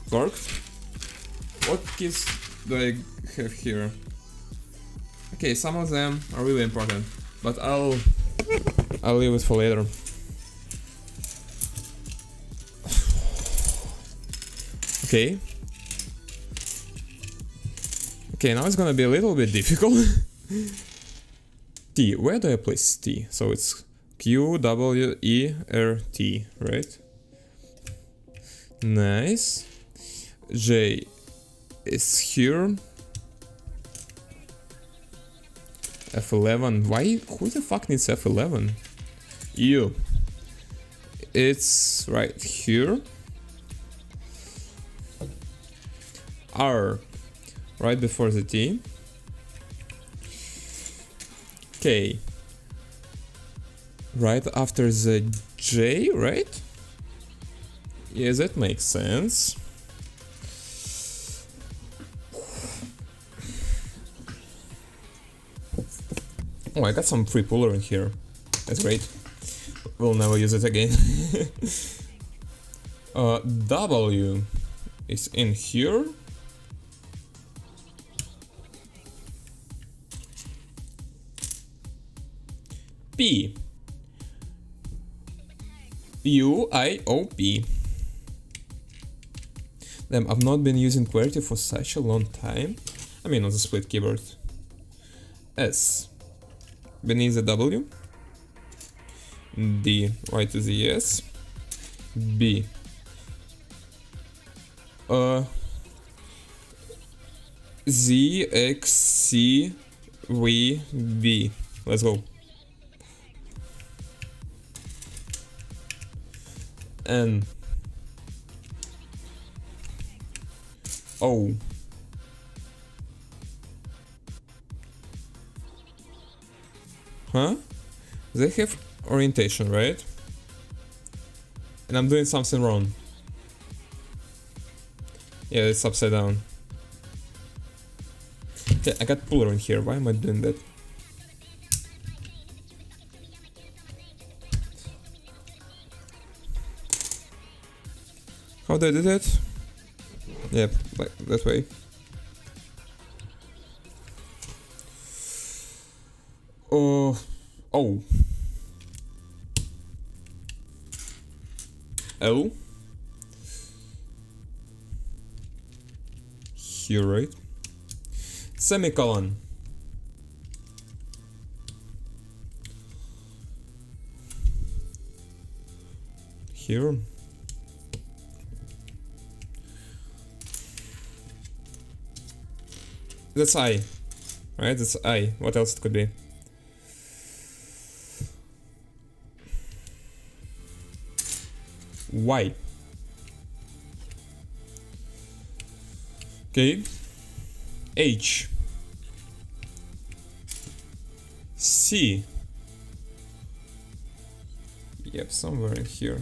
Worked. What keys do I have here? Okay, some of them are really important, but I'll leave it for later. Okay. Okay, now it's gonna be a little bit difficult. T, where do I place T? So it's Q, W, E, R, T, right? Nice. J is here. F11. Why? Who the fuck needs F11? U. It's right here. R. Right before the T. K. Right after the J, right? Yeah, that makes sense. Oh, I got some free puller in here. That's great. We'll never use it again. W is in here. P. UIOP. Damn, I've not been using QWERTY for such a long time. I mean, on the split keyboard. S. Beneath the W. D. Right to the S. B. Z, X, C, V, B. Let's go. N. O. Huh? They have orientation, right? And I'm doing something wrong. Yeah, it's upside down. Okay, I got puller in here. Why am I doing that? How do I do that? Yep, like that way. Oh. L. Here, right? Semicolon. Here. That's I. Right? That's I. What else it could be? Y. Okay. H. C. Yep, somewhere in here.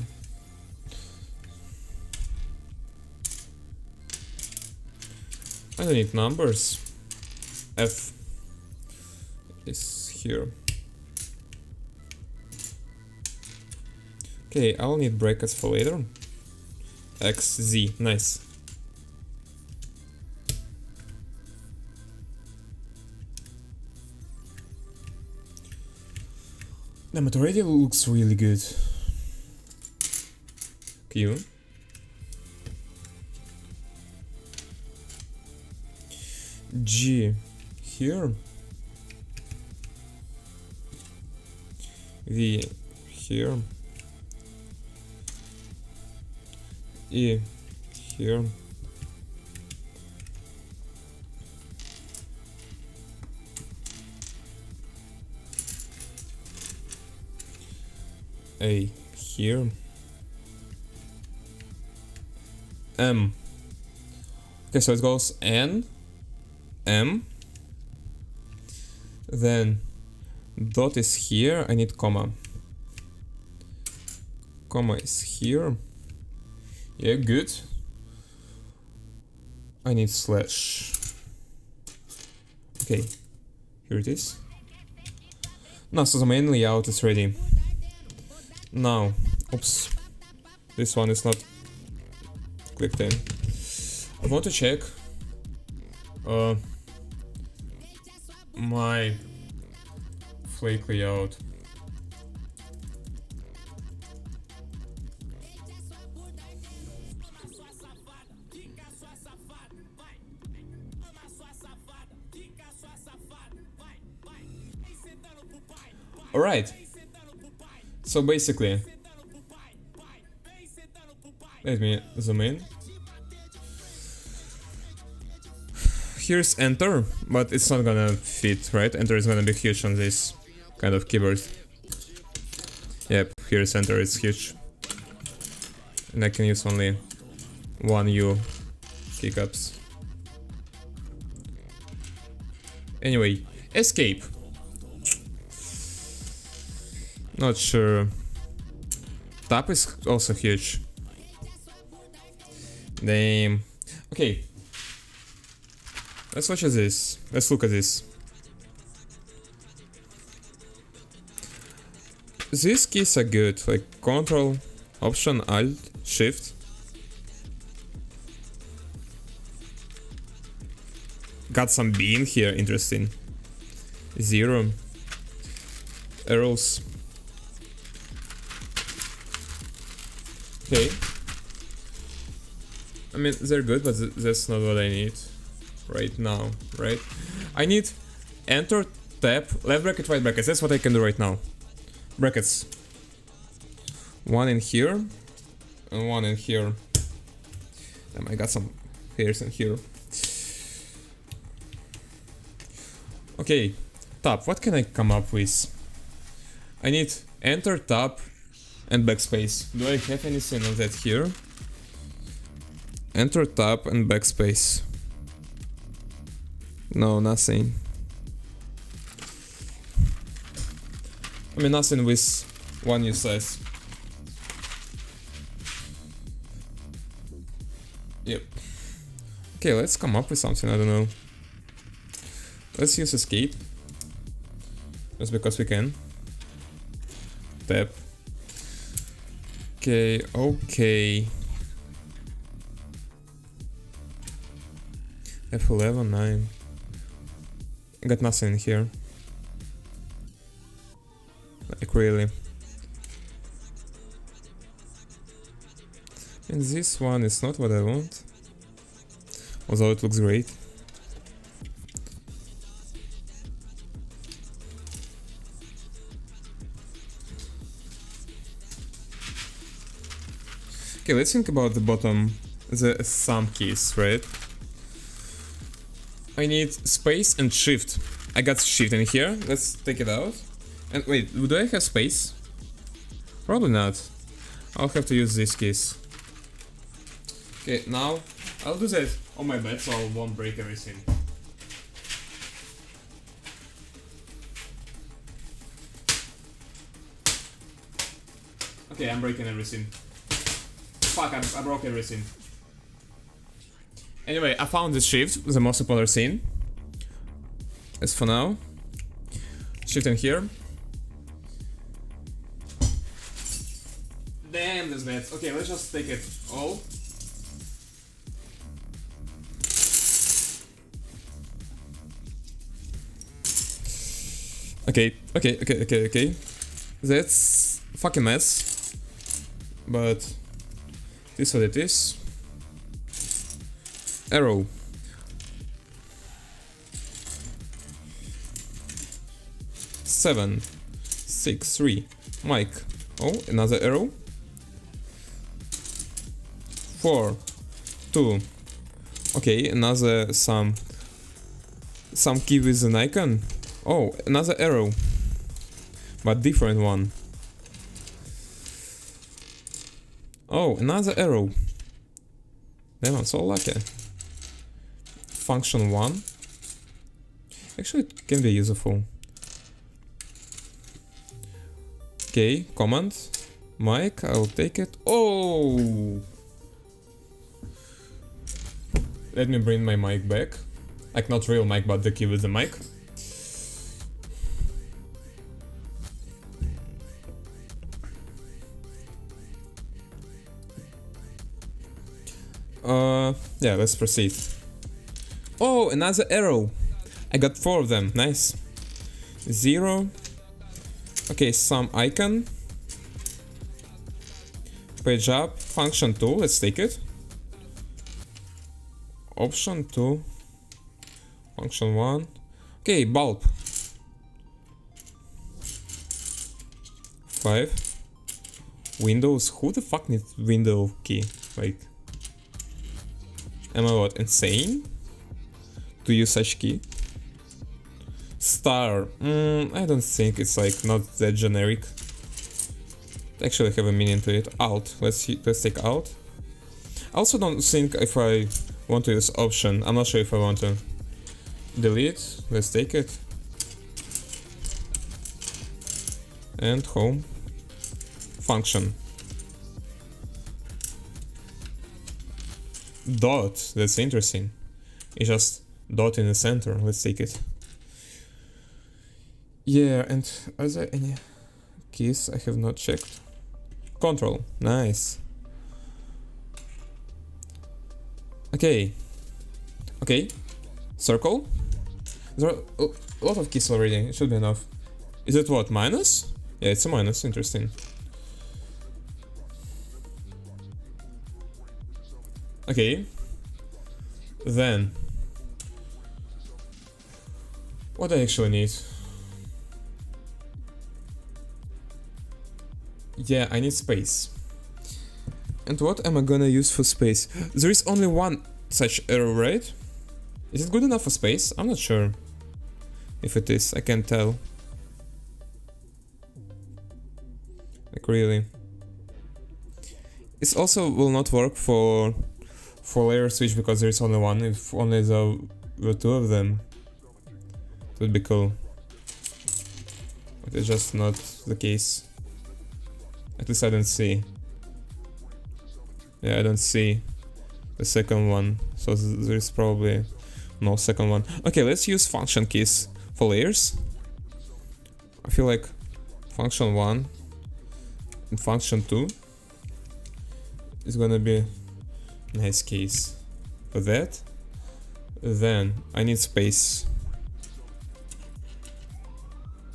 I don't need numbers. F is here. Okay, I'll need brackets for later. X, Z, nice. Damn, it already looks really good. Q. G here. V here. E here. A here. M. Okay, so it goes N, M, then dot is here, I need comma. Comma is here. Yeah, good. I need slash. Okay, here it is. Now, so the main layout is ready. Now, oops, this one is not clicked in. I want to check my flake layout. Alright, so basically, let me zoom in. Here's enter, but it's not gonna fit, right? Enter is gonna be huge on this kind of keyboard. Yep, here's enter, it's huge. And I can use only one U keycaps. Anyway, escape. Not sure. Tab is also huge. Damn. Okay. Let's watch this. Let's look at this. These keys are good, like Control, Option, Alt, Shift. Got some B in here, interesting. 0. Arrows. Okay. I mean, they're good, but that's not what I need right now, right? I need enter, tab, left bracket, right brackets. That's what I can do right now. Brackets. One in here, and one in here. Damn, I got some hairs in here. Okay, tab. What can I come up with? I need enter, tab, and backspace. Do I have anything of that here? Enter, tab, and backspace. No, nothing. I mean, nothing with one U size. Yep. Okay, let's come up with something, I don't know. Let's use escape. Just because we can. Tab. Okay, okay. F11, 9. Got nothing in here. Like, really. And this one is not what I want. Although it looks great. Okay, let's think about the bottom, the thumb keys, right? I need space and shift. I got shift in here. Let's take it out. And wait, do I have space? Probably not. I'll have to use these keys. Okay, now I'll do that on my bed so I won't break everything. Okay, I'm breaking everything. Fuck, I broke everything. Anyway, I found this shift, the most popular scene. As for now. Shift in here. Damn, this bad. Okay, let's just take it all. Okay. That's fucking mess. But this is what it is. Arrow. Seven, 6, 3. Mic. Oh, another arrow. 4, 2. Okay, another some key with an icon. Oh, another arrow, but different one. Oh, another arrow. Damn, I'm so lucky. Function 1. Actually, it can be useful. Okay, command. Mic, I'll take it. Oh! Let me bring my mic back. Like, not real mic, but the key with the mic. Yeah, let's proceed. Oh, another arrow. I got 4 of them, nice. 0. Okay, some icon. Page up, function 2, let's take it. Option 2. Function 1. Okay, bulb. 5. Windows, who the fuck needs window key? Like, am I what, insane? To use such key? Star, I don't think it's like not that generic. It actually have a meaning to it. Alt, let's take alt. I also don't think if I want to use option, I'm not sure if I want to delete, let's take it. And home. Function. Dot, that's interesting. It's just dot in the center, let's take it. Yeah, and are there any keys I have not checked? Control, nice. Okay. Circle. There are a lot of keys already, it should be enough. Is it what, minus? Yeah, it's a minus, interesting. Okay. Then. What I actually need? Yeah, I need space. And what am I gonna use for space? There is only one such arrow, right? Is it good enough for space? I'm not sure. If it is, I can't tell. Like, really. It also will not work for layer switch because there is only one. If only there were 2 of them, it would be cool. But it's just not the case. At least I don't see. Yeah, I don't see the second one, so there is probably no second one. Okay, let's use function keys for layers. I feel like function 1 and function 2 is gonna be a nice case for that. Then I need space.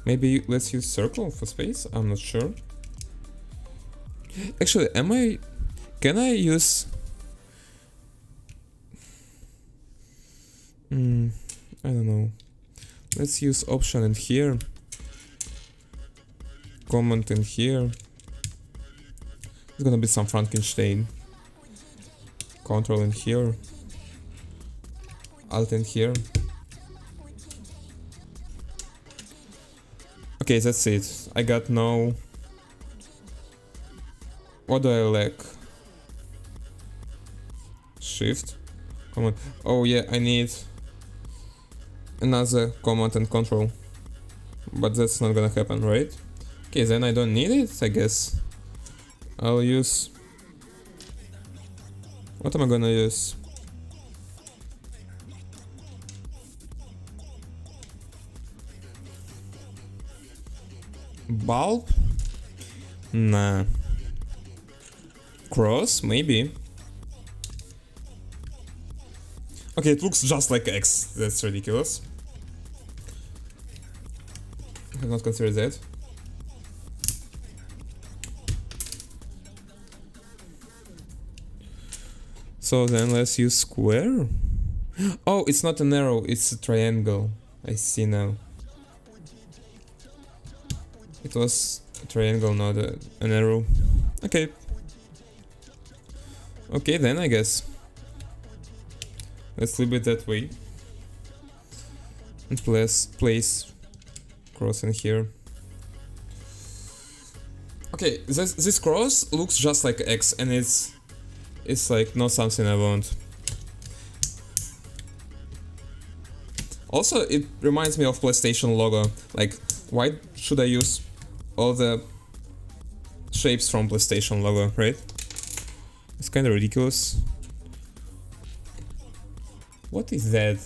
Maybe let's use circle for space, I'm not sure. Actually, can I use... I don't know. Let's use option in here. Command in here. It's gonna be some Frankenstein. Control in here. Alt in here. Okay, that's it. I got no... What do I lack? Shift. Command. Oh yeah, I need another command and control. But that's not gonna happen, right? Okay, then I don't need it, I guess. I'll use... What am I gonna use? Bulb? Nah. Cross? Maybe. Okay, it looks just like X. That's ridiculous. I have not considered that. So then let's use square. Oh, it's not an arrow, it's a triangle. I see now. It was a triangle, not an arrow. Okay. Okay, then I guess. Let's leave it that way. And place cross in here. Okay, this cross looks just like X, and it's like not something I want. Also, it reminds me of PlayStation logo. Like, why should I use all the shapes from PlayStation logo, right? It's kind of ridiculous. What is that?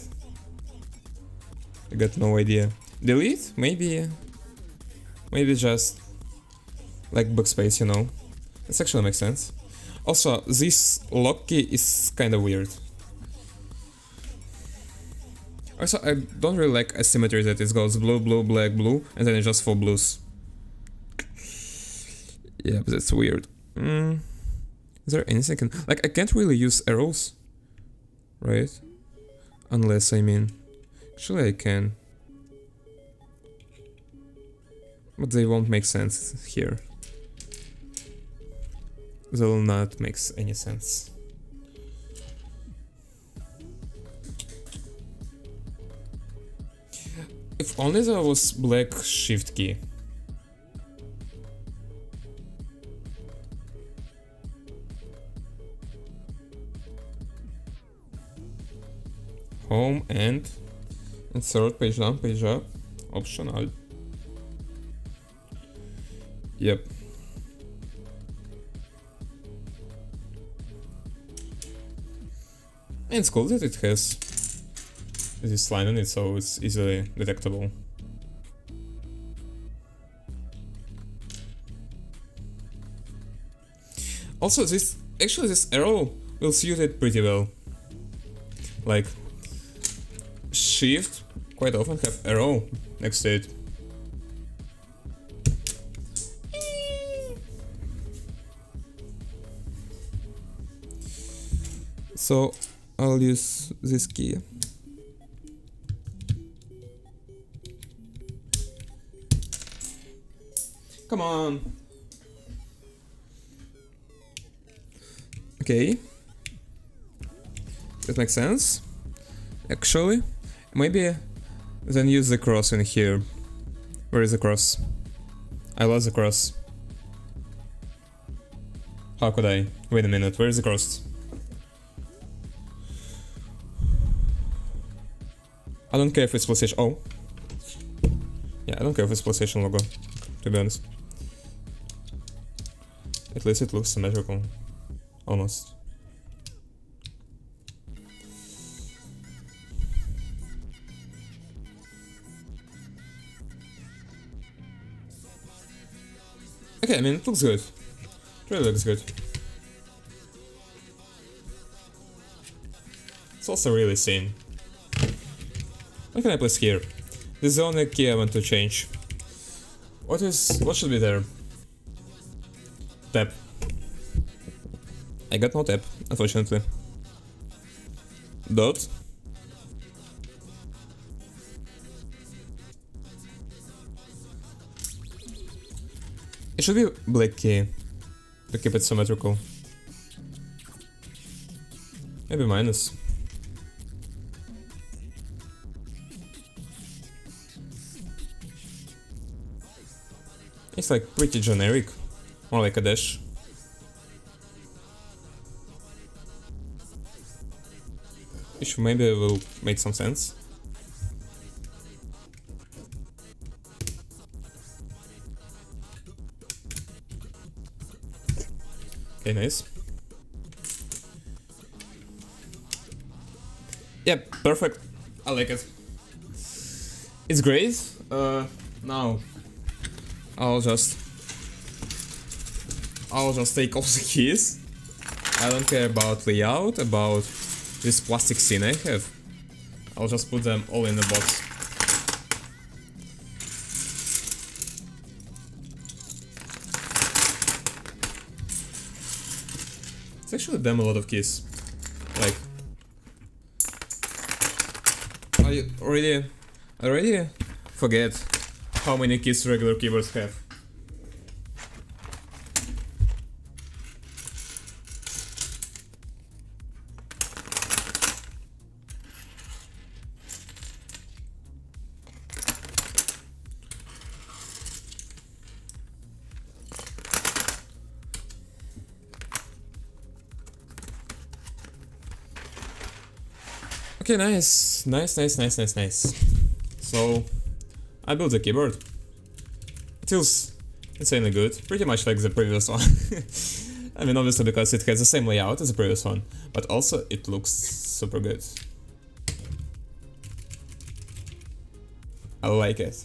I got no idea. Delete? Maybe just like backspace, you know. This actually makes sense. Also, this lock key is kind of weird. Also, I don't really like asymmetry that it goes blue, blue, black, blue, and then it's just 4 blues. Yeah, but that's weird. Is there anything like, I can't really use arrows, right? Unless, I mean, actually I can. But they won't make sense here. They will not make any sense. If only there was black shift key. Home and insert page down, page up, optional. Yep. And it's cool that it has this line on it, so it's easily detectable. Also, this arrow will suit it pretty well. Like, shift quite often have arrow next to it. So I'll use this key. Come on. Okay. That makes sense. Actually, maybe then use the cross in here. Where is the cross? I lost the cross. How could I? Wait a minute, where is the cross? I don't care if it's PlayStation. Oh. Yeah, I don't care if it's PlayStation logo, to be honest. At least it looks symmetrical. Almost. Okay, I mean, it looks good. It really looks good. It's also really thin. What can I place here? This is the only key I want to change. What should be there? Tab. I got no tab, unfortunately. Dot. It should be black key to keep it symmetrical. Maybe minus. It's like pretty generic, more like a dash. Which maybe will make some sense. Okay, nice. Yep, perfect. I like it. It's great. Now, I'll just take all the keys. I don't care about layout, about this plastic scene I have. I'll just put them all in the box. It's actually damn a lot of keys. Like, I already forget how many keys regular keyboards have. Okay, nice. So, I built a keyboard. It feels insanely good, pretty much like the previous one. I mean, obviously because it has the same layout as the previous one, but also it looks super good. I like it.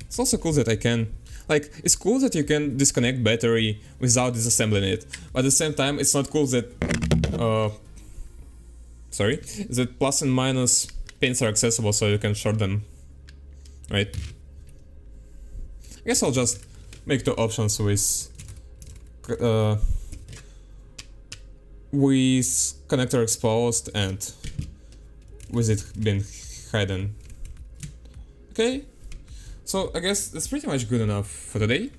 It's also cool that I can, like, it's cool that you can disconnect battery without disassembling it, but at the same time it's not cool that, that plus and minus pins are accessible so you can short them, right? I guess I'll just make two options with connector exposed and with it being hidden. Okay. So I guess that's pretty much good enough for today.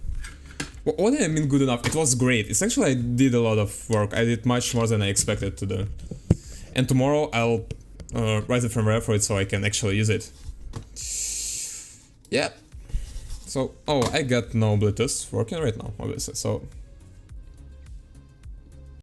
What do I mean good enough? It was great. Essentially I did a lot of work. I did much more than I expected to do. And tomorrow I'll write the firmware for it so I can actually use it. Yeah. So, oh, I got no Bluetooth working right now, obviously. So